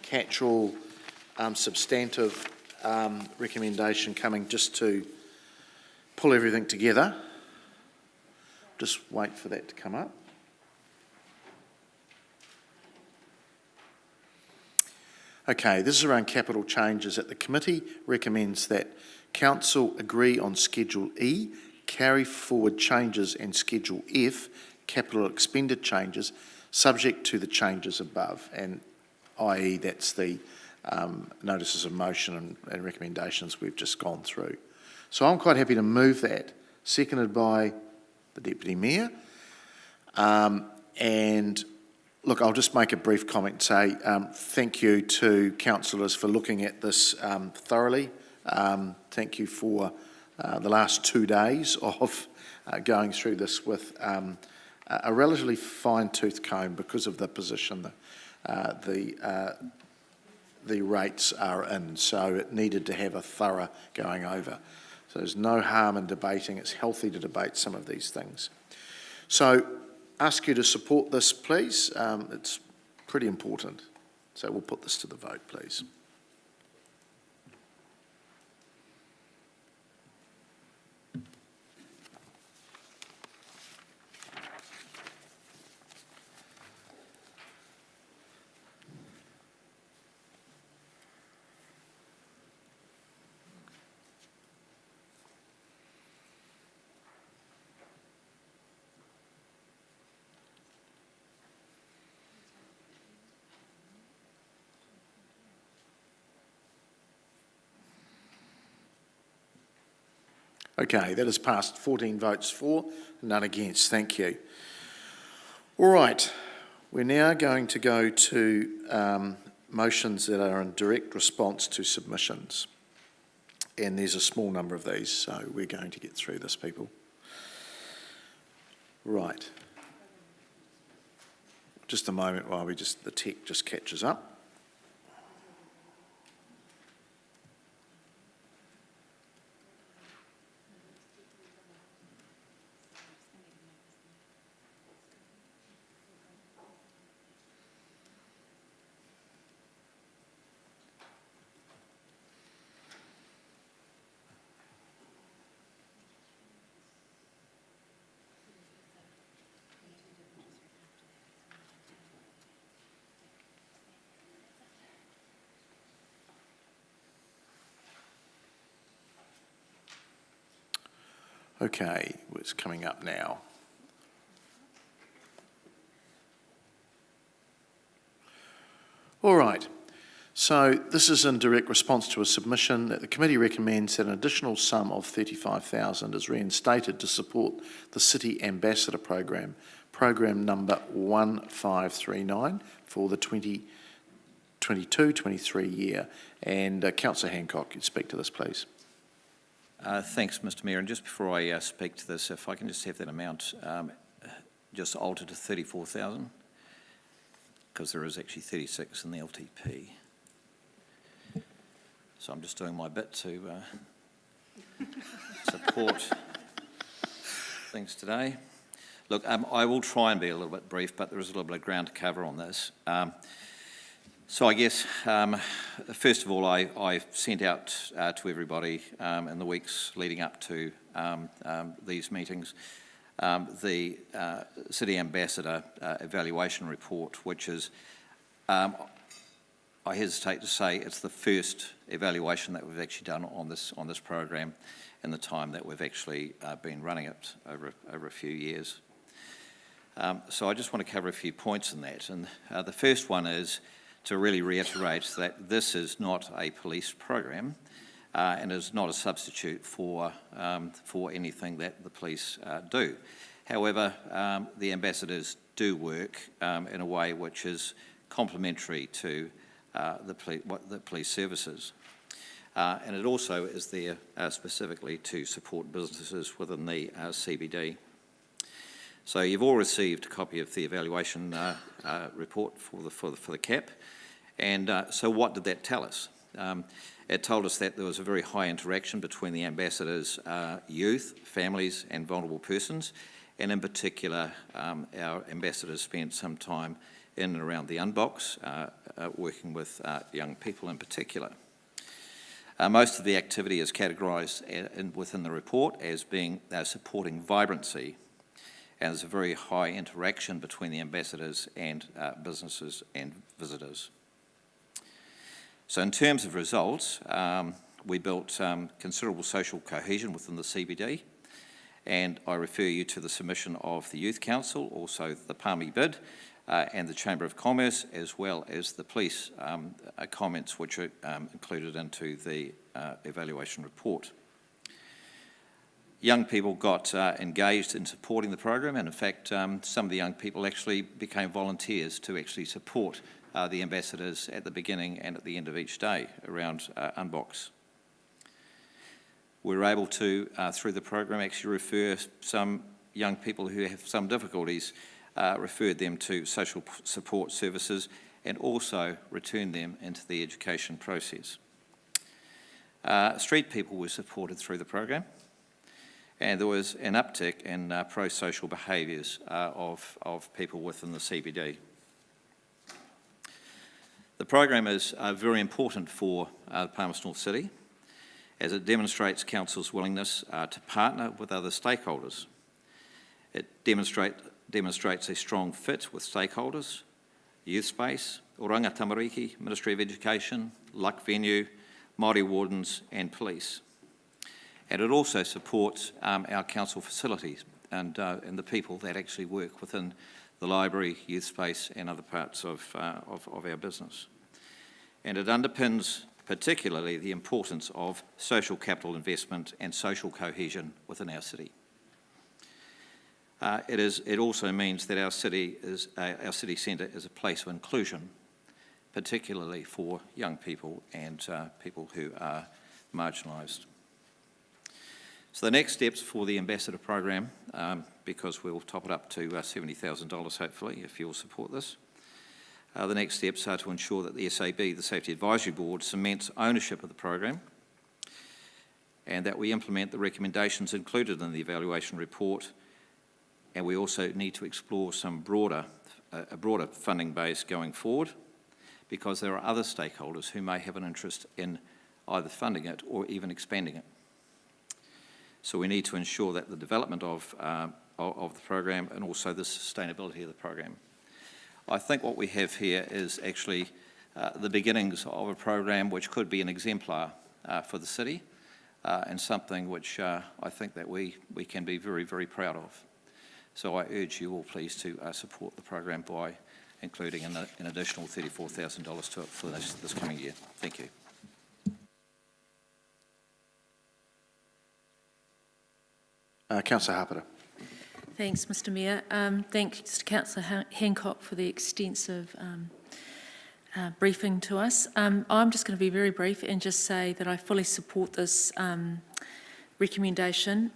catch-all substantive recommendation coming just to pull everything together. Just wait for that to come up. Okay, this is around capital changes. That the committee recommends that council agree on Schedule E, carry forward changes, and Schedule F, capital expenditure changes, subject to the changes above, and i.e. that's the notices of motion and recommendations we've just gone through. So I'm quite happy to move that, seconded by the Deputy Mayor. And look, I'll just make a brief comment and say thank you to councillors for looking at this thoroughly. Thank you for the last 2 days of going through this with a relatively fine-tooth comb because of the position the rates are in. So it needed to have a thorough going over. So there's no harm in debating. It's healthy to debate some of these things. So ask you to support this, please. It's pretty important. So we'll put this to the vote, please. Okay, that has passed 14 votes for, none against. Thank you. All right, we're now going to go to motions that are in direct response to submissions. And there's a small number of these, so we're going to get through this, people. Right. Just a moment while the tech just catches up. Okay, it's coming up now. All right, so this is in direct response to a submission that the committee recommends that an additional sum of $35,000 is reinstated to support the City Ambassador Program, program number 1539 for the 2022-23 year. And Councillor Hancock, you'd speak to this, please. Thanks, Mr Mayor. And just before I speak to this, if I can just have that amount just altered to 34,000, because there is actually 36 in the LTP. So I'm just doing my bit to support things today. Look, I will try and be a little bit brief, but there is a little bit of ground to cover on this. So I guess, first of all, I sent out to everybody in the weeks leading up to these meetings the City Ambassador Evaluation Report, which is, I hesitate to say, it's the first evaluation that we've actually done on this program in the time that we've actually been running it over a few years. So I just want to cover a few points in that. And the first one is to really reiterate that this is not a police program and is not a substitute for anything that the police do. However, the ambassadors do work in a way which is complementary to the police services. And it also is there specifically to support businesses within the CBD. So you've all received a copy of the evaluation report for the CAP, and so what did that tell us? It told us that there was a very high interaction between the ambassadors' youth, families and vulnerable persons, and in particular our ambassadors spent some time in and around the unbox working with young people in particular. Most of the activity is categorised within the report as being supporting vibrancy, and there's a very high interaction between the ambassadors and businesses and visitors. So in terms of results, we built considerable social cohesion within the CBD, and I refer you to the submission of the Youth Council, also the Palmy bid, and the Chamber of Commerce, as well as the police comments which are included into the evaluation report. Young people got engaged in supporting the program, and in fact some of the young people actually became volunteers to actually support the ambassadors at the beginning and at the end of each day around Unbox. We were able to, through the program, actually refer some young people who have some difficulties, referred them to social support services and also returned them into the education process. Street people were supported through the program, and there was an uptick in pro-social behaviours of people within the CBD. The program is very important for Palmerston North City, as it demonstrates Council's willingness to partner with other stakeholders. It demonstrates a strong fit with stakeholders, Youth Space, Oranga Tamariki, Ministry of Education, Luck Venue, Māori Wardens and Police. And it also supports our council facilities and the people that actually work within the library, Youth Space and other parts of our business. And it underpins particularly the importance of social capital investment and social cohesion within our city. It also means that our city centre is a place of inclusion, particularly for young people and people who are marginalised. So the next steps for the Ambassador Program, because we'll top it up to $70,000 hopefully if you'll support this. The next steps are to ensure that the SAB, the Safety Advisory Board, cements ownership of the program, and that we implement the recommendations included in the evaluation report, and we also need to explore some a broader funding base going forward, because there are other stakeholders who may have an interest in either funding it or even expanding it. So we need to ensure that the development of the program and also the sustainability of the program. I think what we have here is actually the beginnings of a program which could be an exemplar for the city, and something which I think that we can be very, very proud of. So I urge you all please to support the program by including an additional $34,000 to it for this coming year. Thank you. Councillor Harper. Thanks, Mr Mayor. Thanks to Councillor Hancock for the extensive briefing to us. I'm just going to be very brief and just say that I fully support this recommendation.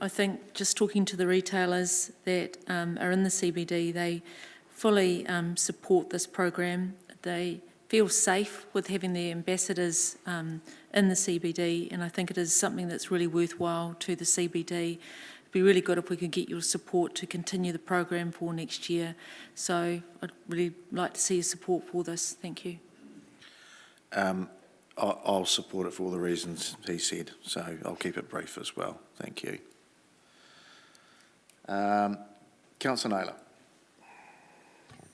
I think just talking to the retailers that are in the CBD, they fully support this program. They feel safe with having their ambassadors in the CBD, and I think it is something that's really worthwhile to the CBD. It'd be really good if we could get your support to continue the program for next year. So I'd really like to see your support for this. Thank you. I'll support it for all the reasons he said, so I'll keep it brief as well. Thank you. Councillor Naylor.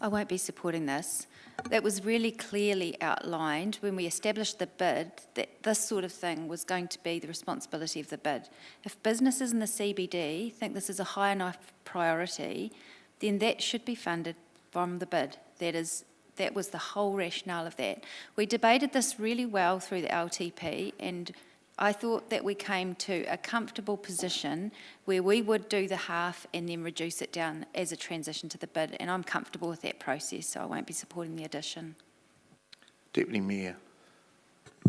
I won't be supporting this. That was really clearly outlined when we established the bid that this sort of thing was going to be the responsibility of the bid. If businesses in the CBD think this is a high enough priority, then that should be funded from the bid. That was the whole rationale of that. We debated this really well through the LTP, and I thought that we came to a comfortable position where we would do the half and then reduce it down as a transition to the bid, and I'm comfortable with that process, so I won't be supporting the addition. Deputy Mayor.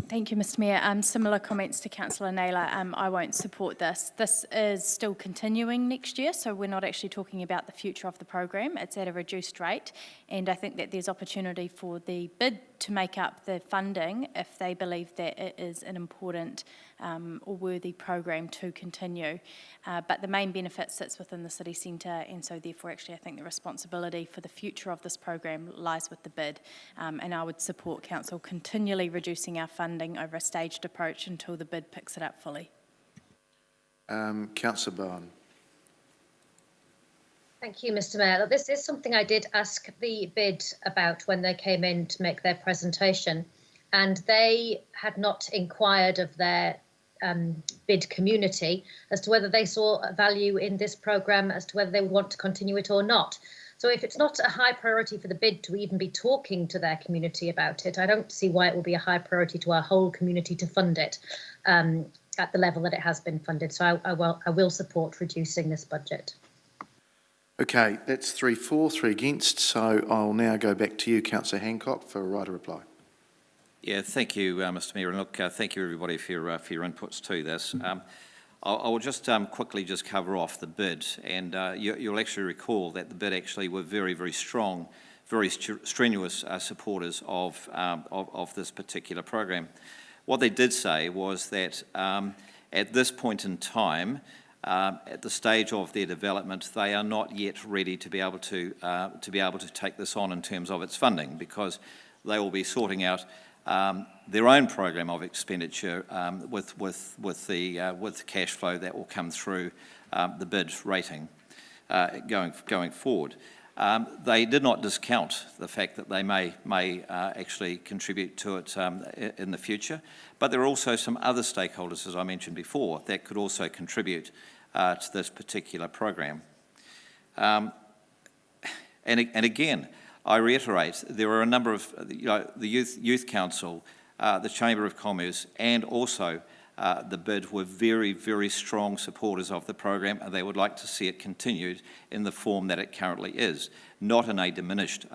Thank you, Mr Mayor. Similar comments to Councillor Naylor. I won't support this. This is still continuing next year, so we're not actually talking about the future of the program. It's at a reduced rate, and I think that there's opportunity for the bid to make up the funding if they believe that it is an important or worthy program to continue. But the main benefit sits within the city centre, and so therefore actually I think the responsibility for the future of this program lies with the bid, and I would support Council continually reducing our funding over a staged approach until the bid picks it up fully. Councillor Bowen. Thank you, Mr Mayor. This is something I did ask the bid about when they came in to make their presentation, and they had not inquired of their bid community as to whether they saw a value in this programme, as to whether they would want to continue it or not. So if it's not a high priority for the bid to even be talking to their community about it, I don't see why it will be a high priority to our whole community to fund it at the level that it has been funded. So I will support reducing this budget. Okay, that's 3 for, 3 against, so I'll now go back to you, Councillor Hancock, for a right of reply. Yeah, thank you, Mr Mayor, and look, thank you everybody for your inputs to this. I will just quickly just cover off the bid, and you'll actually recall that the bid actually were very, very strong, very strenuous supporters of this particular program. What they did say was that at this point in time, at the stage of their development, they are not yet ready to be able to take this on in terms of its funding, because they will be sorting out their own program of expenditure with the cash flow that will come through the bid rating going forward. They did not discount the fact that they may actually contribute to it in the future, but there are also some other stakeholders, as I mentioned before, that could also contribute to this particular program. And again, I reiterate, there are a number of, the Youth Council, the Chamber of Commerce, and also the bid were very, very strong supporters of the program, and they would like to see it continued in the form that it currently is, not in a diminished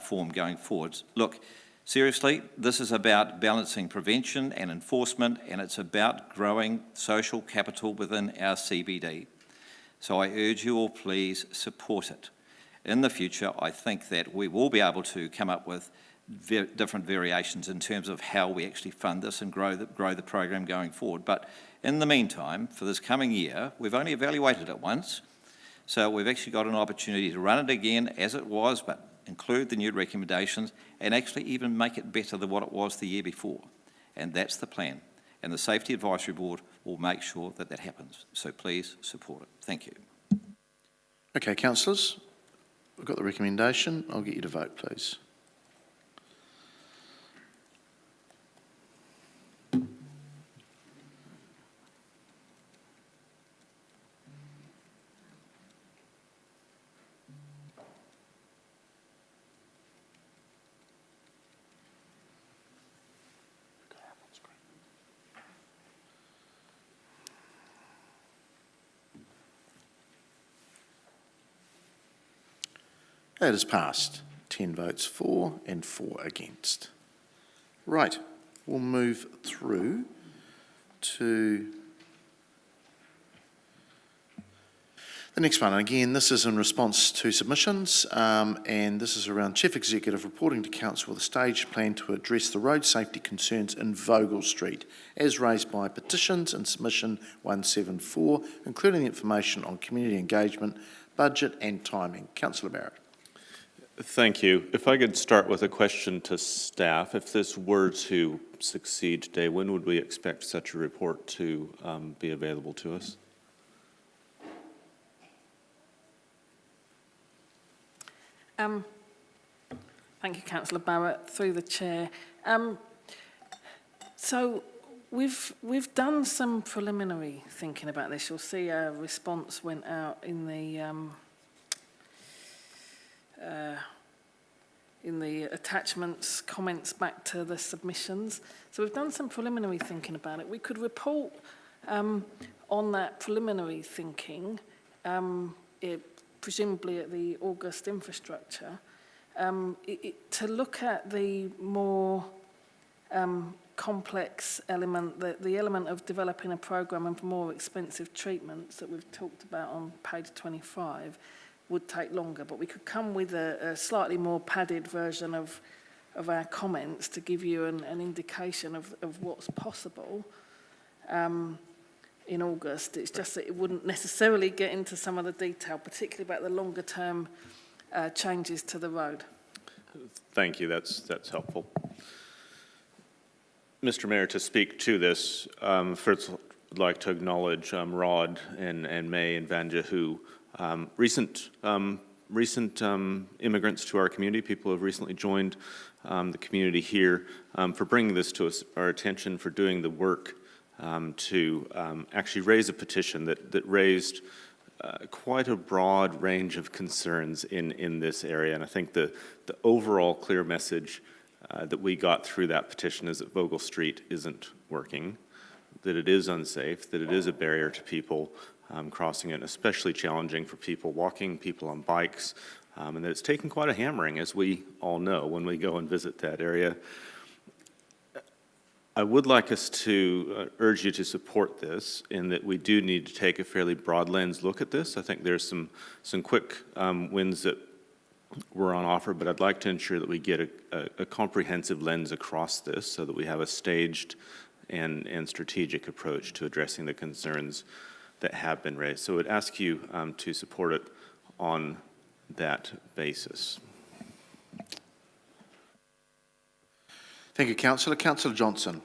form going forwards. Look, seriously, this is about balancing prevention and enforcement, and it's about growing social capital within our CBD. So I urge you all, please support it. In the future, I think that we will be able to come up with different variations in terms of how we actually fund this and grow the program going forward. But in the meantime, for this coming year, we've only evaluated it once, so we've actually got an opportunity to run it again as it was, but include the new recommendations and actually even make it better than what it was the year before. And that's the plan. And the Safety Advisory Board will make sure that that happens. So please support it. Thank you. Okay, councillors, we've got the recommendation. I'll get you to vote, please. That is passed. 10 votes for and 4 against. Right, we'll move through to the next one. And again, this is in response to submissions, and this is around Chief Executive reporting to Council with a staged plan to address the road safety concerns in Vogel Street, as raised by petitions in submission 174, including information on community engagement, budget and timing. Councillor Barrett. Thank you. If I could start with a question to staff. If this were to succeed today, when would we expect such a report to be available to us? Thank you, Councillor Barrett, through the chair. So we've done some preliminary thinking about this. You'll see a response went out in the attachments, comments back to the submissions. So we've done some preliminary thinking about it. We could report on that preliminary thinking, presumably at the August infrastructure, to look at the more complex element, the element of developing a programme of more expensive treatments that we've talked about on page 25 would take longer, but we could come with a slightly more padded version of our comments to give you an indication of what's possible in August. It's just that it wouldn't necessarily get into some of the detail, particularly about the longer term changes to the road. Thank you, that's helpful. Mr. Mayor, to speak to this, first I'd like to acknowledge Rod and May and Vanja, who recent immigrants to our community, people who have recently joined the community here, for bringing this to our attention, for doing the work to actually raise a petition that raised quite a broad range of concerns in this area. And I think the overall clear message that we got through that petition is that Vogel Street isn't working, that it is unsafe, that it is a barrier to people crossing it, and especially challenging for people walking, people on bikes, and that it's taken quite a hammering, as we all know, when we go and visit that area. I would like us to urge you to support this, in that we do need to take a fairly broad lens look at this. I think there's some quick wins that were on offer, but I'd like to ensure that we get a comprehensive lens across this so that we have a staged and strategic approach to addressing the concerns that have been raised. So I would ask you to support it on that basis. Thank you, Councillor. Councillor Johnson.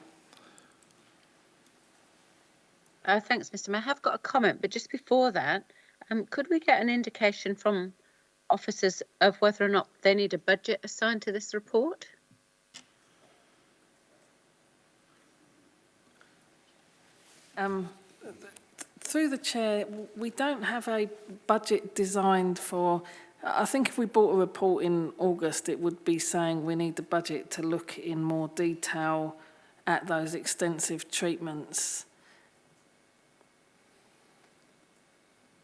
Thanks, Mr. Mayor. I have got a comment, but just before that, could we get an indication from officers of whether or not they need a budget assigned to this report? Through the chair, we don't have a budget designed for. I think if we bought a report in August, it would be saying we need the budget to look in more detail at those extensive treatments.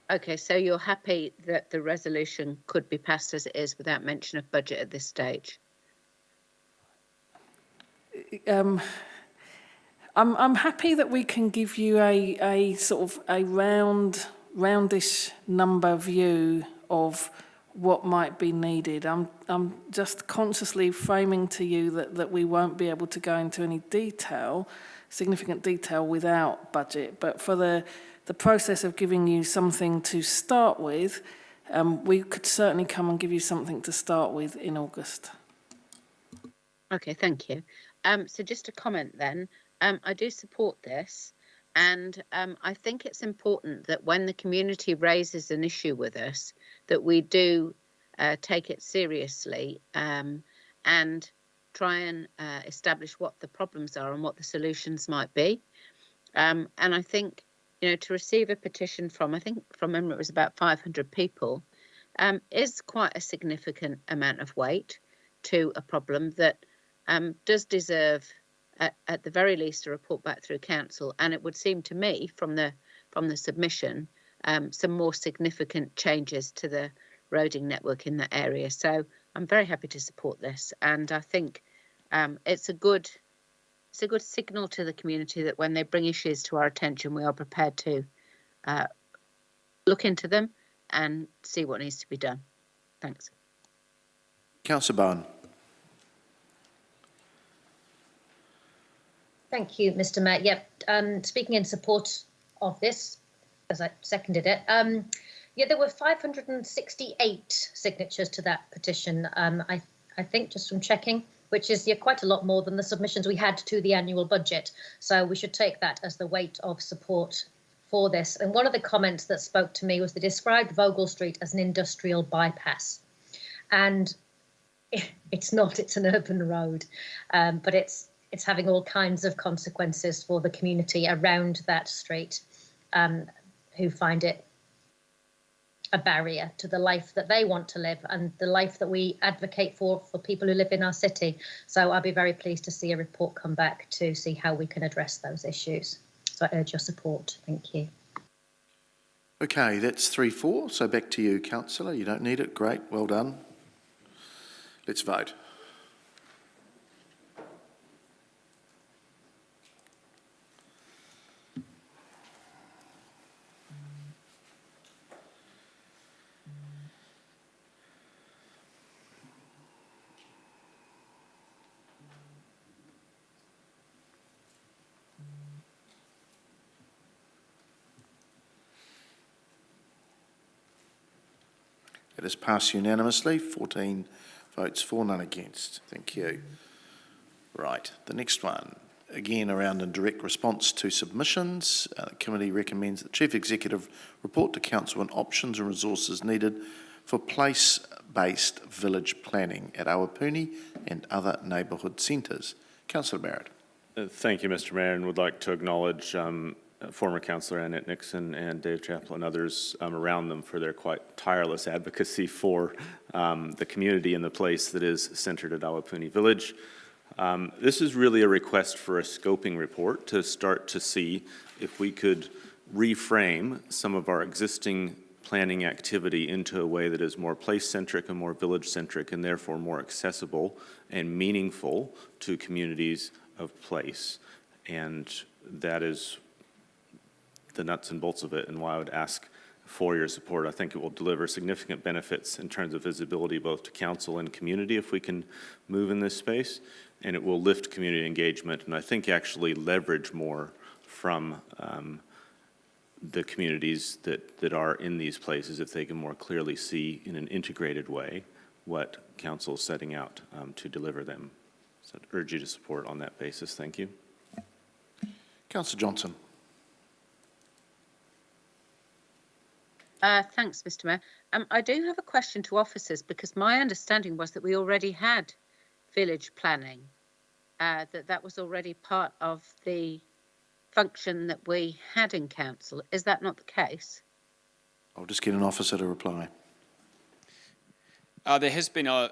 Okay, so you're happy that the resolution could be passed as it is without mention of budget at this stage? I'm happy that we can give you a sort of a roundish number view of what might be needed. I'm just consciously framing to you that we won't be able to go into any detail, significant detail without budget, but for the process of giving you something to start with, we could certainly come and give you something to start with in August. Okay, thank you. So just a comment then. I do support this, and I think it's important that when the community raises an issue with us, that we do take it seriously and try and establish what the problems are and what the solutions might be. And I think, you know, to receive a petition from, I think from memory it was about 500 people, is quite a significant amount of weight to a problem that does deserve, at the very least, a report back through council. And it would seem to me from the submission some more significant changes to the roading network in that area. So I'm very happy to support this, and I think it's a good signal to the community that when they bring issues to our attention, we are prepared to look into them and see what needs to be done. Thanks. Councillor Bowen. Thank you, Mr. Mayor. Yep, speaking in support of this, as I seconded it. Yeah, there were 568 signatures to that petition. I think just from checking, which is quite a lot more than the submissions we had to the annual budget. So we should take that as the weight of support for this. And one of the comments that spoke to me was they described Vogel Street as an industrial bypass. And it's not, it's an urban road, but it's having all kinds of consequences for the community around that street, who find it a barrier to the life that they want to live and the life that we advocate for people who live in our city. So I'll be very pleased to see a report come back to see how we can address those issues. So I urge your support. Thank you. Okay, that's 3-4. So back to you, Councillor. You don't need it. Great. Well done. Let's vote. It is passed unanimously, 14 votes for, none against. Thank you. Right, the next one, again around in direct response to submissions. The committee recommends that the Chief Executive report to Council on options and resources needed for place-based village planning at Awapuni and other neighbourhood centres. Councillor Barrett. Thank you, Mr. Mayor, and would like to acknowledge former Councillor Annette Nixon and Dave Chappell and others around them for their quite tireless advocacy for the community and the place that is centred at Awapuni Village. This is really a request for a scoping report to start to see if we could reframe some of our existing planning activity into a way that is more place-centric and more village-centric and therefore more accessible and meaningful to communities of place. And that is the nuts and bolts of it, and why I would ask for your support. I think it will deliver significant benefits in terms of visibility both to council and community if we can move in this space, and it will lift community engagement and I think actually leverage more from the communities that are in these places if they can more clearly see in an integrated way what council is setting out to deliver them. So I'd urge you to support on that basis. Thank you. Councillor Johnson. Thanks, Mr. Mayor. I do have a question to officers because my understanding was that we already had village planning, that was already part of the function that we had in council. Is that not the case? I'll just get an officer to reply. There has been a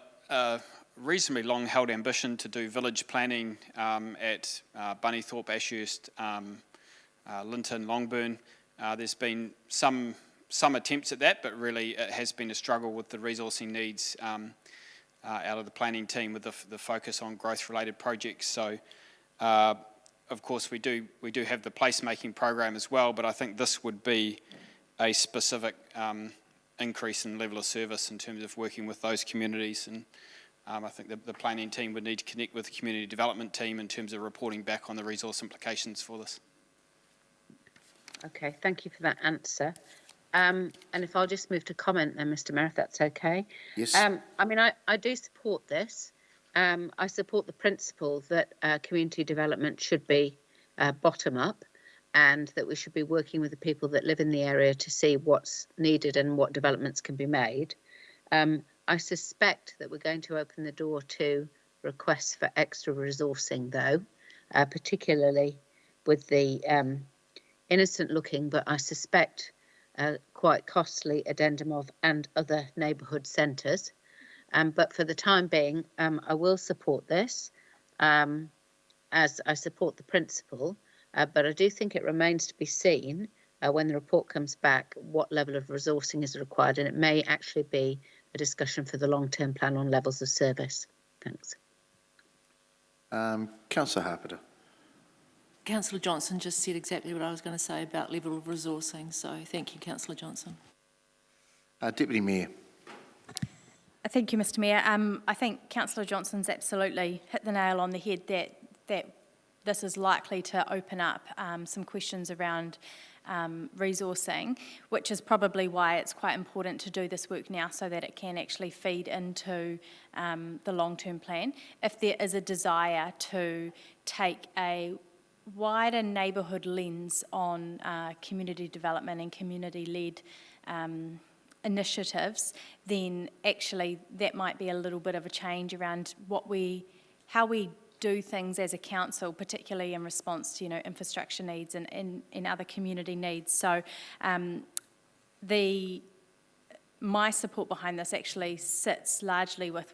reasonably long-held ambition to do village planning at Bunnythorpe, Ashurst, Linton, Longburn. There's been some attempts at that, but really it has been a struggle with the resourcing needs out of the planning team with the focus on growth-related projects. So, of course, we do have the placemaking program as well, but I think this would be a specific increase in level of service in terms of working with those communities. And I think the planning team would need to connect with the community development team in terms of reporting back on the resource implications for this. Okay, thank you for that answer. And if I'll just move to comment then, Mr. Mayor, if that's okay. Yes. I mean, I do support this. I support the principle that community development should be bottom up and that we should be working with the people that live in the area to see what's needed and what developments can be made. I suspect that we're going to open the door to requests for extra resourcing, though, particularly with the innocent looking, but I suspect quite costly addendum of and other neighbourhood centres. But for the time being, I will support this as I support the principle, but I do think it remains to be seen when the report comes back, what level of resourcing is required, and it may actually be a discussion for the long-term plan on levels of service. Thanks. Councillor Harper. Councillor Johnson just said exactly what I was going to say about level of resourcing, so thank you, Councillor Johnson. Deputy Mayor. Thank you, Mr Mayor. I think Councillor Johnson's absolutely hit the nail on the head that this is likely to open up some questions around resourcing, which is probably why it's quite important to do this work now so that it can actually feed into the long-term plan. If there is a desire to take a wider neighbourhood lens on community development and community-led initiatives, then actually that might be a little bit of a change around how we do things as a council, particularly in response to infrastructure needs and other community needs. So my support behind this actually sits largely with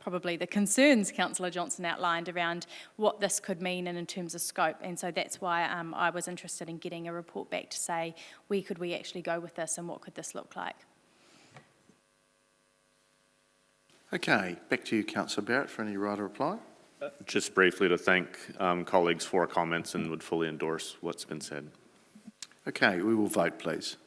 probably the concerns Councillor Johnson outlined around what this could mean and in terms of scope. And so that's why I was interested in getting a report back to say where could we actually go with this and what could this look like. Okay, back to you, Councillor Barrett, for any right of reply. Just briefly to thank colleagues for comments and would fully endorse what's been said. Okay, we will vote, please.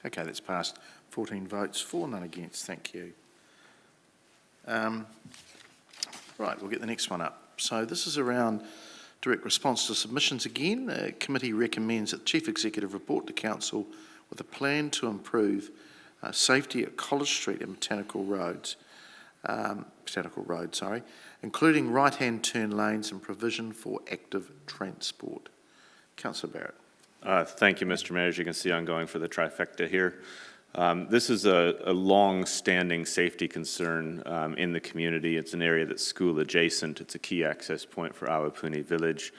Okay, that's passed. 14 votes for, none against. Thank you. Right, we'll get the next one up. So this is around direct response to submissions again. The committee recommends that the Chief Executive report to Council with a plan to improve safety at College Street and Botanical Road, including right-hand turn lanes and provision for active transport. Councillor Barrett. Thank you, Mr Mayor. As you can see, I'm going for the trifecta here. This is a long-standing safety concern in the community. It's an area that's school adjacent. It's a key access point for Awapuni Village,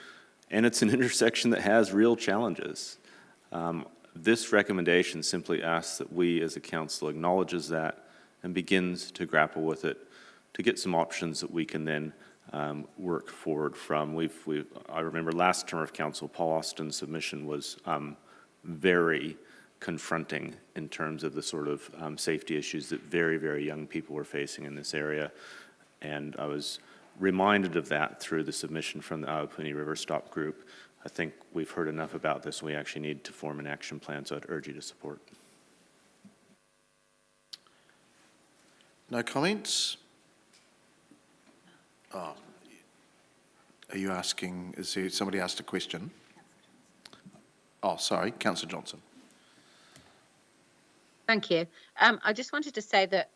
and it's an intersection that has real challenges. This recommendation simply asks that we as a council acknowledges that and begins to grapple with it to get some options that we can then work forward from. I remember last term of council, Paul Austin's submission was very confronting in terms of the sort of safety issues that very, very young people were facing in this area. And I was reminded of that through the submission from the Awapuni River Stop Group. I think we've heard enough about this. We actually need to form an action plan, so I'd urge you to support. No comments? Oh, are you asking, is there somebody asked a question? Oh, sorry, Councillor Johnson. Thank you. I just wanted to say that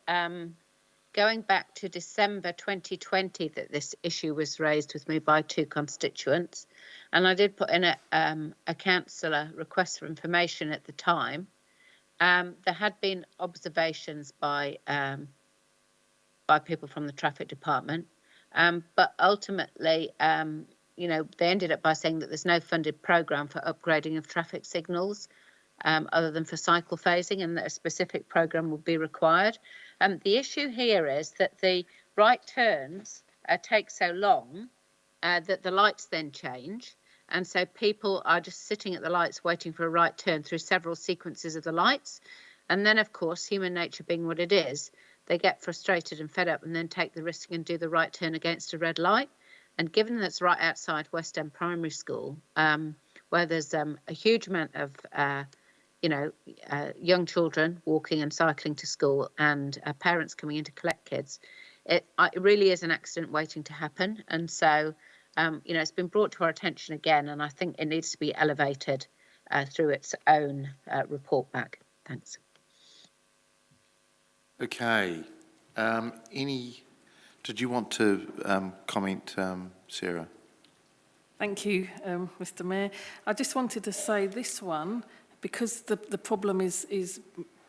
going back to December 2020 that this issue was raised with me by two constituents, and I did put in a councillor request for information at the time. There had been observations by people from the traffic department, but ultimately, they ended up by saying that there's no funded programme for upgrading of traffic signals other than for cycle phasing, and that a specific programme would be required. The issue here is that the right turns take so long that the lights then change, and so people are just sitting at the lights waiting for a right turn through several sequences of the lights. And then, of course, human nature being what it is, they get frustrated and fed up and then take the risk and do the right turn against a red light. And given that it's right outside West End Primary School, where there's a huge amount of young children walking and cycling to school and parents coming in to collect kids, it really is an accident waiting to happen. And so, it's been brought to our attention again, and I think it needs to be elevated through its own report back. Thanks. Okay. Did you want to comment, Sarah? Thank you, Mr Mayor. I just wanted to say this one, because the problem is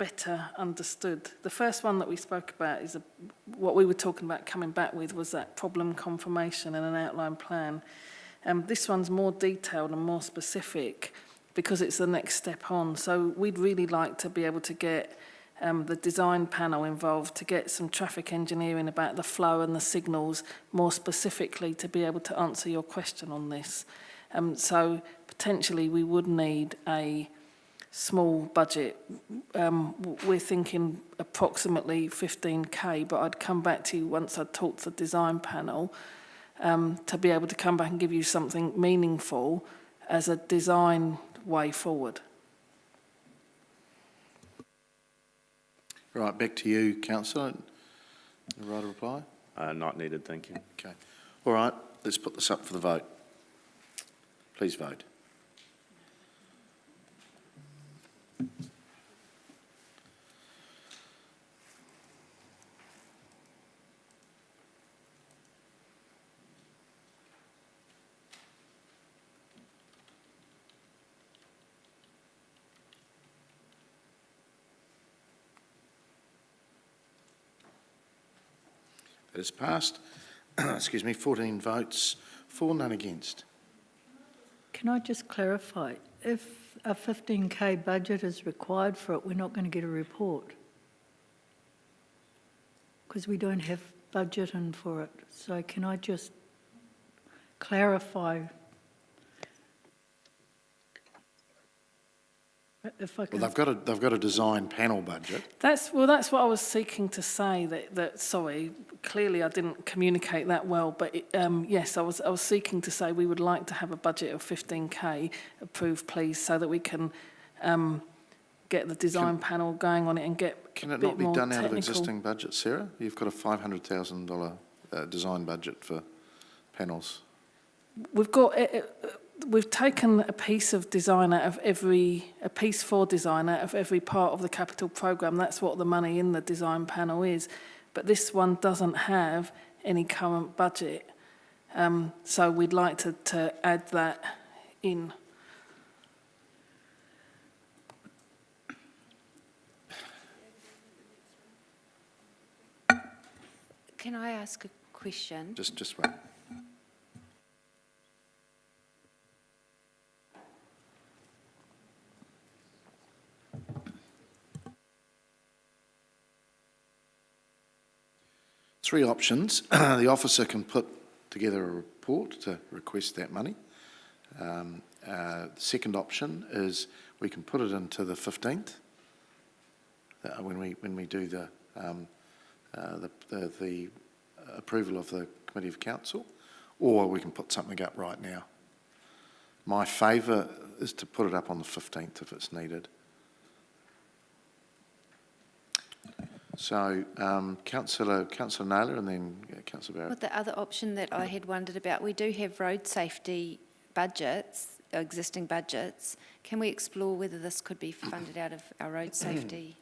better understood. The first one that we spoke about is what we were talking about coming back with was that problem confirmation and an outline plan. This one's more detailed and more specific because it's the next step on. So we'd really like to be able to get the design panel involved, to get some traffic engineering about the flow and the signals more specifically to be able to answer your question on this. So potentially we would need a small budget. We're thinking approximately 15k, but I'd come back to you once I'd talked to the design panel to be able to come back and give you something meaningful as a design way forward. Right, back to you, Councillor. The right reply? Not needed, thank you. Okay. All right, let's put this up for the vote. Please vote. It is passed. Excuse me, 14 votes for, none against. Can I just clarify? If a 15k budget is required for it, we're not going to get a report because we don't have budget in for it. So can I just clarify? If I can... Well, they've got a design panel budget. That's what I was seeking to say. That sorry, clearly I didn't communicate that well. But yes, I was seeking to say we would like to have a budget of 15k approved, please, so that we can get the design panel going on it and get. Can it not be done out of existing budget, Sarah? You've got a $500,000 design budget for panels. We've got. We've taken a piece for design out of every part of the capital programme. That's what the money in the design panel is. But this one doesn't have any current budget. So we'd like to add that in. Can I ask a question? Just wait. Three options. The officer can put together a report to request that money. The second option is we can put it into the 15th when we do the approval of the Committee of Council, or we can put something up right now. My favour is to put it up on the 15th if it's needed. So, Councillor Naylor and then Councillor Barrett. Well, the other option that I had wondered about, we do have road safety budgets, existing budgets. Can we explore whether this could be funded out of our road safety?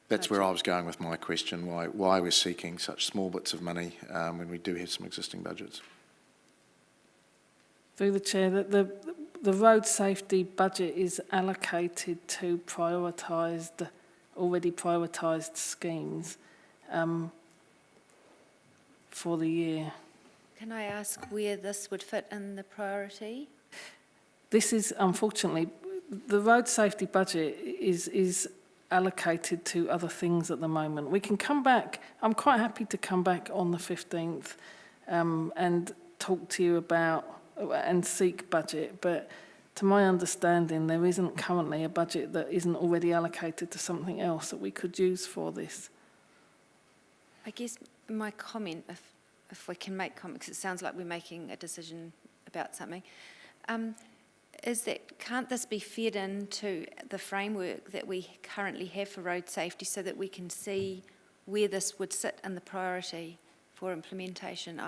That's where I was going with my question, why we're seeking such small bits of money when we do have some existing budgets. Through the Chair, the road safety budget is allocated to already prioritised schemes for the year. Can I ask where this would fit in the priority? This is, unfortunately, the road safety budget is allocated to other things at the moment. We can come back, I'm quite happy to come back on the 15th and talk to you about and seek budget, but to my understanding, there isn't currently a budget that isn't already allocated to something else that we could use for this. I guess my comment, if we can make comments, it sounds like we're making a decision about something, is that can't this be fed into the framework that we currently have for road safety so that we can see where this would sit in the priority for implementation?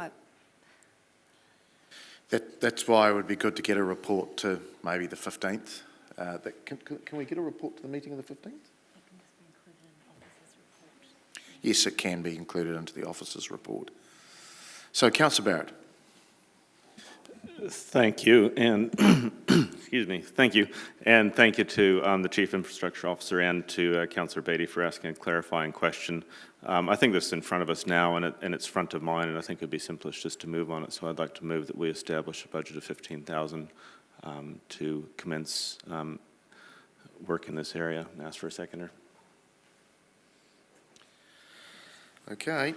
That's why it would be good to get a report to maybe the 15th. Can we get a report to the meeting of the 15th? Yes, it can be included into the officer's report. So, Councillor Barrett. Thank you, and excuse me, thank you. And thank you to the Chief Infrastructure Officer and to Councillor Beattie for asking a clarifying question. I think this is in front of us now, and it's front of mind, and I think it would be simplest just to move on it. So I'd like to move that we establish a budget of $15,000 to commence work in this area. And ask for a seconder. Okay.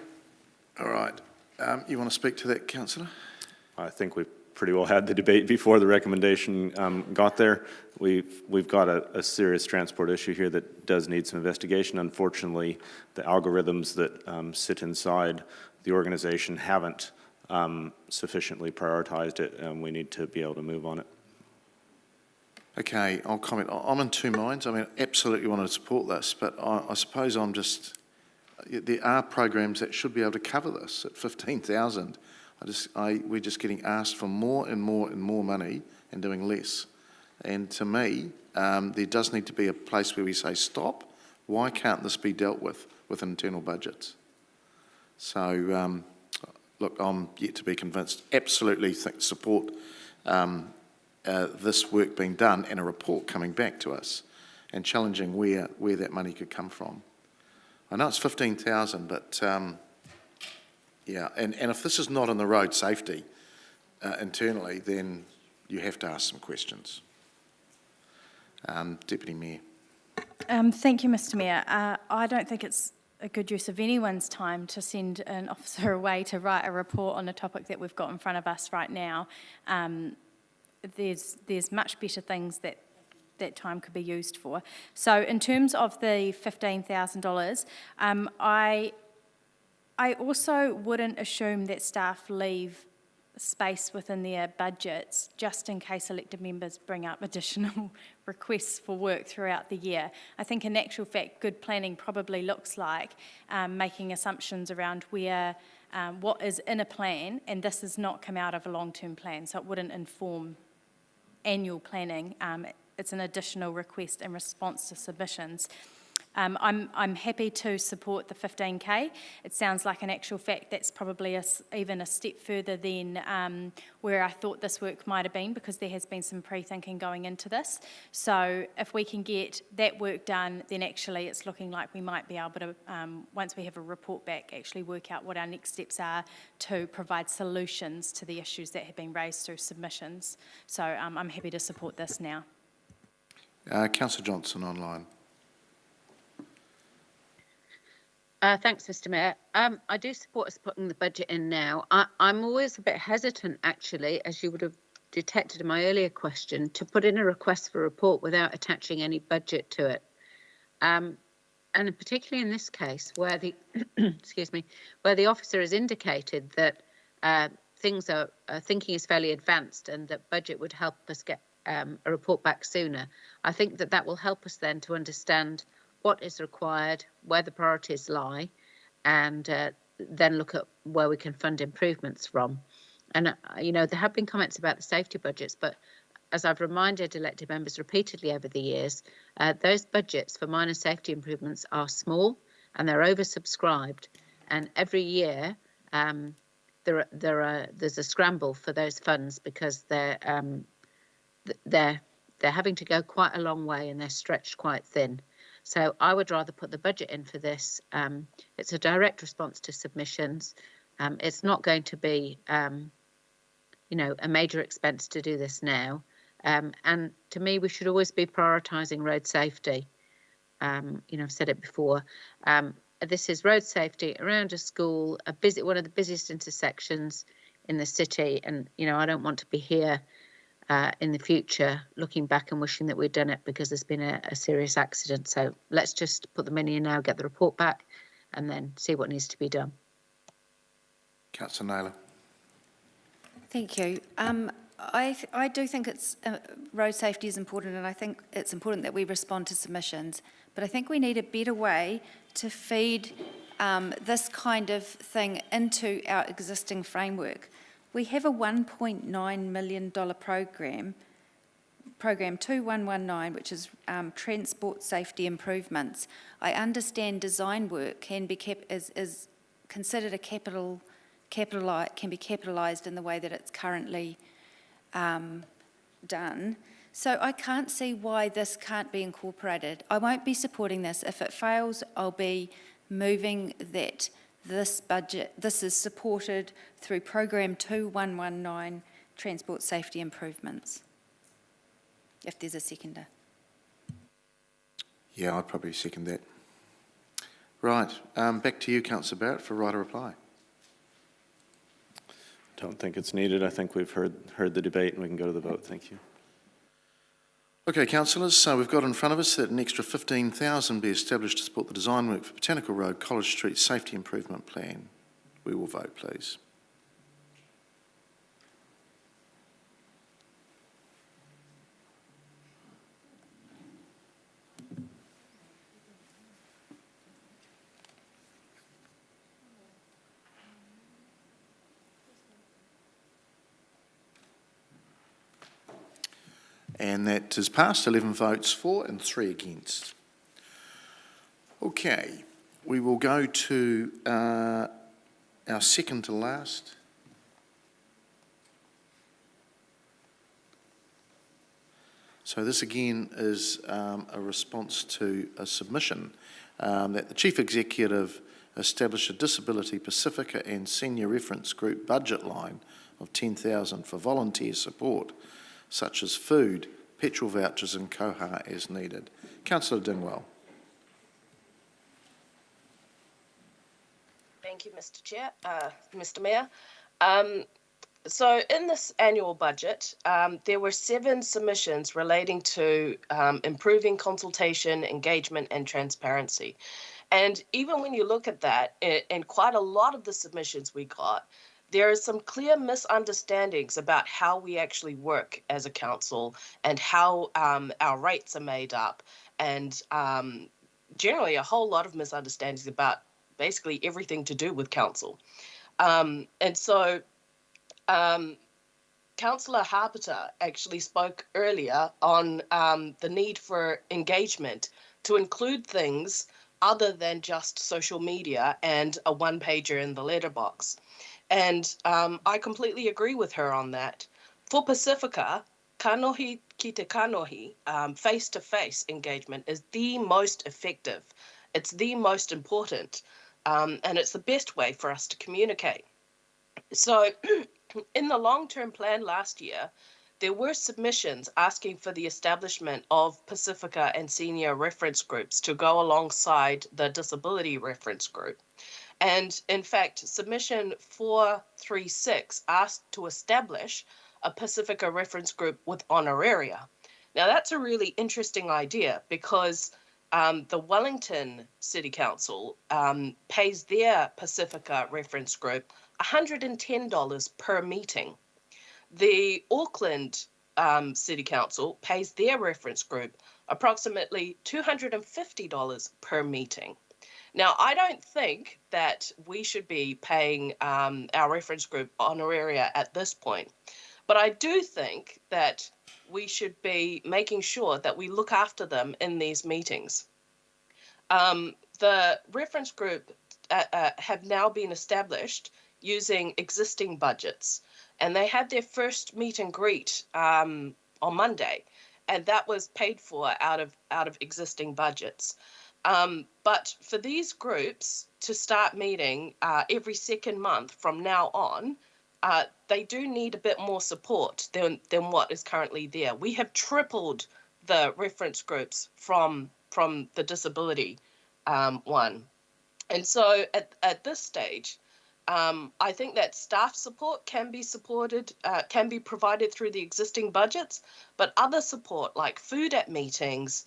All right. You want to speak to that, Councillor? I think we've pretty well had the debate before the recommendation got there. We've got a serious transport issue here that does need some investigation. Unfortunately, the algorithms that sit inside the organization haven't sufficiently prioritized it, and we need to be able to move on it. Okay, I'll comment. I'm in two minds. I mean, absolutely want to support this, but I suppose I'm just, there are programs that should be able to cover this at 15,000. We're just getting asked for more and more and more money and doing less. And to me, there does need to be a place where we say, stop, why can't this be dealt with internal budgets? So, look, I'm yet to be convinced. Absolutely support this work being done and a report coming back to us and challenging where that money could come from. I know it's 15,000, but yeah, and if this is not on the road safety internally, then you have to ask some questions. Deputy Mayor. Thank you, Mr Mayor. I don't think it's a good use of anyone's time to send an officer away to write a report on a topic that we've got in front of us right now. There's much better things that time could be used for. So in terms of the $15,000, I also wouldn't assume that staff leave space within their budgets just in case elected members bring up additional requests for work throughout the year. I think in actual fact, good planning probably looks like making assumptions around where what is in a plan, and this has not come out of a long-term plan, so it wouldn't inform annual planning. It's an additional request in response to submissions. I'm happy to support the 15K. It sounds like in actual fact that's probably even a step further than where I thought this work might have been, because there has been some pre-thinking going into this. So if we can get that work done, then actually it's looking like we might be able to, once we have a report back, actually work out what our next steps are to provide solutions to the issues that have been raised through submissions. So I'm happy to support this now. Councillor Johnson online. Thanks, Mr Mayor. I do support us putting the budget in now. I'm always a bit hesitant, actually, as you would have detected in my earlier question, to put in a request for a report without attaching any budget to it. And particularly in this case, where the excuse me, where the officer has indicated that thinking is fairly advanced and that budget would help us get a report back sooner. I think that will help us then to understand what is required, where the priorities lie, and then look at where we can fund improvements from. And, there have been comments about the safety budgets, but as I've reminded elected members repeatedly over the years, those budgets for minor safety improvements are small and they're oversubscribed. And every year there's a scramble for those funds because they're having to go quite a long way and they're stretched quite thin. So I would rather put the budget in for this. It's a direct response to submissions. It's not going to be, a major expense to do this now. And to me, we should always be prioritising road safety. I've said it before. This is road safety around a school, one of the busiest intersections in the city. And, I don't want to be here in the future, looking back and wishing that we'd done it because there's been a serious accident. So let's just put the money in now, get the report back, and then see what needs to be done. Councillor Naylor. Thank you. I do think road safety is important, and I think it's important that we respond to submissions. But I think we need a better way to feed this kind of thing into our existing framework. We have a $1.9 million program 2119, which is transport safety improvements. I understand design work can be is considered a can be capitalised in the way that it's currently done. So I can't see why this can't be incorporated. I won't be supporting this. If it fails, I'll be moving that this is supported through Program 2119, Transport Safety Improvements. If there's a seconder. Yeah, I'd probably second that. Right, back to you, Councillor Barrett, for right of reply. Don't think it's needed. I think we've heard the debate and we can go to the vote. Thank you. Okay, councillors, so we've got in front of us that an extra 15,000 be established to support the design work for Botanical Road, College Street Safety Improvement Plan. We will vote, please. And that is passed, 11 votes for and 3 against. Okay, we will go to our second to last. So this again is a response to a submission that the Chief Executive establish a Disability Pacifica and Senior Reference Group budget line of 10,000 for volunteer support, such as food, petrol vouchers and koha as needed. Councillor Dingwell. Thank you, Mr. Chair, Mr. Mayor. So in this annual budget, there were 7 submissions relating to improving consultation, engagement and transparency. And even when you look at that, in quite a lot of the submissions we got, there are some clear misunderstandings about how we actually work as a council and how our rates are made up, and generally a whole lot of misunderstandings about basically everything to do with council. And so Councillor Harpeter actually spoke earlier on the need for engagement to include things other than just social media and a one-pager in the letterbox. And I completely agree with her on that. For Pacifica, kanohi ki te kanohi, face-to-face engagement is the most effective. It's the most important, and it's the best way for us to communicate. So in the long-term plan last year, there were submissions asking for the establishment of Pacifica and senior reference groups to go alongside the disability reference group. And in fact, submission 436 asked to establish a Pacifica reference group with honoraria. Now that's a really interesting idea because the Wellington City Council pays their Pacifica reference group $110 per meeting. The Auckland City Council pays their reference group approximately $250 per meeting. Now, I don't think that we should be paying our reference group honoraria at this point, but I do think that we should be making sure that we look after them in these meetings. The reference group have now been established using existing budgets, and they had their first meet and greet on Monday, and that was paid for out of existing budgets. But for these groups to start meeting every second month from now on, they do need a bit more support than what is currently there. We have tripled the reference groups from the disability one. And so at this stage, I think that staff support can be provided through the existing budgets, but other support like food at meetings,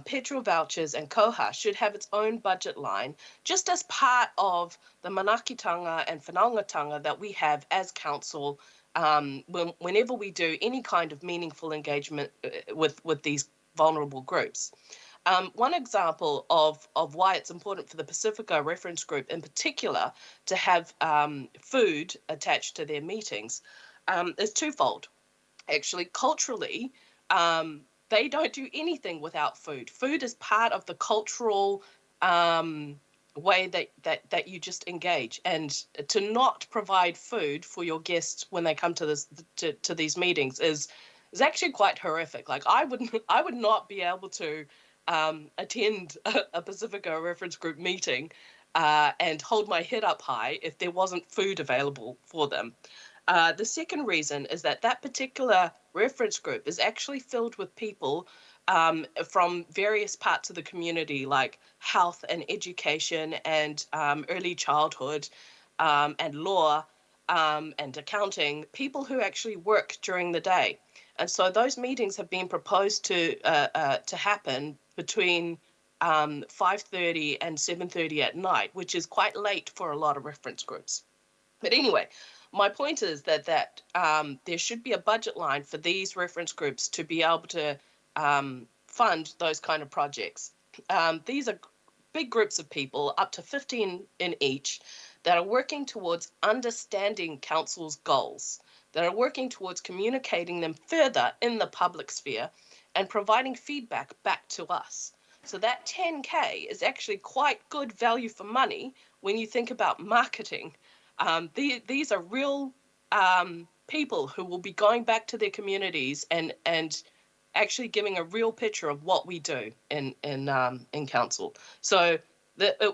petrol vouchers and koha should have its own budget line, just as part of the manakitanga and whanaungatanga that we have as council whenever we do any kind of meaningful engagement with these vulnerable groups. One example of why it's important for the Pacifica reference group in particular to have food attached to their meetings is twofold. Actually, culturally, they don't do anything without food. Food is part of the cultural way that you just engage, and to not provide food for your guests when they come to these meetings is actually quite horrific. Like I would not be able to attend a Pacifica reference group meeting and hold my head up high if there wasn't food available for them. The second reason is that particular reference group is actually filled with people from various parts of the community, like health and education and early childhood and law and accounting, people who actually work during the day. And so those meetings have been proposed to happen between 5:30 and 7:30 at night, which is quite late for a lot of reference groups. But anyway, my point is that there should be a budget line for these reference groups to be able to fund those kind of projects. These are big groups of people, up to 15 in each, that are working towards understanding council's goals, that are working towards communicating them further in the public sphere and providing feedback back to us. So that 10K is actually quite good value for money when you think about marketing. These are real people who will be going back to their communities and actually giving a real picture of what we do in council. So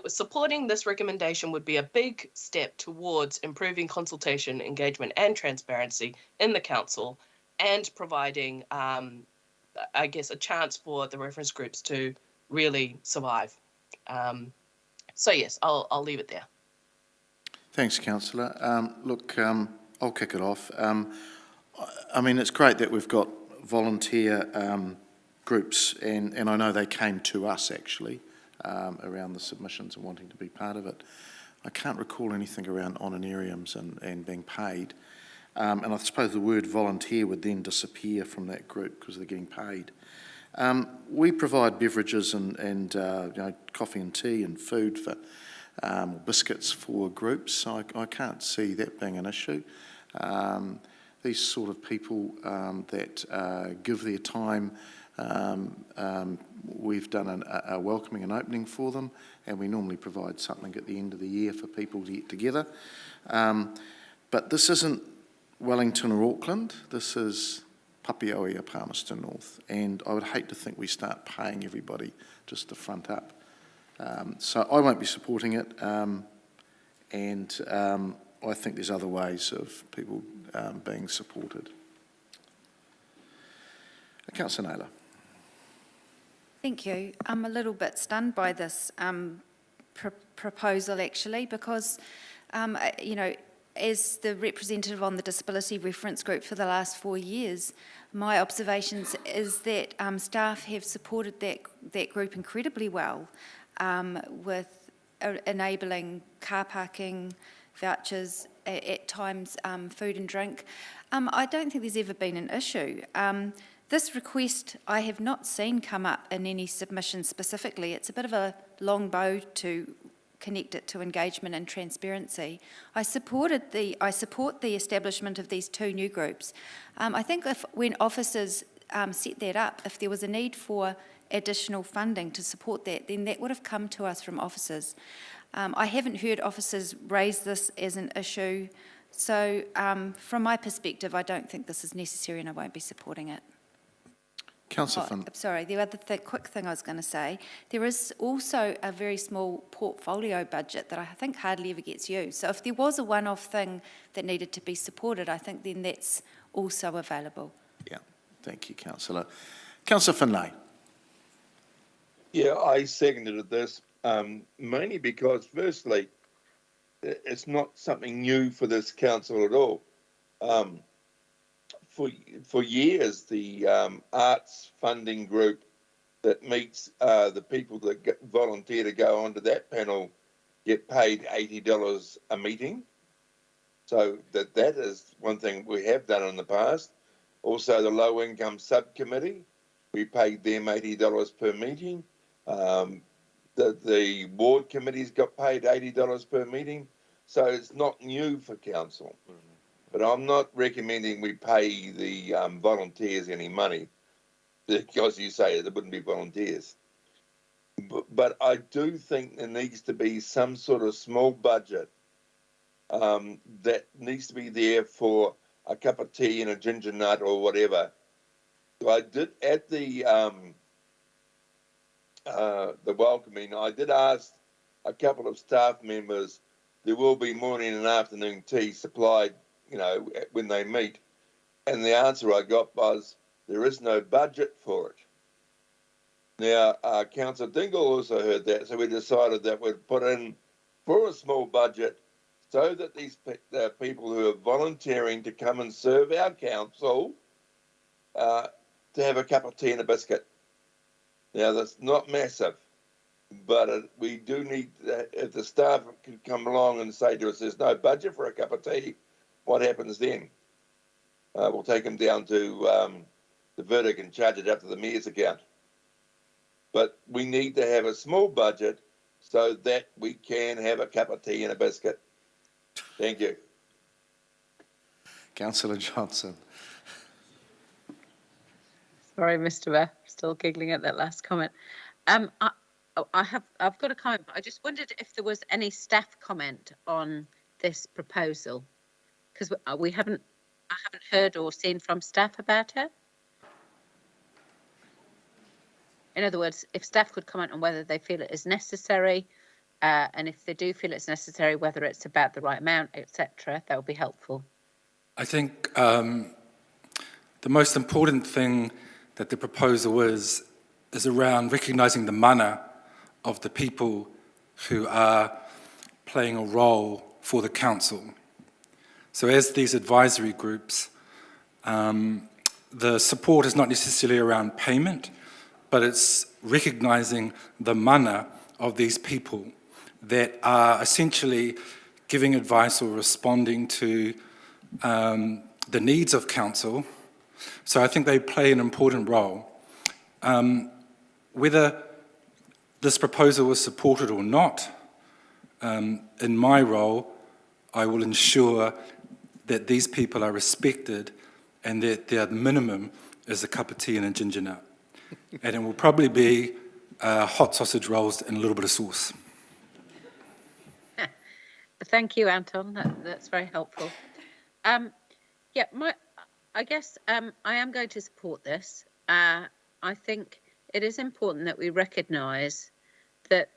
supporting this recommendation would be a big step towards improving consultation, engagement and transparency in the council, and providing, I guess, a chance for the reference groups to really survive. So yes, I'll leave it there. Thanks, Councillor. I'll kick it off. I mean, it's great that we've got volunteer groups, and I know they came to us actually around the submissions and wanting to be part of it. I can't recall anything around honorariums and being paid. And I suppose the word volunteer would then disappear from that group because they're getting paid. We provide beverages and coffee and tea and food for biscuits for groups, so I can't see that being an issue. These sort of people that give their time, we've done a welcoming and opening for them, and we normally provide something at the end of the year for people to get together. But this isn't Wellington or Auckland, this is Papiaoa, Palmerston North, and I would hate to think we start paying everybody just to front up. So I won't be supporting it, and I think there's other ways of people being supported. Councillor Naylor. Thank you. I'm a little bit stunned by this proposal actually, because as the representative on the Disability Reference Group for the last 4 years, my observations is that staff have supported that group incredibly well with enabling car parking, vouchers, at times food and drink. I don't think there's ever been an issue. This request I have not seen come up in any submission specifically. It's a bit of a long bow to connect it to engagement and transparency. I support the establishment of these 2 new groups. I think when officers set that up, if there was a need for additional funding to support that, then that would have come to us from officers. I haven't heard officers raise this as an issue, so from my perspective, I don't think this is necessary and I won't be supporting it. Councillor Finn. Sorry, the other quick thing I was going to say, there is also a very small portfolio budget that I think hardly ever gets used. So if there was a one-off thing that needed to be supported, I think then that's also available. Yeah, thank you, Councillor. Councillor Finlay. Yeah, I seconded this mainly because, firstly, it's not something new for this council at all. For years, the arts funding group that meets the people that volunteer to go onto that panel get paid $80 a meeting. So that is one thing we have done in the past. Also, the low income subcommittee, we paid them $80 per meeting. The ward committees got paid $80 per meeting. So it's not new for council. But I'm not recommending we pay the volunteers any money because you say there wouldn't be volunteers. But I do think there needs to be some sort of small budget that needs to be there for a cup of tea and a ginger nut or whatever. So I did at the welcoming, I did ask a couple of staff members, there will be morning and afternoon tea supplied, you know, when they meet. And the answer I got was, there is no budget for it. Now, Councillor Dingle also heard that, so we decided that we'd put in for a small budget so that these people who are volunteering to come and serve our council to have a cup of tea and a biscuit. Now, that's not massive, but we do need, if the staff can come along and say to us, there's no budget for a cup of tea, what happens then? We'll take them down to the verdict and charge it up to the mayor's account. But we need to have a small budget so that we can have a cup of tea and a biscuit. Thank you. Councillor Johnson. Sorry, Mr. Mayor, still giggling at that last comment. I've got a comment, but I just wondered if there was any staff comment on this proposal, because I haven't heard or seen from staff about it. In other words, if staff could comment on whether they feel it is necessary, and if they do feel it's necessary, whether it's about the right amount, etc., that would be helpful. I think the most important thing that the proposal is around recognising the mana of the people who are playing a role for the council. So as these advisory groups, the support is not necessarily around payment, but it's recognising the mana of these people that are essentially giving advice or responding to the needs of council. So I think they play an important role. Whether this proposal is supported or not, in my role, I will ensure that these people are respected and that their minimum is a cup of tea and a ginger nut. And it will probably be hot sausage rolls and a little bit of sauce. Thank you, Anton. That's very helpful. Yeah, I guess I am going to support this. I think it is important that we recognise that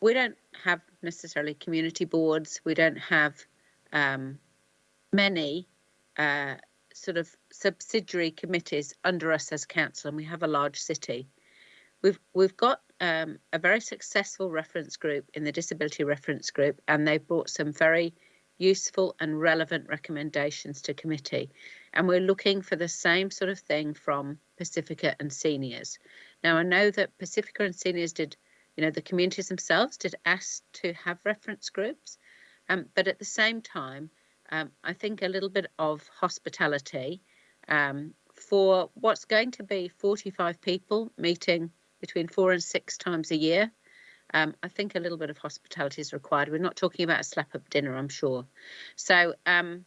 we don't have necessarily community boards. We don't have many sort of subsidiary committees under us as council, and we have a large city. We've got a very successful reference group in the Disability Reference Group, and they've brought some very useful and relevant recommendations to committee. And we're looking for the same sort of thing from Pacifica and Seniors. Now, I know that Pacifica and Seniors did, you know, the communities themselves did ask to have reference groups, but at the same time, I think a little bit of hospitality for what's going to be 45 people meeting between 4 and 6 times a year. I think a little bit of hospitality is required. We're not talking about a slap-up dinner, I'm sure. So I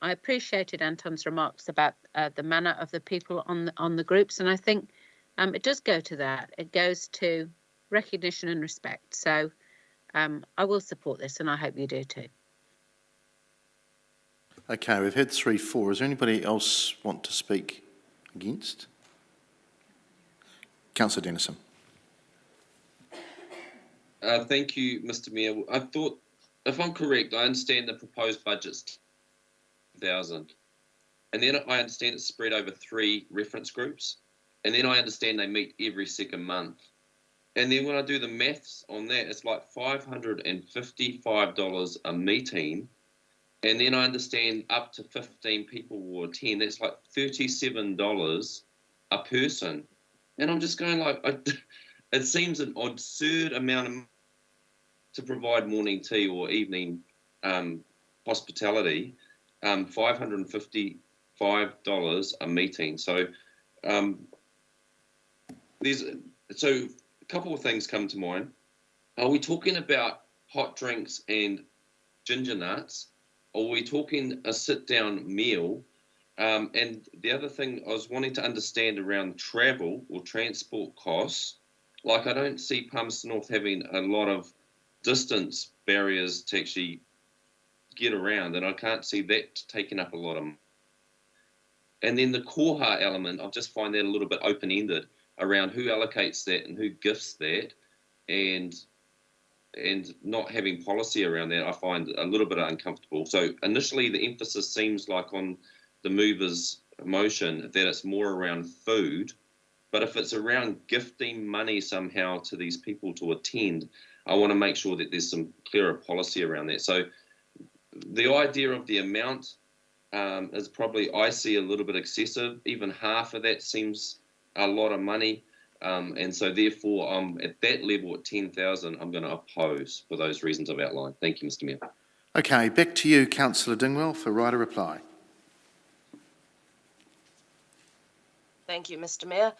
appreciated Anton's remarks about the manner of the people on the groups, and I think it does go to that. It goes to recognition and respect. So I will support this, and I hope you do too. Okay, we've had 3-4. Is there anybody else want to speak against? Councillor Dennison. Thank you, Mr. Mayor. I thought, if I'm correct, I understand the proposed budget's 1,000. And then I understand it's spread over 3 reference groups. And then I understand they meet every second month. And then when I do the maths on that, it's like $555 a meeting. And then I understand up to 15 people will attend. That's like $37 a person. And I'm just going like, it seems an absurd amount to provide morning tea or evening hospitality, $555 a meeting. So so a couple of things come to mind. Are we talking about hot drinks and ginger nuts? Or are we talking a sit-down meal And the other thing I was wanting to understand around travel or transport costs, like I don't see Palmerston North having a lot of distance barriers to actually get around, and I can't see that taking up a lot of. And then the koha element, I just find that a little bit open-ended around who allocates that and who gifts that, and not having policy around that, I find a little bit uncomfortable. So initially the emphasis seems like on the movers' motion that it's more around food, but if it's around gifting money somehow to these people to attend, I want to make sure that there's some clearer policy around that. So the idea of the amount is probably, I see, a little bit excessive. Even half of that seems a lot of money. And so therefore, at that level, at 10,000, I'm going to oppose for those reasons I've outlined. Thank you, Mr Mayor. Okay, back to you, Councillor Dingwell, for right of reply. Thank you, Mr Mayor.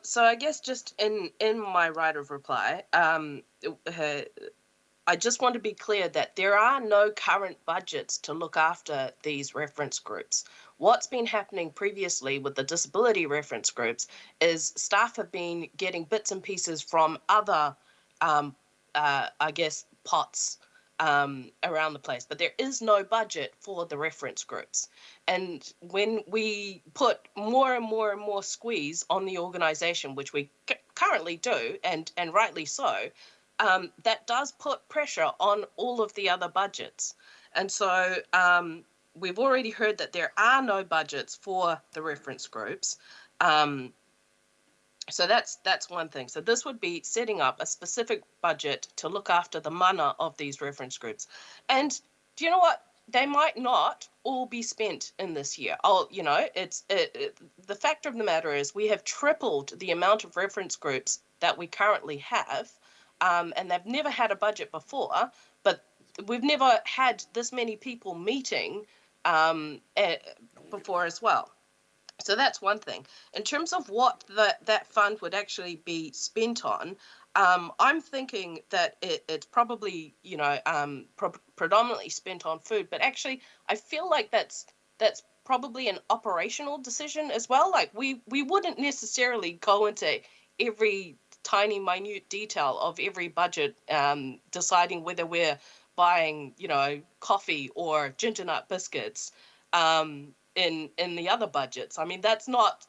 So I guess just in my right of reply, I just want to be clear that there are no current budgets to look after these reference groups. What's been happening previously with the disability reference groups is staff have been getting bits and pieces from other, I guess, pots around the place, but there is no budget for the reference groups. And when we put more and more and more squeeze on the organisation, which we currently do, and rightly so, that does put pressure on all of the other budgets. And so we've already heard that there are no budgets for the reference groups. So that's one thing. So this would be setting up a specific budget to look after the mana of these reference groups. And do you know what? They might not all be spent in this year. The fact of the matter is we have tripled the amount of reference groups that we currently have. And they've never had a budget before, but we've never had this many people meeting before as well. So that's one thing. In terms of what that fund would actually be spent on, I'm thinking that it's probably, predominantly spent on food, but actually I feel like that's probably an operational decision as well. Like we wouldn't necessarily go into every tiny minute detail of every budget, deciding whether we're buying, coffee or ginger nut biscuits in the other budgets. I mean, that's not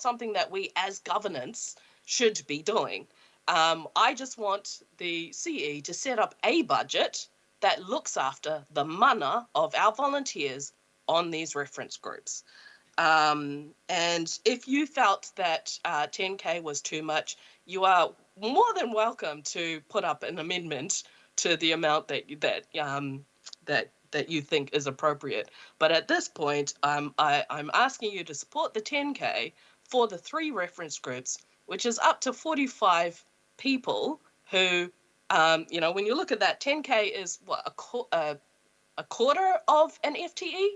something that we as governance should be doing. I just want the CE to set up a budget that looks after the mana of our volunteers on these reference groups. And if you felt that 10K was too much, you are more than welcome to put up an amendment to the amount that you think is appropriate. But at this point, I'm asking you to support the 10K for the 3 reference groups, which is up to 45 people who, when you look at that, 10K is what, a quarter of an FTE?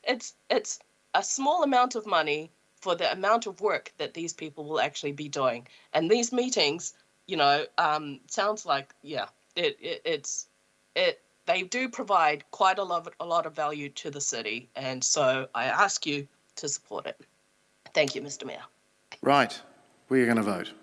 It's a small amount of money for the amount of work that these people will actually be doing. And these meetings, sounds like, they do provide quite a lot of value to the city. And so I ask you to support it. Thank you, Mr. Mayor. Right, we're going to vote.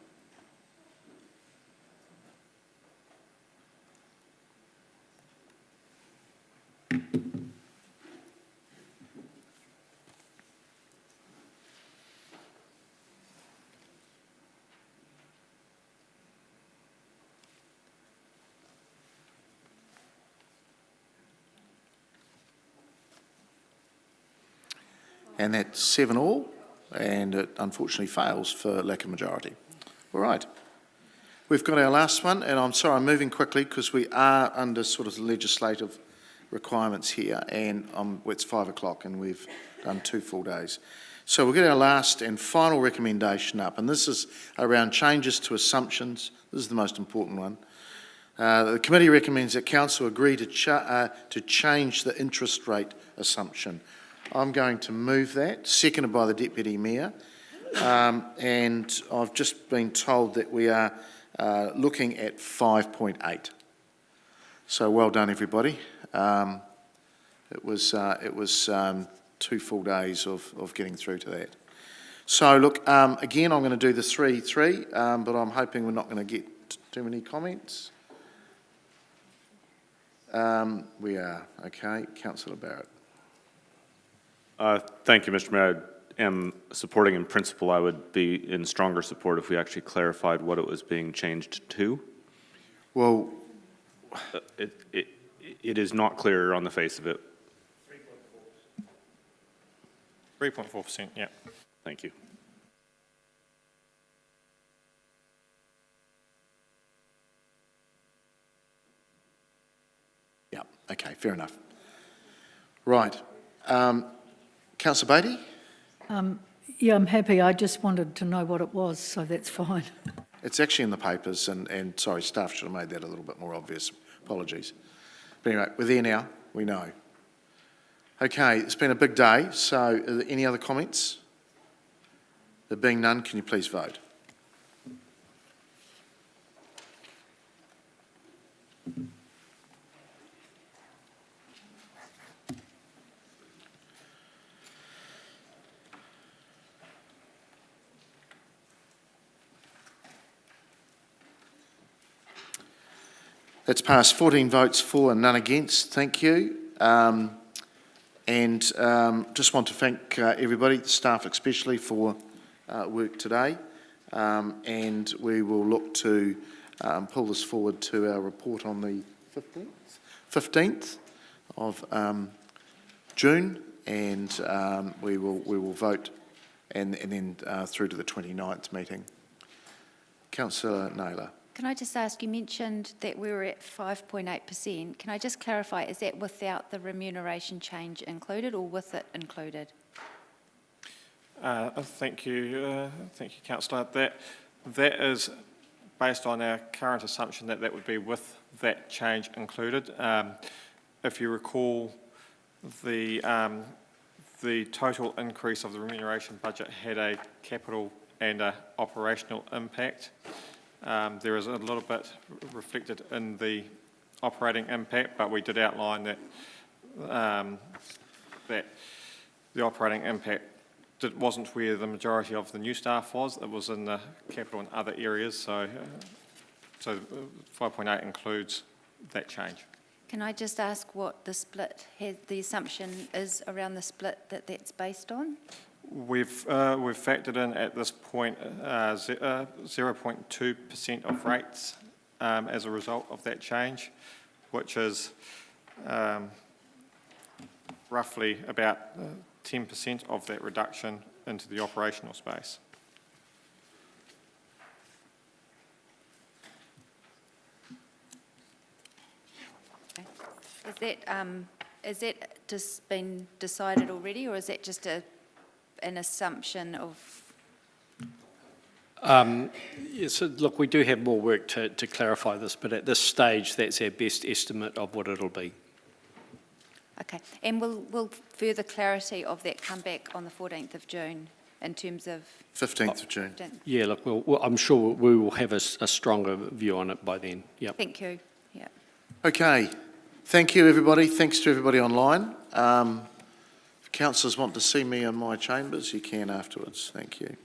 And that's 7-all, and it unfortunately fails for lack of majority. All right. We've got our last one, and I'm sorry I'm moving quickly because we are under sort of legislative requirements here, and it's 5 o'clock and we've done 2 full days. So we'll get our last and final recommendation up, and this is around changes to assumptions. This is the most important one. The committee recommends that Council agree to change the interest rate assumption. I'm going to move that, seconded by the Deputy Mayor, and I've just been told that we are looking at 5.8. So well done, everybody. It was 2 full days of getting through to that. So look, again, I'm going to do the 3-3, but I'm hoping we're not going to get too many comments. We are. Okay. Councillor Barrett. Thank you, Mr. Mayor. I am supporting in principle. I would be in stronger support if we actually clarified what it was being changed to. Well, it is not clear on the face of it. 3.4%, yeah. Thank you. Yeah, okay, fair enough. Right. Councillor Beattie? Yeah, I'm happy. I just wanted to know what it was, so that's fine. It's actually in the papers, and sorry, staff should have made that a little bit more obvious. Apologies. But anyway, we're there now. We know. Okay, it's been a big day, so are there any other comments? There being none, can you please vote? That's passed. 14 votes for and none against. Thank you. Just want to thank everybody, the staff especially, for work today. And we will look to pull this forward to our report on the 15th of June, and we will vote and then through to the 29th meeting. Councillor Naylor. Can I just ask, you mentioned that we were at 5.8%. Can I just clarify, is that without the remuneration change included or with it included? Thank you, Councillor. That is based on our current assumption that would be with that change included. If you recall, the total increase of the remuneration budget had a capital and a operational impact. There is a little bit reflected in the operating impact, but we did outline that that the operating impact wasn't where the majority of the new staff was. It was in the capital and other areas. So 5.8 includes that change. Can I just ask what the split, the assumption is around the split that's based on? We've factored in at this point 0.2% of rates as a result of that change, which is roughly about 10% of that reduction into the operational space. Okay. Is that just been decided already, or is that just an assumption of? So look, we do have more work to clarify this, but at this stage, that's our best estimate of what it'll be. Okay, and will further clarity of that come back on the 14th of June in terms of? 15th of June. Yeah, look, I'm sure we will have a stronger view on it by then. Yep. Thank you. Yeah. Okay, thank you everybody. Thanks to everybody online. If councillors want to see me in my chambers, you can afterwards. Thank you.